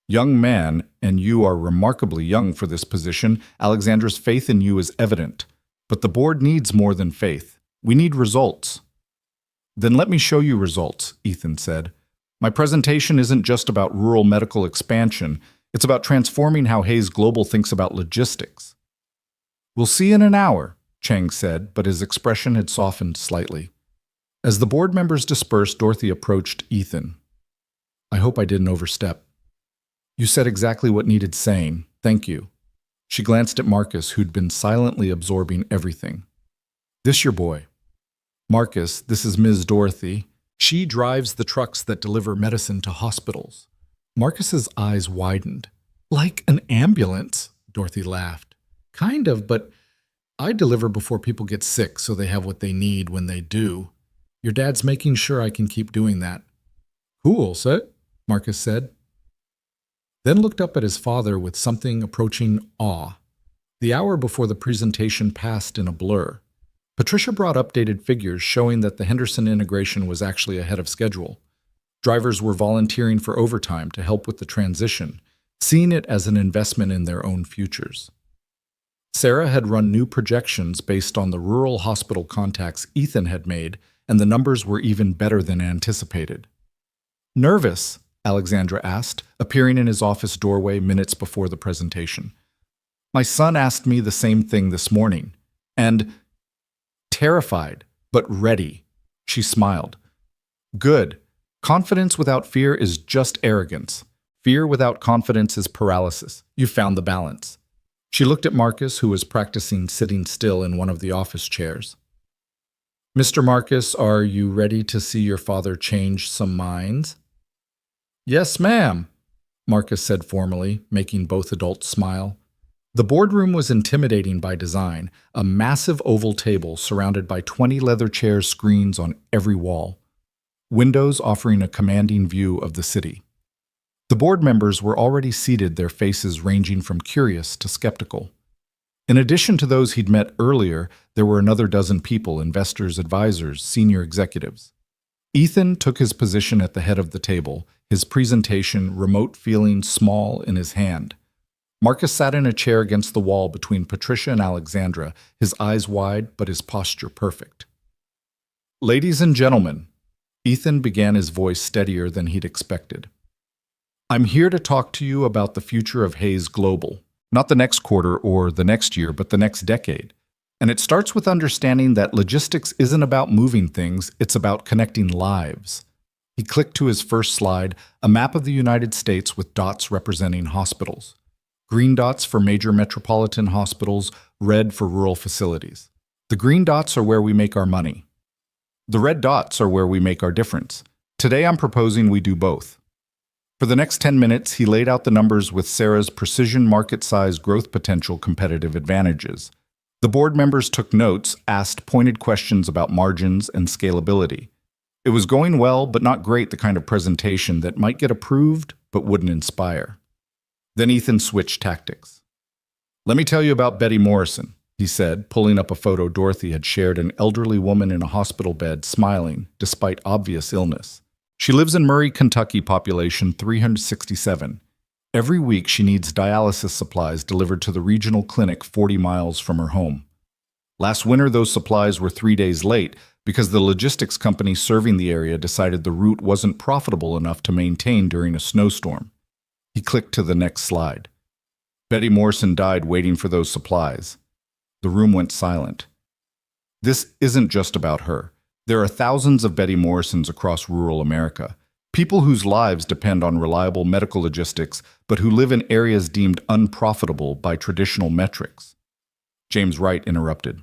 Young man, and you are remarkably young for this position, Alexandra's faith in you is evident. But the board needs more than faith. We need results. Then let me show you results, Ethan said. My presentation isn't just about rural medical expansion. It's about transforming how Hayes Global thinks about logistics. We'll see in an hour, Chang said, but his expression had softened slightly. As the board members dispersed, Dorothy approached Ethan. I hope I didn't overstep. You said exactly what needed saying. Thank you. She glanced at Marcus, who'd been silently absorbing everything. This your boy. Marcus, this is Ms. Dorothy. She drives the trucks that deliver medicine to hospitals. Marcus's eyes widened. Like an ambulance, Dorothy laughed. Kind of, but I deliver before people get sick so they have what they need when they do. Your dad's making sure I can keep doing that. Cool, sir, Marcus said. Then looked up at his father with something approaching awe. The hour before the presentation passed in a blur. Patricia brought updated figures showing that the Henderson integration was actually ahead of schedule. Drivers were volunteering for overtime to help with the transition, seeing it as an investment in their own futures. Sarah had run new projections based on the rural hospital contacts Ethan had made, and the numbers were even better than anticipated. Nervous? Alexandra asked, appearing in his office doorway minutes before the presentation. My son asked me the same thing this morning, and terrified, but ready. She smiled. Good. Confidence without fear is just arrogance. Fear without confidence is paralysis. You found the balance. She looked at Marcus, who was practicing sitting still in one of the office chairs. Mr. Marcus, are you ready to see your father change some minds? Yes, ma'am, Marcus said formally, making both adults smile. The boardroom was intimidating by design, a massive oval table surrounded by 20 leather chair screens on every wall, windows offering a commanding view of the city. The board members were already seated, their faces ranging from curious to skeptical. In addition to those he'd met earlier, there were another dozen people, investors, advisors, senior executives. Ethan took his position at the head of the table, his presentation remote feeling small in his hand. Marcus sat in a chair against the wall between Patricia and Alexandra, his eyes wide but his posture perfect. Ladies and gentlemen, Ethan began, his voice steadier than he'd expected. I'm here to talk to you about the future of Hayes Global. Not the next quarter or the next year, but the next decade. And it starts with understanding that logistics isn't about moving things, it's about connecting lives. He clicked to his first slide, a map of the United States with dots representing hospitals. Green dots for major metropolitan hospitals, red for rural facilities. The green dots are where we make our money. The red dots are where we make our difference. Today I'm proposing we do both. For the next 10 minutes, he laid out the numbers with Sarah's precision market-size growth potential competitive advantages. The board members took notes, asked pointed questions about margins and scalability. It was going well, but not great, the kind of presentation that might get approved, but wouldn't inspire. Then Ethan switched tactics. Let me tell you about Betty Morrison, he said, pulling up a photo Dorothy had shared, an elderly woman in a hospital bed, smiling, despite obvious illness. She lives in Murray, Kentucky, population 367. Every week she needs dialysis supplies delivered to the regional clinic 40 miles from her home. Last winter, those supplies were 3 days late because the logistics company serving the area decided the route wasn't profitable enough to maintain during a snowstorm. He clicked to the next slide. Betty Morrison died waiting for those supplies. The room went silent. This isn't just about her. There are thousands of Betty Morrisons across rural America, people whose lives depend on reliable medical logistics, but who live in areas deemed unprofitable by traditional metrics. James Wright interrupted.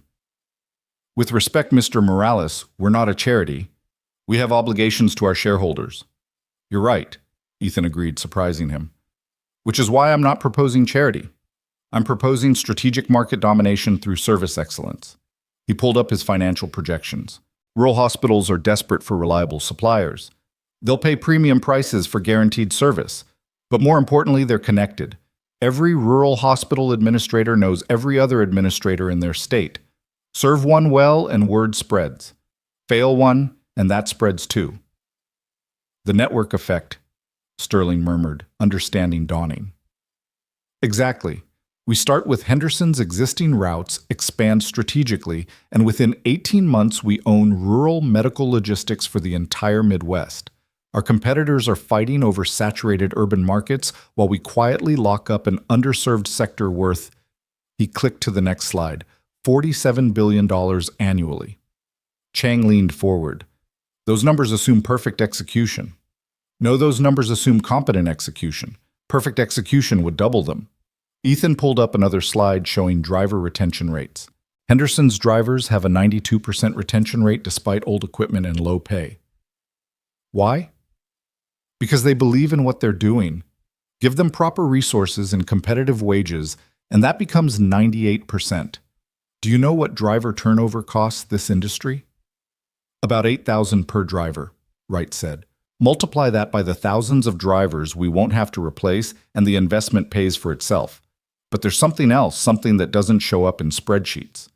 With respect, Mr. Morales, we're not a charity. We have obligations to our shareholders. You're right, Ethan agreed, surprising him. Which is why I'm not proposing charity. I'm proposing strategic market domination through service excellence. He pulled up his financial projections. Rural hospitals are desperate for reliable suppliers. They'll pay premium prices for guaranteed service. But more importantly, they're connected. Every rural hospital administrator knows every other administrator in their state. Serve one well and word spreads. Fail one, and that spreads too. The network effect, Sterling murmured, understanding dawning. Exactly. We start with Henderson's existing routes, expand strategically, and within 18 months we own rural medical logistics for the entire Midwest. Our competitors are fighting over saturated urban markets while we quietly lock up an underserved sector worth, he clicked to the next slide, $47 billion annually. Chang leaned forward. Those numbers assume perfect execution. No, those numbers assume competent execution. Perfect execution would double them. Ethan pulled up another slide showing driver retention rates. Henderson's drivers have a 92% retention rate despite old equipment and low pay. Why? Because they believe in what they're doing. Give them proper resources and competitive wages, and that becomes 98%. Do you know what driver turnover costs this industry? About $8,000 per driver, Wright said. Multiply that by the thousands of drivers we won't have to replace, and the investment pays for itself. But there's something else, something that doesn't show up in spreadsheets.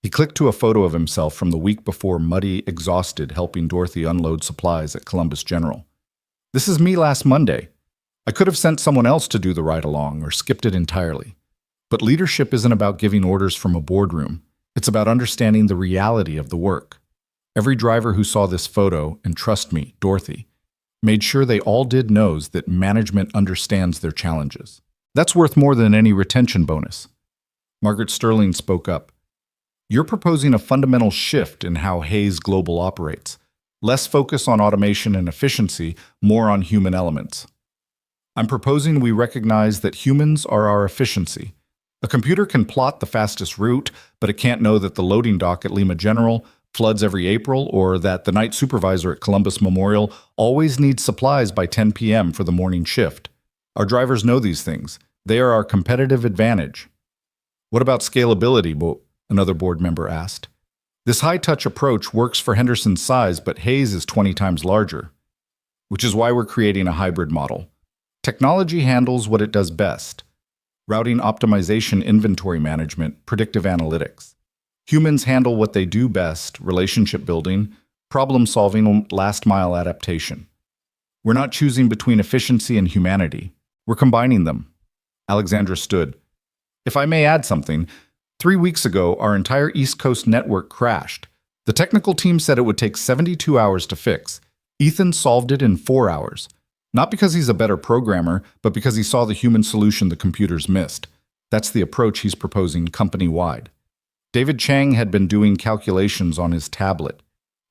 He clicked to a photo of himself from the week before, muddy, exhausted, helping Dorothy unload supplies at Columbus General. This is me last Monday. I could have sent someone else to do the ride-along or skipped it entirely. But leadership isn't about giving orders from a boardroom. It's about understanding the reality of the work. Every driver who saw this photo, and trust me, Dorothy, made sure they all did knows that management understands their challenges. That's worth more than any retention bonus. Margaret Sterling spoke up. You're proposing a fundamental shift in how Hayes Global operates. Less focus on automation and efficiency, more on human elements. I'm proposing we recognize that humans are our efficiency. A computer can plot the fastest route, but it can't know that the loading dock at Lima General floods every April, or that the night supervisor at Columbus Memorial always needs supplies by 10 p.m. for the morning shift. Our drivers know these things. They are our competitive advantage. What about scalability? Another board member asked. This high-touch approach works for Henderson's size, but Hayes is 20 times larger. Which is why we're creating a hybrid model. Technology handles what it does best. Routing optimization, inventory management, predictive analytics. Humans handle what they do best, relationship building, problem solving, last mile adaptation. We're not choosing between efficiency and humanity. We're combining them. Alexandra stood. If I may add something, 3 weeks ago, our entire East Coast network crashed. The technical team said it would take 72 hours to fix. Ethan solved it in 4 hours. Not because he's a better programmer, but because he saw the human solution the computers missed. That's the approach he's proposing company-wide. David Chang had been doing calculations on his tablet.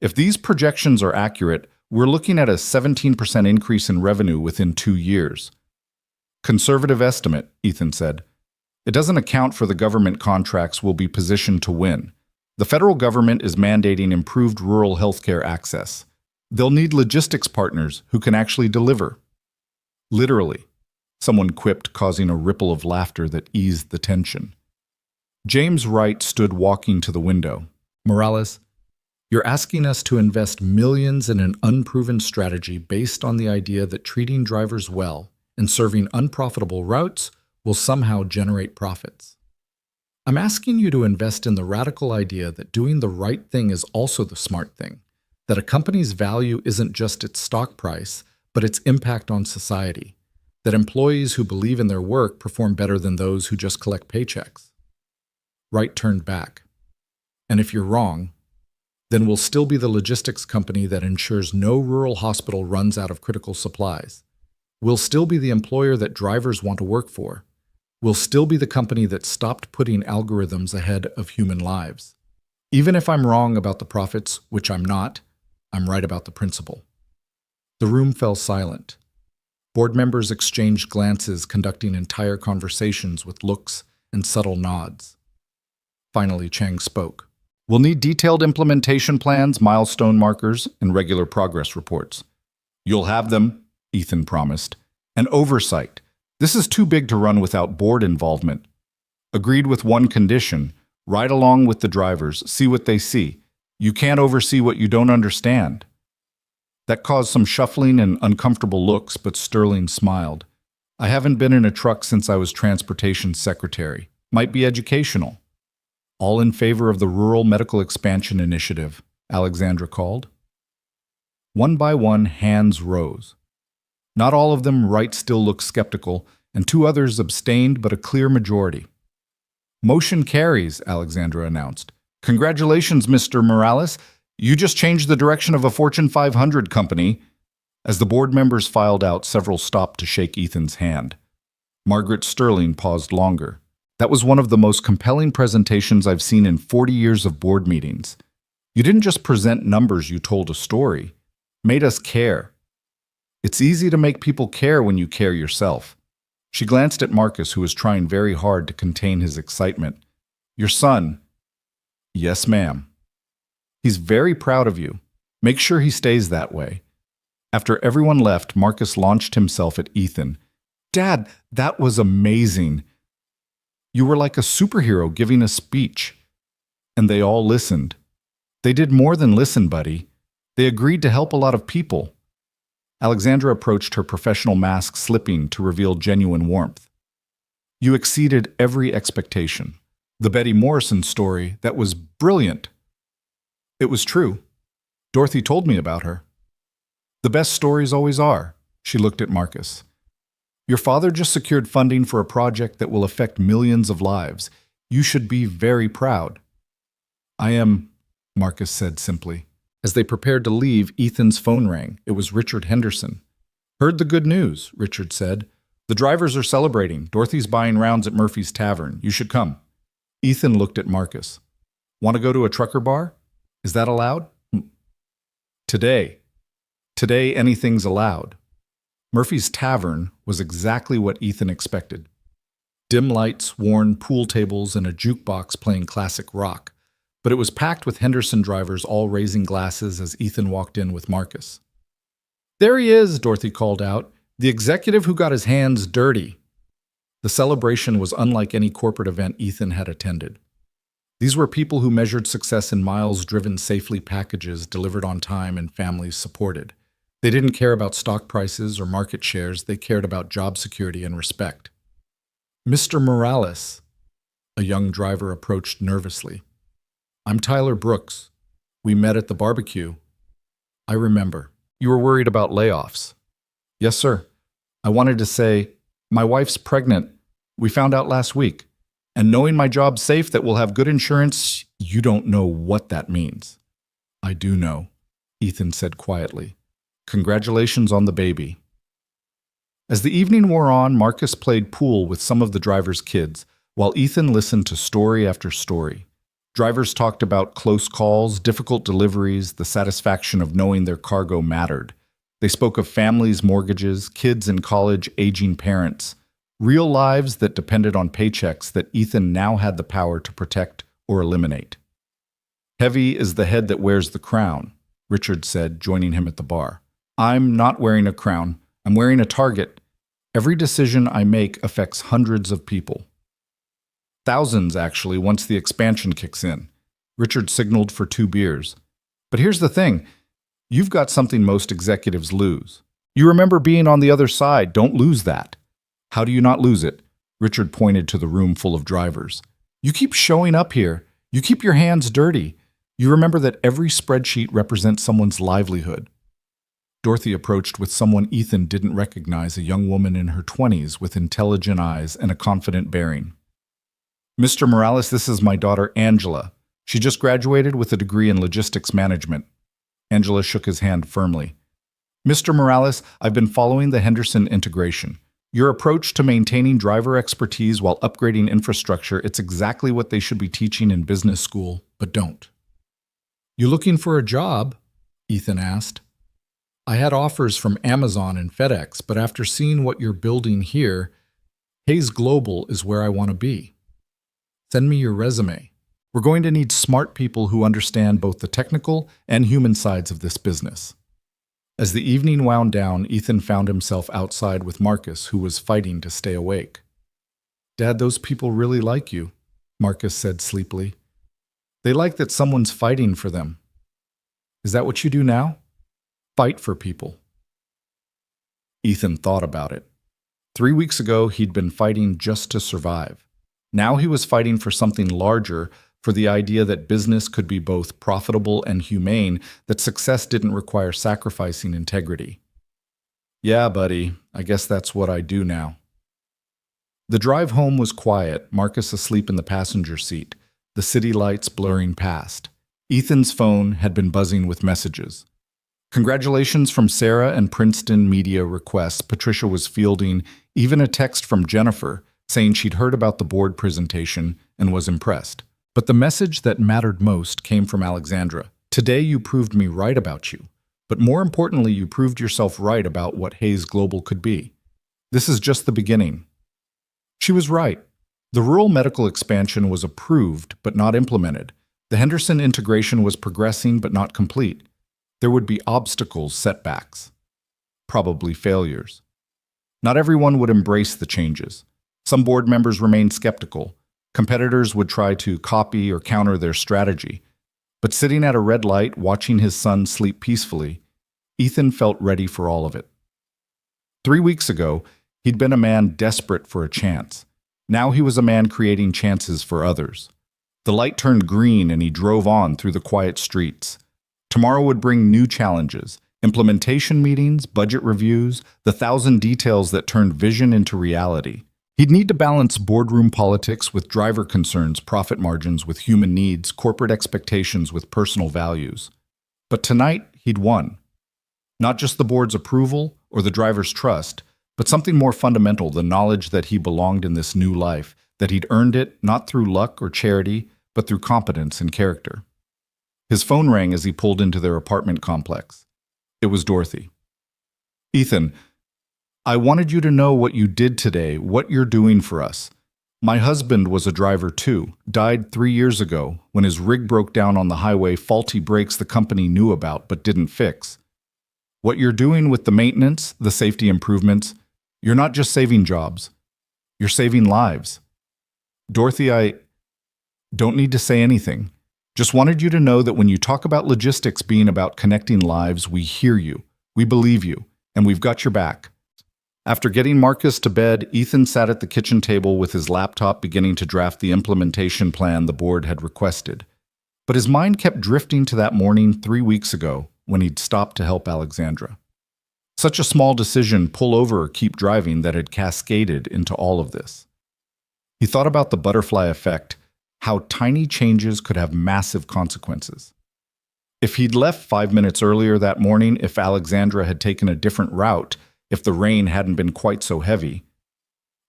If these projections are accurate, we're looking at a 17% increase in revenue within 2 years. Conservative estimate, Ethan said. It doesn't account for the government contracts we'll be positioned to win. The federal government is mandating improved rural healthcare access. They'll need logistics partners who can actually deliver. Literally, someone quipped, causing a ripple of laughter that eased the tension. James Wright stood walking to the window. Morales, you're asking us to invest millions in an unproven strategy based on the idea that treating drivers well and serving unprofitable routes will somehow generate profits. I'm asking you to invest in the radical idea that doing the right thing is also the smart thing, that a company's value isn't just its stock price, but its impact on society, that employees who believe in their work perform better than those who just collect paychecks. Wright turned back. And if you're wrong, then we'll still be the logistics company that ensures no rural hospital runs out of critical supplies. We'll still be the employer that drivers want to work for. We'll still be the company that stopped putting algorithms ahead of human lives. Even if I'm wrong about the profits, which I'm not, I'm right about the principle. The room fell silent. Board members exchanged glances, conducting entire conversations with looks and subtle nods. Finally, Chang spoke. We'll need detailed implementation plans, milestone markers, and regular progress reports. You'll have them, Ethan promised. And oversight. This is too big to run without board involvement. Agreed with one condition. Ride along with the drivers, see what they see. You can't oversee what you don't understand. That caused some shuffling and uncomfortable looks, but Sterling smiled. I haven't been in a truck since I was transportation secretary. Might be educational. All in favor of the Rural Medical Expansion Initiative, Alexandra called. One by one, hands rose. Not all of them. Wright still looked skeptical, and 2 others abstained, but a clear majority. Motion carries, Alexandra announced. Congratulations, Mr. Morales. You just changed the direction of a Fortune 500 company. As the board members filed out, several stopped to shake Ethan's hand. Margaret Sterling paused longer. That was one of the most compelling presentations I've seen in 40 years of board meetings. You didn't just present numbers, you told a story. Made us care. It's easy to make people care when you care yourself. She glanced at Marcus, who was trying very hard to contain his excitement. Your son. Yes, ma'am. He's very proud of you. Make sure he stays that way. After everyone left, Marcus launched himself at Ethan. Dad, that was amazing. You were like a superhero giving a speech. And they all listened. They did more than listen, buddy. They agreed to help a lot of people. Alexandra approached, her professional mask slipping to reveal genuine warmth. You exceeded every expectation. The Betty Morrison story, that was brilliant. It was true. Dorothy told me about her. The best stories always are. She looked at Marcus. Your father just secured funding for a project that will affect millions of lives. You should be very proud. I am, Marcus said simply. As they prepared to leave, Ethan's phone rang. It was Richard Henderson. Heard the good news, Richard said. The drivers are celebrating. Dorothy's buying rounds at Murphy's Tavern. You should come. Ethan looked at Marcus. Want to go to a trucker bar? Is that allowed? Today. Today, anything's allowed. Murphy's Tavern was exactly what Ethan expected. Dim lights, worn pool tables, and a jukebox playing classic rock. But it was packed with Henderson drivers all raising glasses as Ethan walked in with Marcus. There he is, Dorothy called out, the executive who got his hands dirty. The celebration was unlike any corporate event Ethan had attended. These were people who measured success in miles driven safely, packages delivered on time, and families supported. They didn't care about stock prices or market shares. They cared about job security and respect. Mr. Morales, a young driver approached nervously. I'm Tyler Brooks. We met at the barbecue. I remember. You were worried about layoffs. Yes, sir. I wanted to say, my wife's pregnant. We found out last week. And knowing my job's safe, that we'll have good insurance, you don't know what that means. I do know, Ethan said quietly. Congratulations on the baby. As the evening wore on, Marcus played pool with some of the drivers' kids, while Ethan listened to story after story. Drivers talked about close calls, difficult deliveries, the satisfaction of knowing their cargo mattered. They spoke of families, mortgages, kids in college, aging parents, real lives that depended on paychecks that Ethan now had the power to protect or eliminate. Heavy is the head that wears the crown, Richard said, joining him at the bar. I'm not wearing a crown. I'm wearing a target. Every decision I make affects hundreds of people. Thousands, actually, once the expansion kicks in. Richard signaled for 2 beers. But here's the thing. You've got something most executives lose. You remember being on the other side. Don't lose that. How do you not lose it? Richard pointed to the room full of drivers. You keep showing up here. You keep your hands dirty. You remember that every spreadsheet represents someone's livelihood. Dorothy approached with someone Ethan didn't recognize, a young woman in her 20s with intelligent eyes and a confident bearing. "Mr. Morales, this is my daughter Angela. She just graduated with a degree in logistics management." Angela shook his hand firmly. "Mr. Morales, I've been following the Henderson integration. Your approach to maintaining driver expertise while upgrading infrastructure, it's exactly what they should be teaching in business school, but don't." "You looking for a job?" Ethan asked. "I had offers from Amazon and FedEx, but after seeing what you're building here, Hayes Global is where I want to be. Send me your resume. We're going to need smart people who understand both the technical and human sides of this business." As the evening wound down, Ethan found himself outside with Marcus, who was fighting to stay awake. "Dad, those people really like you," Marcus said sleepily. "They like that someone's fighting for them. Is that what you do now? Fight for people?" Ethan thought about it. 3 weeks ago, he'd been fighting just to survive. Now he was fighting for something larger, for the idea that business could be both profitable and humane, that success didn't require sacrificing integrity. "Yeah, buddy, I guess that's what I do now." The drive home was quiet, Marcus asleep in the passenger seat, the city lights blurring past. Ethan's phone had been buzzing with messages. Congratulations from Sarah and Princeton Media requests. Patricia was fielding even a text from Jennifer saying she'd heard about the board presentation and was impressed. But the message that mattered most came from Alexandra. "Today you proved me right about you, but more importantly, you proved yourself right about what Hayes Global could be. This is just the beginning." She was right. The rural medical expansion was approved but not implemented. The Henderson integration was progressing but not complete. There would be obstacles, setbacks, probably failures. Not everyone would embrace the changes. Some board members remained skeptical. Competitors would try to copy or counter their strategy. But sitting at a red light, watching his son sleep peacefully, Ethan felt ready for all of it. 3 weeks ago, he'd been a man desperate for a chance. Now he was a man creating chances for others. The light turned green and he drove on through the quiet streets. Tomorrow would bring new challenges, implementation meetings, budget reviews, the 1,000 details that turned vision into reality. He'd need to balance boardroom politics with driver concerns, profit margins with human needs, corporate expectations with personal values. But tonight, he'd won. Not just the board's approval or the driver's trust, but something more fundamental, the knowledge that he belonged in this new life, that he'd earned it not through luck or charity, but through competence and character. His phone rang as he pulled into their apartment complex. It was Dorothy. "Ethan, I wanted you to know what you did today, what you're doing for us. My husband was a driver too, died 3 years ago when his rig broke down on the highway, faulty brakes the company knew about but didn't fix. What you're doing with the maintenance, the safety improvements, you're not just saving jobs, you're saving lives. Dorothy, I don't need to say anything. Just wanted you to know that when you talk about logistics being about connecting lives, we hear you, we believe you, and we've got your back." After getting Marcus to bed, Ethan sat at the kitchen table with his laptop beginning to draft the implementation plan the board had requested. But his mind kept drifting to that morning 3 weeks ago when he'd stopped to help Alexandra. Such a small decision, pull over or keep driving, that had cascaded into all of this. He thought about the butterfly effect, how tiny changes could have massive consequences. If he'd left 5 minutes earlier that morning, if Alexandra had taken a different route, if the rain hadn't been quite so heavy,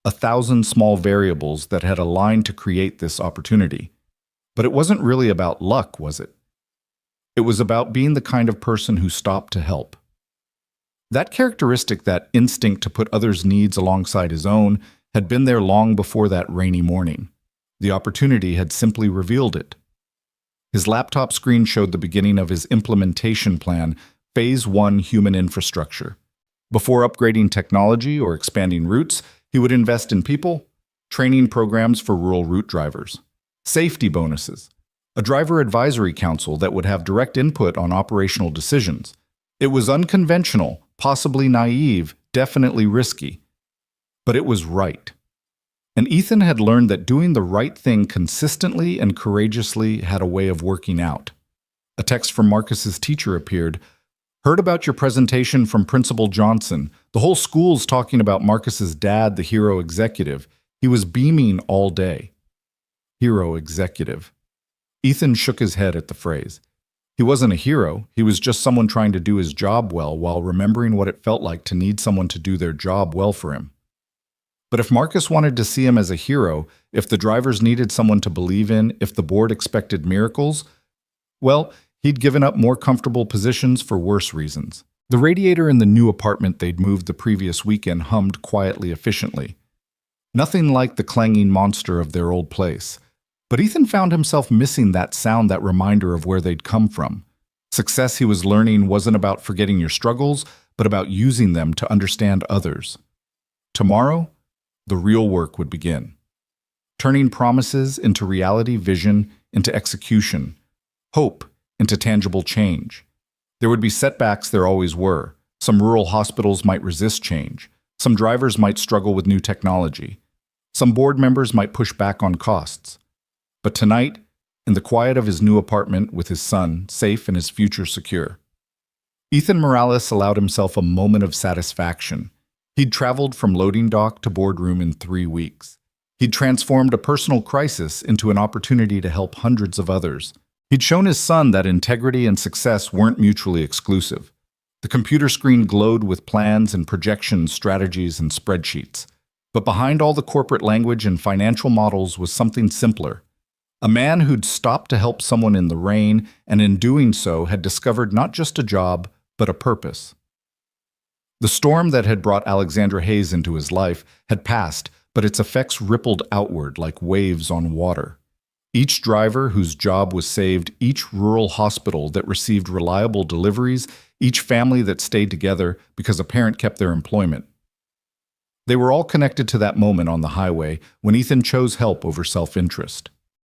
1,000 small variables that had aligned to create this opportunity. But it wasn't really about luck, was it? It was about being the kind of person who stopped to help. That characteristic, that instinct to put others' needs alongside his own, had been there long before that rainy morning. The opportunity had simply revealed it. His laptop screen showed the beginning of his implementation plan, Phase 1 Human Infrastructure. Before upgrading technology or expanding routes, he would invest in people, training programs for rural route drivers, safety bonuses, a driver advisory council that would have direct input on operational decisions. It was unconventional, possibly naive, definitely risky, but it was right. And Ethan had learned that doing the right thing consistently and courageously had a way of working out. A text from Marcus's teacher appeared. Heard about your presentation from Principal Johnson. The whole school's talking about Marcus's dad, the hero executive. He was beaming all day. Hero executive. Ethan shook his head at the phrase. He wasn't a hero. He was just someone trying to do his job well while remembering what it felt like to need someone to do their job well for him. But if Marcus wanted to see him as a hero, if the drivers needed someone to believe in, if the board expected miracles, well, he'd given up more comfortable positions for worse reasons. The radiator in the new apartment they'd moved the previous weekend hummed quietly efficiently. Nothing like the clanging monster of their old place. But Ethan found himself missing that sound, that reminder of where they'd come from. Success, he was learning, wasn't about forgetting your struggles, but about using them to understand others. Tomorrow, the real work would begin. Turning promises into reality, vision into execution, hope into tangible change. There would be setbacks, there always were. Some rural hospitals might resist change. Some drivers might struggle with new technology. Some board members might push back on costs. But tonight, in the quiet of his new apartment with his son, safe and his future secure, Ethan Morales allowed himself a moment of satisfaction. He'd traveled from loading dock to boardroom in 3 weeks. He'd transformed a personal crisis into an opportunity to help hundreds of others. He'd shown his son that integrity and success weren't mutually exclusive. The computer screen glowed with plans and projections, strategies, and spreadsheets. But behind all the corporate language and financial models was something simpler. A man who'd stopped to help someone in the rain, and in doing so had discovered not just a job, but a purpose. The storm that had brought Alexandra Hayes into his life had passed, but its effects rippled outward like waves on water. Each driver whose job was saved, each rural hospital that received reliable deliveries, each family that stayed together because a parent kept their employment. They were all connected to that moment on the highway when Ethan chose help over self-interest.